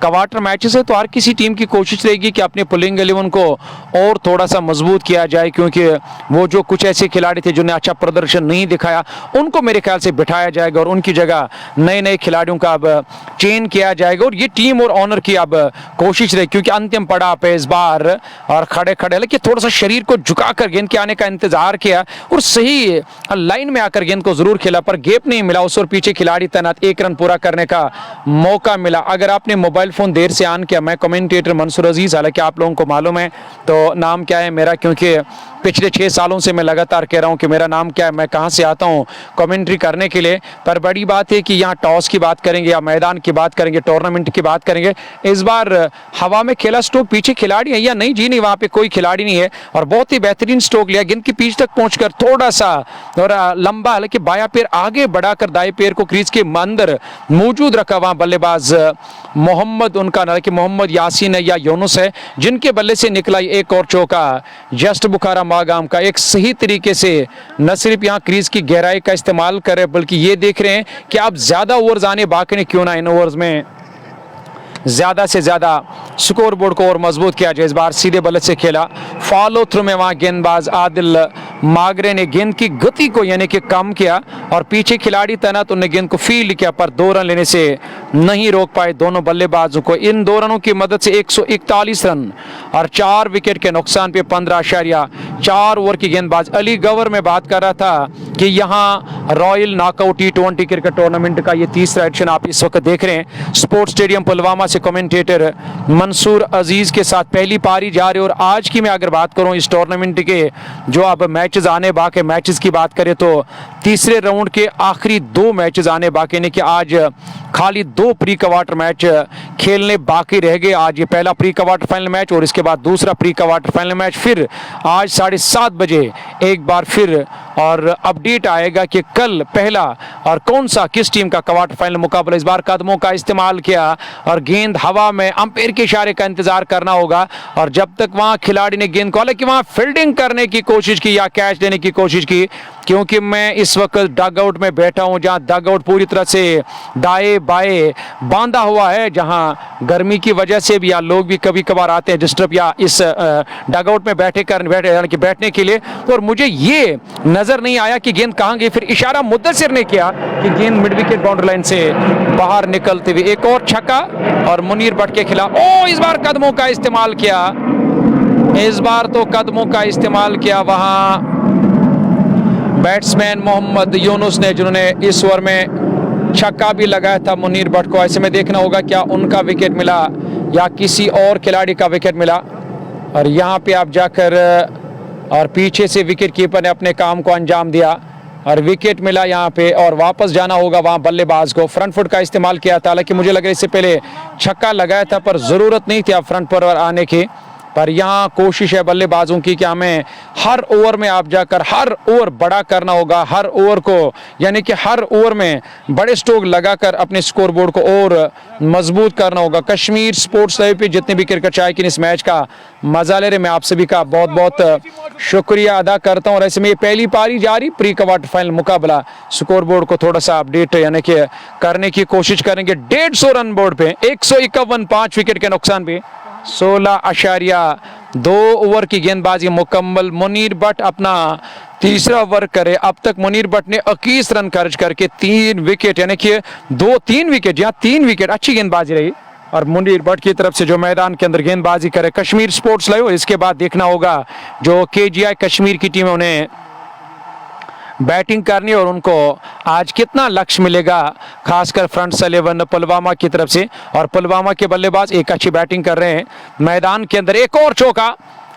Speaker 1: क्वार्टर मैचेस है तो हर किसी टीम की कोशिश रहेगी कि अपने पुलिंग 11 को और थोड़ा सा मजबूत किया जाए, क्योंकि वो जो कुछ ऐसे खिलाड़ी थे जिन्हें अच्छा प्रदर्शन नहीं दिखाया उनको मेरे ख्याल से बिठाया जाएगा और उनकी जगह नए नए खिलाड़ियों का अब चयन किया जाएगा। और ये टीम और ऑनर की अब कोशिश रही, क्योंकि अंतिम पड़ाव पे इस बार और खड़े खड़े लेकिन थोड़ा सा शरीर को झुकाकर गेंद के आने का इंतजार किया और सही लाइन में आकर गेंद को जरूर खेला, पर गैप नहीं मिला उस और पीछे खिलाड़ी तैनात, 1 रन पूरा करने का मौका मिला। अगर आपने मोबाइल फोन देर से ऑन किया, मैं कमेंटेटर मंसूर अजीज, हालांकि आप लोगों को मालूम है तो नाम क्या है मेरा, क्योंकि पिछले 6 सालों से मैं लगातार कह रहा हूं कि मेरा नाम क्या है, मैं कहां से आता हूं कमेंट्री करने के लिए। पर बड़ी बात है कि यहां टॉस की बात करेंगे या मैदान की बात करेंगे, टूर्नामेंट की बात करेंगे, इस बार हवा में खेला स्ट्रोक, पीछे खिलाड़ी है या नहीं जी, नहीं वहां पे कोई खिलाड़ी नहीं है और बहुत ही बेहतरीन स्ट्रोक लिया, गेंद की पीछ तक पहुंचकर थोड़ा सा और लंबा, हालांकि बाया पैर आगे बढ़ाकर दाएं पैर को क्रीज के अंदर मौजूद रखा वहां बल्लेबाज मोहम्मद, उनका हालांकि मोहम्मद यासीन है या यूनुस है, जिनके बल्ले से निकला एक और चौका जस्ट बुखारा मागाम का। एक सही तरीके से न सिर्फ यहाँ क्रीज की गहराई का इस्तेमाल करे, बल्कि ये देख रहे हैं कि आप ज्यादा ओवर्स आने बाकी नहीं, क्यों ना इन ओवर्स में ज्यादा से ज्यादा स्कोर बोर्ड को और मजबूत किया जाए। इस बार सीधे बल्ले से खेला, फॉलो थ्रू में वहां गेंदबाज आदिल मागरे ने गेंद की गति को यानी कि कम किया और पीछे खिलाड़ी तैनात उन्हें गेंद को फील्ड किया, पर 2 रन लेने से नहीं रोक पाए दोनों बल्लेबाजों को। इन 2 रनों की मदद से 141 रन और 4 विकेट के नुकसान पे 15.4 ओवर की गेंदबाज। अली गवर में बात कर रहा था कि यहाँ royal knockout T20 cricket tournament का ये तीसरा एडिशन आप इस वक्त देख रहे हैं। स्पोर्ट्स स्टेडियम पुलवामा से कमेंटेटर मंसूर अजीज के साथ पहली पारी जा रही है। और आज की मैं अगर बात करूं इस टूर्नामेंट के जो अब मैचेस आने बाकी, मैचेस की बात करें तो तीसरे राउंड के आखिरी 2 मैचेस आने बाकी, यानी कि आज खाली 2 प्री क्वार्टर मैच खेलने बाकी रह गए। आज ये पहला प्री क्वार्टर फाइनल मैच और इसके बाद दूसरा प्री क्वार्टर फाइनल मैच, फिर आज 7:30 बजे एक बार फिर और अपडेट आएगा कि कल पहला और कौन सा किस टीम का क्वार्टर फाइनल मुकाबला। इस बार कदमों का इस्तेमाल किया और गेंद हवा में, अंपायर के इशारे का इंतजार करना होगा और जब तक वहां खिलाड़ी ने गेंद को, हालांकि वहां फील्डिंग करने की कोशिश की या कैच लेने की कोशिश की, क्योंकि मैं इस वक्त डग आउट में बैठा हूं जहां डग आउट पूरी तरह से दाएं बाएं बांधा हुआ है, जहां गर्मी की वजह से भी या लोग भी कभी कभार आते हैं डिस्टर्ब या इस डग आउट में बैठे यानी कि बैठने के लिए। और मुझे ये नजर नहीं आया कि गेंद कहां गई, फिर इशारा मुद्दसिर ने किया कि गेंद मिड विकेट बाउंड्री लाइन से बाहर निकलते हुए एक और छक्का और मुनीर भट्ट के खिलाफ। ओ इस बार कदमों का इस्तेमाल किया, इस बार तो कदमों का इस्तेमाल किया वहां बैट्समैन मोहम्मद यूनुस ने, जिन्होंने इस ओवर में छक्का भी लगाया था मुनीर भट्ट को। ऐसे में देखना होगा क्या उनका विकेट मिला या किसी और खिलाड़ी का विकेट मिला। और यहाँ पे आप जाकर और पीछे से विकेट कीपर ने अपने काम को अंजाम दिया और विकेट मिला यहाँ पे और वापस जाना होगा वहाँ बल्लेबाज को। फ्रंट फुट का इस्तेमाल किया था, हालांकि मुझे लग रहा है इससे पहले छक्का लगाया था पर ज़रूरत नहीं थी अब फ्रंट पर आने की। पर यहाँ कोशिश है बल्लेबाजों की कि हमें हर ओवर में आप जाकर हर ओवर बड़ा करना होगा, हर ओवर को यानी कि हर ओवर में बड़े स्ट्रोक लगाकर अपने स्कोर बोर्ड को और मजबूत करना होगा। कश्मीर स्पोर्ट्स लाइव पे जितने भी क्रिकेट चाहे कि इस मैच का मजा ले रहे, मैं आप सभी का बहुत बहुत शुक्रिया अदा करता हूँ। और ऐसे में ये पहली पारी जारी, प्री क्वार्टर फाइनल मुकाबला, स्कोर बोर्ड को थोड़ा सा अपडेट यानी कि करने की कोशिश करेंगे। 150 रन बोर्ड पे 151, 5 विकेट के नुकसान पे 16.2 ओवर की गेंदबाजी मुकम्मल। मुनीर भट्ट अपना तीसरा ओवर करे, अब तक मुनीर भट्ट ने 21 रन खर्च करके 3 विकेट यानी कि 3 विकेट, यहाँ 3 विकेट, अच्छी गेंदबाजी रही। और मुनीर भट्ट की तरफ से जो मैदान के अंदर गेंदबाजी करे कश्मीर स्पोर्ट्स लाइव। इसके बाद देखना होगा जो KGI कश्मीर की टीम है उन्हें बैटिंग करनी और उनको आज कितना लक्ष्य मिलेगा, खासकर फ्रंट 11 पुलवामा की तरफ से। और पुलवामा के बल्लेबाज एक अच्छी बैटिंग कर रहे हैं। मैदान के अंदर एक और चौका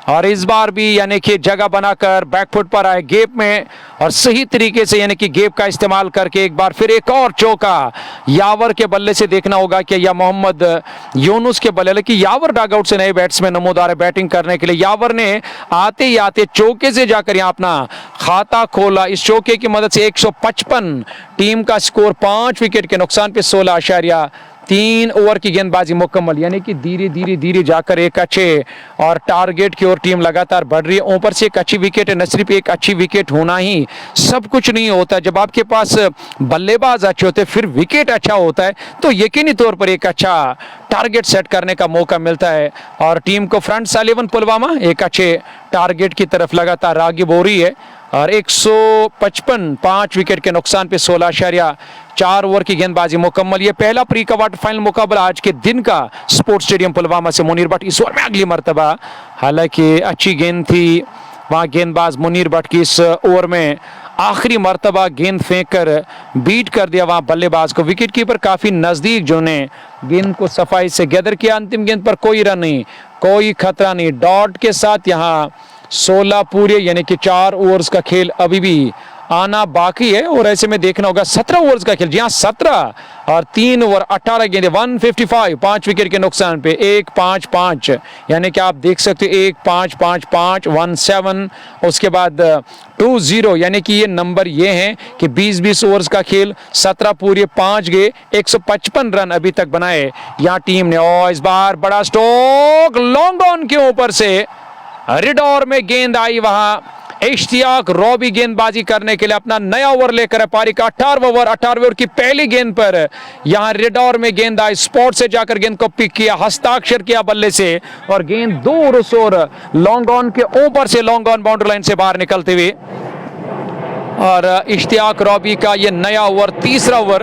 Speaker 1: और इस बार भी यानी कि जगह बनाकर बैकफुट पर आए गेप में और सही तरीके से यानी कि गेप का इस्तेमाल करके एक बार फिर एक और चौका यावर के बल्ले से। देखना होगा कि या मोहम्मद यूनुस के बल्ले, कि यावर डगआउट से नए बैट्समैन नमोदार है बैटिंग करने के लिए। यावर ने आते ही आते चौके से जाकर यहाँ अपना खाता खोला। इस चौके की मदद से 155, टीम का स्कोर 5 विकेट के नुकसान पे 16.3 3 ओवर की गेंदबाजी मुकम्मल, यानी कि धीरे धीरे धीरे जाकर एक अच्छे और टारगेट की ओर टीम लगातार बढ़ रही है। ऊपर से एक अच्छी विकेट है, न सिर्फ एक अच्छी विकेट होना ही सब कुछ नहीं होता, जब आपके पास बल्लेबाज अच्छे होते फिर विकेट अच्छा होता है तो यकीनी तौर पर एक अच्छा टारगेट सेट करने का मौका मिलता है। और टीम को फ्रंट 11 पुलवामा एक अच्छे टारगेट की तरफ लगातार रागिब हो रही है और 155 5 विकेट के नुकसान पे 16.4 ओवर की गेंदबाजी मुकम्मल। ये पहला प्री क्वार्टर फाइनल मुकाबला आज के दिन का स्पोर्ट्स स्टेडियम पुलवामा से। मुनीर भट्ट इस ओवर में अगली मर्तबा, हालांकि अच्छी गेंद थी वहां गेंदबाज मुनीर भट्ट की, इस ओवर में आखिरी मर्तबा गेंद फेंक कर बीट कर दिया वहां बल्लेबाज को। विकेट कीपर काफी नजदीक जो ने गेंद को सफाई से गैदर किया। अंतिम गेंद पर कोई रन नहीं, कोई खतरा नहीं, डॉट के साथ यहाँ 16 पूरे, यानी कि 4 ओवर्स का खेल अभी भी आना बाकी है। और ऐसे में देखना होगा 17 ओवर्स का खेल, जी हाँ 17 और 3 ओवर 18 गेंदें, 155 5 विकेट के नुकसान पे 1-5-5, यानी कि आप देख सकते हो 1-5-5-5 17, उसके बाद 2-0, यानी कि ये नंबर ये हैं कि 20-20 ओवर्स का खेल, 17 पूरे 5 गए, 155 रन अभी तक बनाए यहाँ टीम ने। और इस बार बड़ा स्ट्रोक लॉन्ग ऑन के ऊपर से रिडोर में गेंद आई, वहां इश्तियाक रॉबी गेंदबाजी करने के लिए अपना नया ओवर लेकर है। पारी का 18 ओवर की पहली गेंद पर यहां रिडोर में गेंद आई, स्पॉट से जाकर गेंद को पिक किया, हस्ताक्षर किया बल्ले से और गेंद दूर उस ओर लॉन्ग ऑन के ऊपर से लॉन्ग ऑन बाउंड्री लाइन से बाहर निकलते हुए। और इश्तियाक रॉबी का ये नया ओवर, तीसरा ओवर,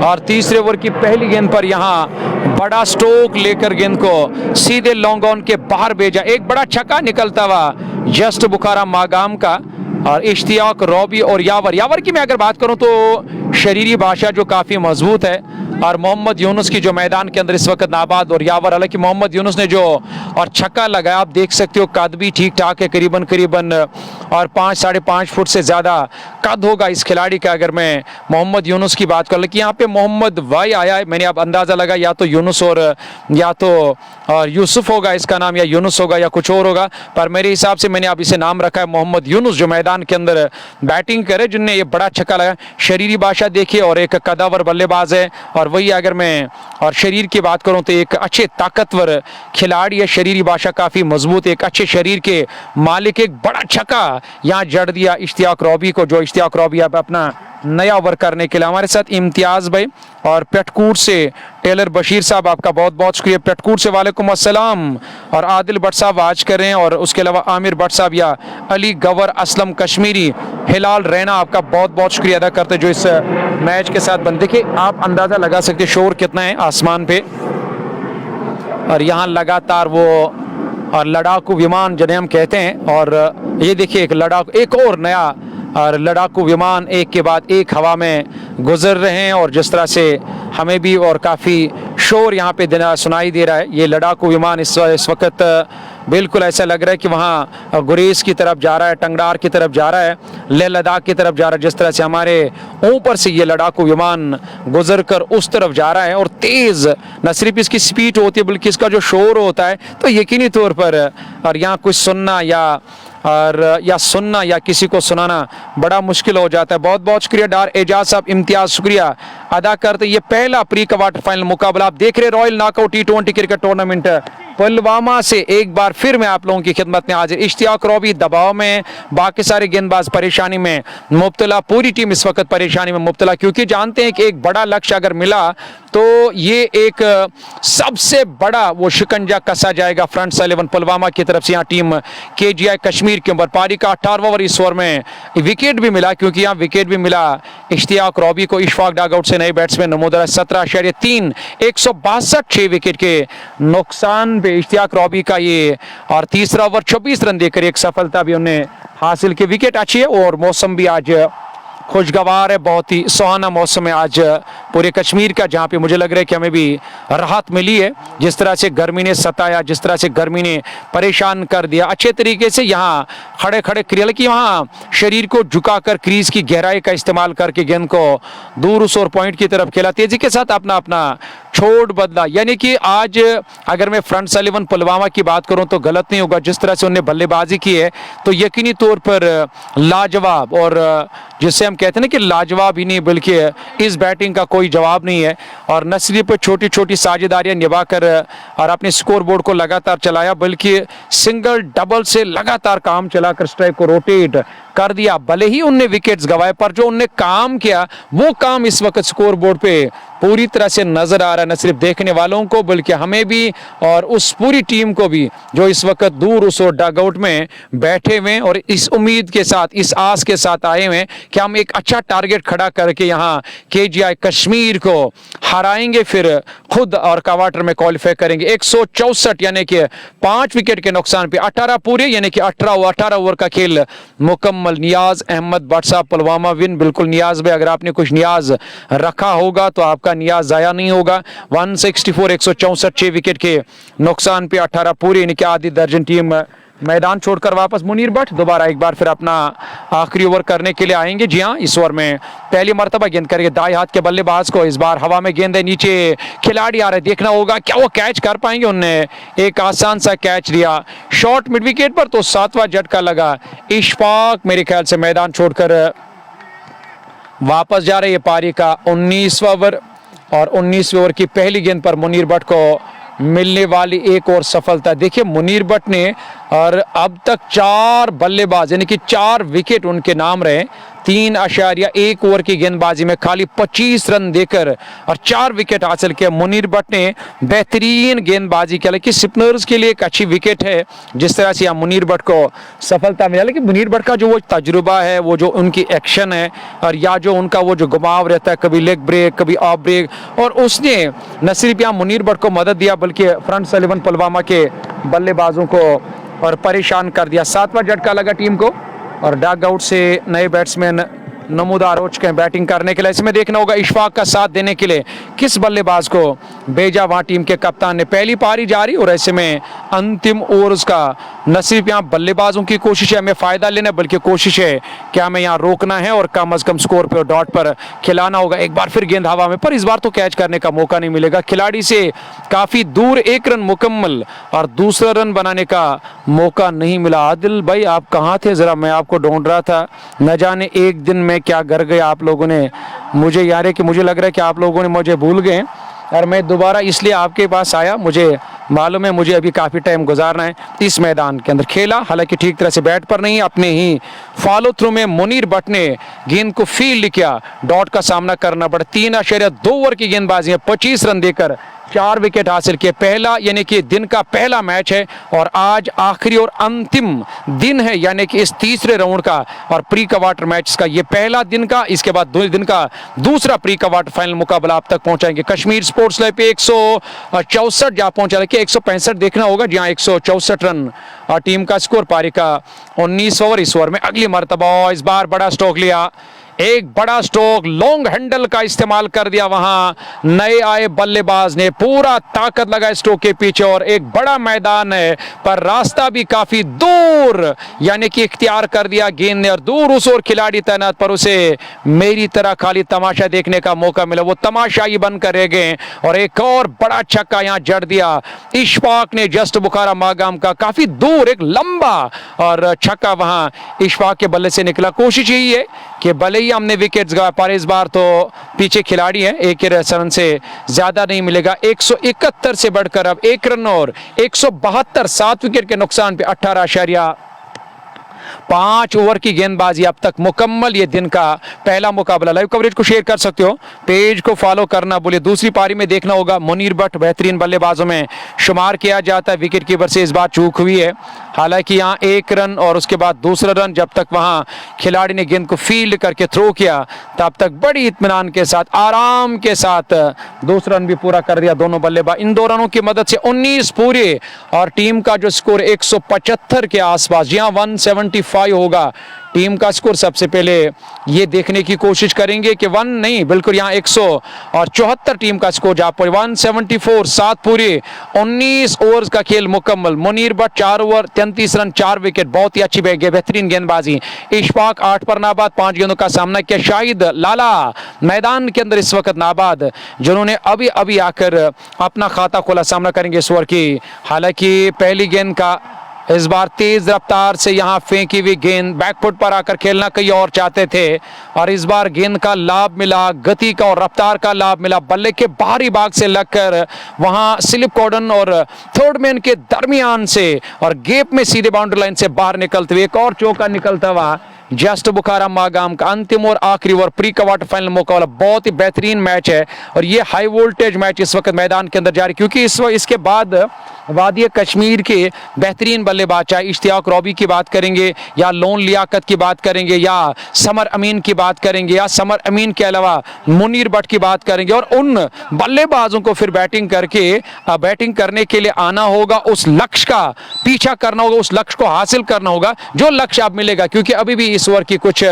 Speaker 1: और तीसरे ओवर की पहली गेंद पर यहां बड़ा स्ट्रोक लेकर गेंद को सीधे लॉन्ग ऑन के बाहर भेजा। एक बड़ा छक्का निकलता हुआ जस्ट बुखारा मागाम का। और इश्तियाक रॉबी और यावर की मैं अगर बात करूं तो शरीरी भाषा जो काफ़ी मजबूत है, और मोहम्मद यूनुस की जो मैदान के अंदर इस वक्त नाबाद, और यावर, हालांकि मोहम्मद यूनुस ने जो और छक्का लगाया, आप देख सकते हो कद भी ठीक ठाक है, करीबन और 5-5.5 फुट से ज़्यादा कद होगा इस खिलाड़ी का। अगर मैं मोहम्मद यूनुस की बात कर, लेकिन यहाँ पे मोहम्मद वाई आया है, मैंने अब अंदाज़ा लगा या तो यूनुस और या तो यूसुफ होगा इसका नाम, या यूनुस होगा या कुछ और होगा, पर मेरे हिसाब से मैंने अब इसे नाम रखा है मोहम्मद यूनुस, जो मैदान के अंदर बैटिंग करे, जिनने ये बड़ा छक्का लगाया। शरीरी भाषा देखिए और एक कदावर बल्लेबाज है। और वही अगर मैं और शरीर की बात करूं तो एक अच्छे ताकतवर खिलाड़ी है, शरीरी भाषा काफ़ी मजबूत, एक अच्छे शरीर के मालिक। एक बड़ा छक्का यहाँ जड़ दिया इश्तियाक रॉबी को, जो इश्तियाक रॉबी अब अपना नया ओवर करने के लिए। हमारे साथ इम्तियाज़ भाई और पेटकूट से टेलर बशीर साहब, आपका बहुत बहुत शुक्रिया। पेटकूट से वालेकुम अस्सलाम, और आदिल भट्ट साहब आज कर रहे हैं, और उसके अलावा आमिर भट्ट साहब या अली गवर असलम कश्मीरी, हिलाल रैना, आपका बहुत बहुत शुक्रिया अदा करते जो इस मैच के साथ बन। देखिए आप अंदाज़ा लगा सकते शोर कितना है आसमान पे, और यहाँ लगातार वो और लड़ाकू विमान जिन्हें हम कहते हैं, और ये देखिए एक लड़ाकू, एक और नया और लड़ाकू विमान एक के बाद एक हवा में गुजर रहे हैं, और जिस तरह से हमें भी और काफ़ी शोर यहाँ पे सुनाई दे रहा है। ये लड़ाकू विमान इस वक्त बिल्कुल ऐसा लग रहा है कि वहाँ गुरेज की तरफ जा रहा है, टंगडार की तरफ जा रहा है, लेह लद्दाख की तरफ जा रहा है। जिस तरह से हमारे ऊपर से ये लड़ाकू विमान गुजर कर उस तरफ जा रहा है, और तेज़ न सिर्फ इसकी स्पीड होती है बल्कि इसका जो शोर होता है, तो यकीनी तौर पर और यहाँ कुछ सुनना या किसी को सुनाना बड़ा मुश्किल हो जाता है। बहुत बहुत शुक्रिया डार एजाज साहब, इम्तियाज़ शुक्रिया अदा करते। ये पहला प्री क्वार्टर फाइनल मुकाबला आप देख रहे royal knockout T20 cricket tournament Pulwama से एक बार फिर मैं आप लोगों की खिदमत में हाजिर। इश्तियाक रॉबी दबाव में, बाकी सारे गेंदबाज परेशानी में मुब्तला, पूरी टीम इस वक्त परेशानी में मुब्तला, क्योंकि जानते हैं कि एक बड़ा लक्ष्य अगर मिला तो ये एक सबसे बड़ा वो शिकंजा कसा जाएगा फ्रंट 11 पुलवामा की तरफ से। यहाँ टीम KGI कश्मीर के ऊपर पारी का 18वां ओवर, इस ओवर में विकेट भी मिला, क्योंकि यहाँ विकेट भी मिला इश्तियाक रॉबी को। इशफाक डागआउट से नए बैट्समैन नमूदर 17.3 162 6 विकेट के नुकसान पे इश्तियाक रॉबी का ये, और तीसरा ओवर 26 रन देकर एक सफलता भी उन्हें हासिल की। विकेट अच्छी है और मौसम भी आज खुशगवार है, बहुत ही सुहाना मौसम है आज पूरे कश्मीर का, जहाँ पे मुझे लग रहा है कि हमें भी राहत मिली है। जिस तरह से गर्मी ने सताया, जिस तरह से गर्मी ने परेशान कर दिया, अच्छे तरीके से यहाँ खड़े खड़े क्रियल की वहाँ शरीर को झुकाकर क्रीज की गहराई का इस्तेमाल करके गेंद को दूर उस और पॉइंट की तरफ खेला, तेजी के साथ अपना अपना छोड़ बदला। यानी कि आज अगर मैं फ्रंट 11 पुलवामा की बात करूं तो गलत नहीं होगा, जिस तरह से उन्होंने बल्लेबाजी की है तो यकीनी तौर पर लाजवाब, और जिससे हम कहते हैं ना कि लाजवाब ही नहीं बल्कि इस बैटिंग का कोई जवाब नहीं है। और न सिर्फ छोटी छोटी साझेदारियां निभाकर और अपने स्कोर बोर्ड को लगातार चलाया, बल्कि सिंगल डबल से लगातार काम चलाकर स्ट्राइक को रोटेट कर दिया। भले ही उनने विकेट्स गंवाए, पर जो उनने काम किया वो काम इस वक्त स्कोर बोर्ड पे पूरी तरह से नजर आ रहा है, न सिर्फ देखने वालों को बल्कि हमें भी और उस पूरी टीम को भी जो इस वक्त दूर उस डगआउट में बैठे हुए और इस उम्मीद के साथ, इस आस के साथ आए हुए कि हम एक अच्छा टारगेट खड़ा करके यहाँ केजीआई कश्मीर को हराएंगे, फिर खुद और क्वार्टर में क्वालिफाई करेंगे। 164 यानी कि 5 विकेट के नुकसान पे 18 पूरे, यानी कि 18 ओवर का खेल मुकम्मल। नियाज अहमद भट्ट साहब पुलवामा विन। बिल्कुल नियाज भाई, अगर आपने कुछ नियाज रखा होगा तो आपका नियाज जाया नहीं होगा। 164 164 6 विकेट के नुकसान पे 18 पूरे, यानी कि आधी दर्जन टीम मैदान छोड़कर वापस। मुनीर भट्ट दोबारा एक बार फिर अपना आखिरी ओवर करने के लिए आएंगे। जी हाँ, इस ओवर में पहली मर्तबा गेंद करेंगे दाएं हाथ के बल्लेबाज को। इस बार हवा में गेंद है, नीचे खिलाड़ी आ रहे, देखना होगा क्या वो कैच कर पाएंगे। उन्होंने एक आसान सा कैच लिया शॉर्ट मिड विकेट पर, तो 7वां झटका लगा। इशफाक मेरे ख्याल से मैदान छोड़कर वापस जा रहे हैं। पारी का 19वां ओवर और 19वें ओवर की पहली गेंद पर मुनीर भट्ट को मिलने वाली एक और सफलता। देखिए मुनीर भट्ट ने और अब तक 4 बल्लेबाज यानी कि 4 विकेट उनके नाम रहे। 3.1 ओवर की गेंदबाजी में खाली 25 रन देकर और 4 विकेट हासिल किया। मुनीर भट्ट ने बेहतरीन गेंदबाजी की, हालांकि स्पिनर्स के लिए एक अच्छी विकेट है जिस तरह से यहाँ मुनीर भट्ट को सफलता मिला। लेकिन मुनीर भट्ट का जो वो तजुर्बा है, वो जो उनकी एक्शन है और या जो उनका वो जो घुमाव रहता है, कभी लेग ब्रेक कभी ऑफ ब्रेक, और उसने न सिर्फ यहाँ मुनीर भट्ट को मदद दिया बल्कि फ्रंट 11 पुलवामा के बल्लेबाजों को और परेशान कर दिया। 7वां झटका लगा टीम को और डग आउट से नए बैट्समैन नमूदार हो चुके हैं बैटिंग करने के लिए। इसमें देखना होगा इशफाक का साथ देने के लिए किस बल्लेबाज को भेजा। वहां टीम के कप्तान ने पहली पारी जारी और ऐसे में अंतिम ओवर्स का न सिर्फ यहाँ बल्लेबाजों की कोशिश है हमें फायदा लेना, बल्कि कोशिश है कि हमें यहाँ रोकना है और कम अज कम स्कोर पे और डॉट पर खिलाना होगा। एक बार फिर गेंद हवा में, पर इस बार तो कैच करने का मौका नहीं मिलेगा। खिलाड़ी से काफी दूर 1 रन मुकम्मल और दूसरा रन बनाने का मौका नहीं मिला। आदिल भाई आप कहाँ थे, जरा मैं आपको ढूंढ रहा था, न जाने एक दिन में क्या कर गए आप लोगों ने। मुझे यार है कि मुझे लग रहा है कि आप लोगों ने मुझे भूल गए और मैं दोबारा इसलिए आपके पास आया। मुझे मालूम है मुझे अभी काफ़ी टाइम गुजारना है इस मैदान के अंदर। खेला हालांकि ठीक तरह से बैट पर नहीं, अपने ही फॉलो थ्रू में मुनीर भट्ट ने गेंद को फील्ड किया, डॉट का सामना करना पड़ा। 3.2 ओवर की गेंदबाजी है, 25 रन देकर 4 विकेट हासिल किए। पहला यानी कि दिन का पहला मैच है और आज आखिरी और अंतिम दिन है, यानी कि इस तीसरे राउंड का और प्री क्वार्टर मैच का ये पहला दिन का, इसके बाद 2 दिन का दूसरा प्री क्वार्टर फाइनल मुकाबला आप तक पहुंचाएंगे। कश्मीर स्पोर्ट्स लाइव पे 164 जहां पहुंचा, देखिए 165 देखना होगा, जहां 164 रन और टीम का स्कोर। पारी का 19 ओवर, इस ओवर में अगली मरतबा इस बार बड़ा स्ट्रोक लिया, एक बड़ा स्ट्रोक लॉन्ग हैंडल का इस्तेमाल कर दिया। वहां नए आए बल्लेबाज ने पूरा ताकत लगा स्ट्रोक के पीछे और एक बड़ा मैदान है पर रास्ता भी काफी दूर यानी कि इख्तियार कर दिया गेंद ने और दूर उस और खिलाड़ी तैनात पर उसे मेरी तरह खाली तमाशा देखने का मौका मिला। वो तमाशाई बनकर रह गए और एक और बड़ा छक्का यहां जड़ दिया इशफाक ने जस्ट बुखारा मागाम का, काफी दूर एक लंबा और छक्का वहां इशफाक के बल्ले से निकला। कोशिश यही है कि भले ही हमने विकेट्स गवा पर इस बार तो पीछे खिलाड़ी है, एक रन से ज्यादा नहीं मिलेगा। 171 से बढ़कर अब 1 रन और 172, 7 विकेट के नुकसान पे 18.5 ओवर की गेंदबाजी अब तक मुकम्मल। ये दिन का पहला मुकाबला। लाइव कवरेज को शेयर कर सकते हो, पेज को फॉलो करना बोले। दूसरी पारी में देखना होगा मुनीर भट्ट बेहतरीन बल्लेबाजों में शुमार किया जाता है, विकेट कीपर से इस बार चूक हुई है। हालांकि यहाँ 1 रन और उसके बाद दूसरा रन, जब तक वहां खिलाड़ी ने गेंद को फील्ड करके थ्रो किया तब तक बड़ी इत्मीनान के साथ आराम के साथ दूसरा रन भी पूरा कर दिया दोनों बल्लेबाज। इन 2 रनों की मदद से 19 पूरे और टीम का जो स्कोर 175 के आसपास, जी हाँ 175 होगा टीम का स्कोर सबसे पहले ये देखने की कोशिश करेंगे कि 1 नहीं बिल्कुल यहाँ 174 टीम का स्कोर जहाँ पर 174 7 पूरे 19 ओवर्स का खेल मुकम्मल। Munir Bhatt 4 over 33 run 4 wicket, बहुत ही अच्छी बेहतरीन गेंदबाजी। इशफाक 8 पर नाबाद 5 गेंदों का सामना किया। शाहिद लाला मैदान के अंदर इस वक्त नाबाद, जिन्होंने अभी अभी आकर अपना खाता खोला, सामना करेंगे इस ओवर की। हालांकि पहली गेंद का इस बार तेज रफ्तार से यहाँ फेंकी हुई गेंद बैकफुट पर आकर खेलना कहीं और चाहते थे, और इस बार गेंद का लाभ मिला, गति का और रफ्तार का लाभ मिला। बल्ले के बाहरी भाग से लगकर वहां स्लिप कॉर्डन और थर्ड मैन के दरमियान से और गैप में सीधे बाउंड्री लाइन से बाहर निकलते हुए एक और चौका निकलता हुआ। जस्ट बुखारा मागाम का अंतिम और आखिरी ओवर प्री क्वार्टर फाइनल मुकाबला, बहुत ही बेहतरीन मैच है और ये हाई वोल्टेज मैच इस वक्त मैदान के अंदर जारी, क्योंकि इसके बाद वादी कश्मीर के बेहतरीन बल्लेबाज, चाहे इश्तियाक रॉबी की बात करेंगे या लोन लियाकत की बात करेंगे या समर अमीन की बात करेंगे या समर अमीन के अलावा मुनीर भट्ट की बात करेंगे, और उन बल्लेबाजों को फिर बैटिंग करने के लिए आना होगा, उस लक्ष्य का पीछा करना होगा, उस लक्ष्य को हासिल करना होगा जो लक्ष्य अब मिलेगा, क्योंकि अभी भी इस ओवर की कुछ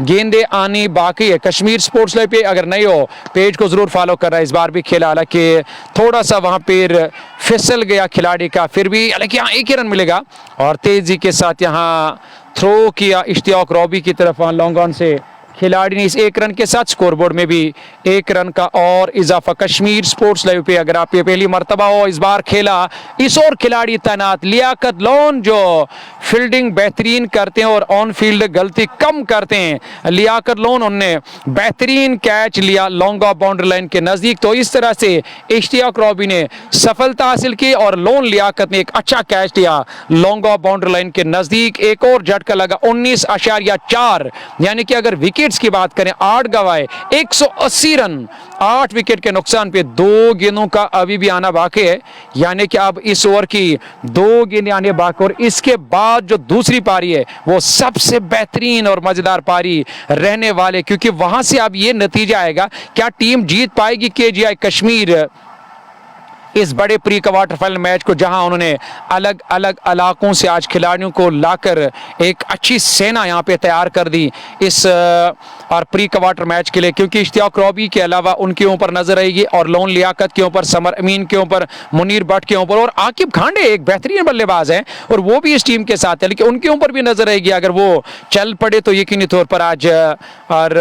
Speaker 1: गेंदें आनी बाकी है। कश्मीर स्पोर्ट्स लाइव पे अगर नहीं हो पेज को जरूर फॉलो करना। इस बार भी खेला, हालांकि थोड़ा सा वहां पैर फिसल गया खिलाड़ी का, फिर भी हालांकि यहाँ एक ही रन मिलेगा और तेजी के साथ यहाँ थ्रो किया इश्तियाक रॉबी की तरफ। वहां लॉन्ग ऑन से खिलाड़ी ने इस 1 रन के साथ स्कोरबोर्ड में भी 1 रन का और इजाफा। कश्मीर स्पोर्ट्स लाइव पे अगर आप ये पहली मर्तबा हो इस बार खेला, इस और खिलाड़ी तैनात लियाकत लोन जो फील्डिंग बेहतरीन करते हैं और ऑन फील्ड गलती कम करते हैं। लियाकत लोन उनने बेहतरीन कैच लिया लॉन्ग ऑफ बाउंड्री लाइन के नजदीक, तो इस तरह से इश्तियाक रॉबी ने सफलता हासिल की और लोन लियाकत ने एक अच्छा कैच लिया लॉन्ग ऑफ बाउंड्री लाइन के नजदीक। एक और झटका लगा 19.4, यानी कि अगर विकेट की बात करें 8 गवाए 180 रन 8 विकेट के नुकसान पे 2 गेंदों का अभी भी आना बाकी है, यानी कि अब इस ओवर की 2 गेंदें आने बाकी और इसके बाद जो दूसरी पारी है वो सबसे बेहतरीन और मजेदार पारी रहने वाले, क्योंकि वहां से अब ये नतीजा आएगा क्या टीम जीत पाएगी केजीआई कश्मीर इस बड़े प्री क्वार्टर फाइनल मैच को, जहां उन्होंने अलग अलग इलाकों से आज खिलाड़ियों को लाकर एक अच्छी सेना यहां पे तैयार कर दी इस और प्री क्वार्टर मैच के लिए, क्योंकि इश्तियाक रॉबी के अलावा उनके ऊपर नजर आएगी और लोन लियाकत के ऊपर, समर अमीन के ऊपर, मुनीर भट्ट के ऊपर और आकिब खांडे एक बेहतरीन बल्लेबाज है और वो भी इस टीम के साथ है, लेकिन उनके ऊपर भी नजर आएगी अगर वो चल पड़े तो यकीनी तौर पर आज और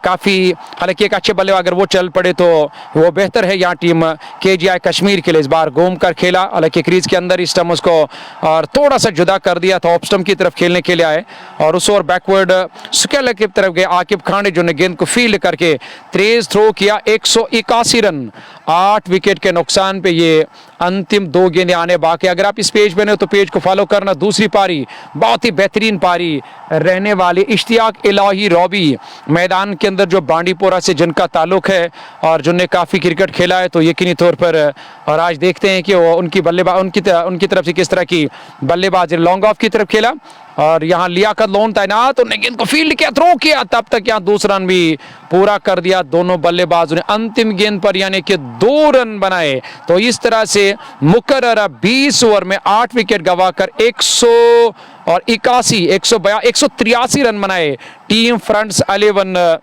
Speaker 1: काफी, हालांकि एक अच्छे बल्लेबाज अगर वो चल पड़े तो वो बेहतर है। यहाँ टीम केजीआई कश्मीर के लिए इस बार घूम कर खेला, हालांकि क्रीज के अंदर इस स्टम्प उसको और थोड़ा सा जुदा कर दिया था, ऑफ स्टम्प की तरफ खेलने के लिए आए और उस ओवर बैकवर्ड स्केलर की तरफ गए आकिब खांडे जो ने गेंद को फील्ड करके तेज थ्रो किया 181 रन 8 विकेट के नुकसान पे। ये अंतिम 2 गेंदें आने बाकी। अगर आप इस पेज पे नहीं हो तो पेज को फॉलो करना। दूसरी पारी बहुत ही बेहतरीन पारी रहने वाली। इश्तियाक इलाही रॉबी मैदान के अंदर जो बांडीपोरा से जिनका ताल्लुक है और जिनने काफ़ी क्रिकेट खेला है, तो यकीनी तौर पर और आज देखते हैं कि वो उनकी उनकी तरफ से किस तरह की बल्लेबाजी लॉन्ग ऑफ की तरफ खेला और यहाँ लियाकत लोन तैनात, उन्होंने गेंद को फील्ड किया, थ्रो किया, तब तक यहाँ 2 रन भी पूरा कर दिया दोनों बल्लेबाजों ने अंतिम गेंद पर, यानी कि 2 रन बनाए। तो इस तरह से मुकर्रर 20 ओवर में 8 विकेट गंवाकर 183 रन बनाए टीम फ्रंट्स 11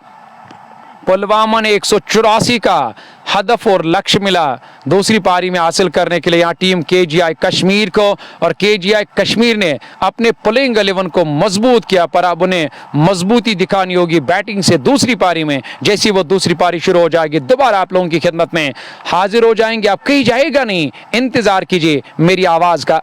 Speaker 1: पुलवामा ने 184 का हदफ और लक्ष्य मिला दूसरी पारी में हासिल करने के लिए यहाँ टीम केजीआई कश्मीर को, और केजीआई कश्मीर ने अपने प्लेइंग 11 को मजबूत किया, पर अब उन्हें मजबूती दिखानी होगी बैटिंग से दूसरी पारी में। जैसी वो दूसरी पारी शुरू हो जाएगी दोबारा आप लोगों की खिदमत में हाजिर हो जाएंगे, आप कहीं जाएगा नहीं, इंतजार कीजिए मेरी आवाज का।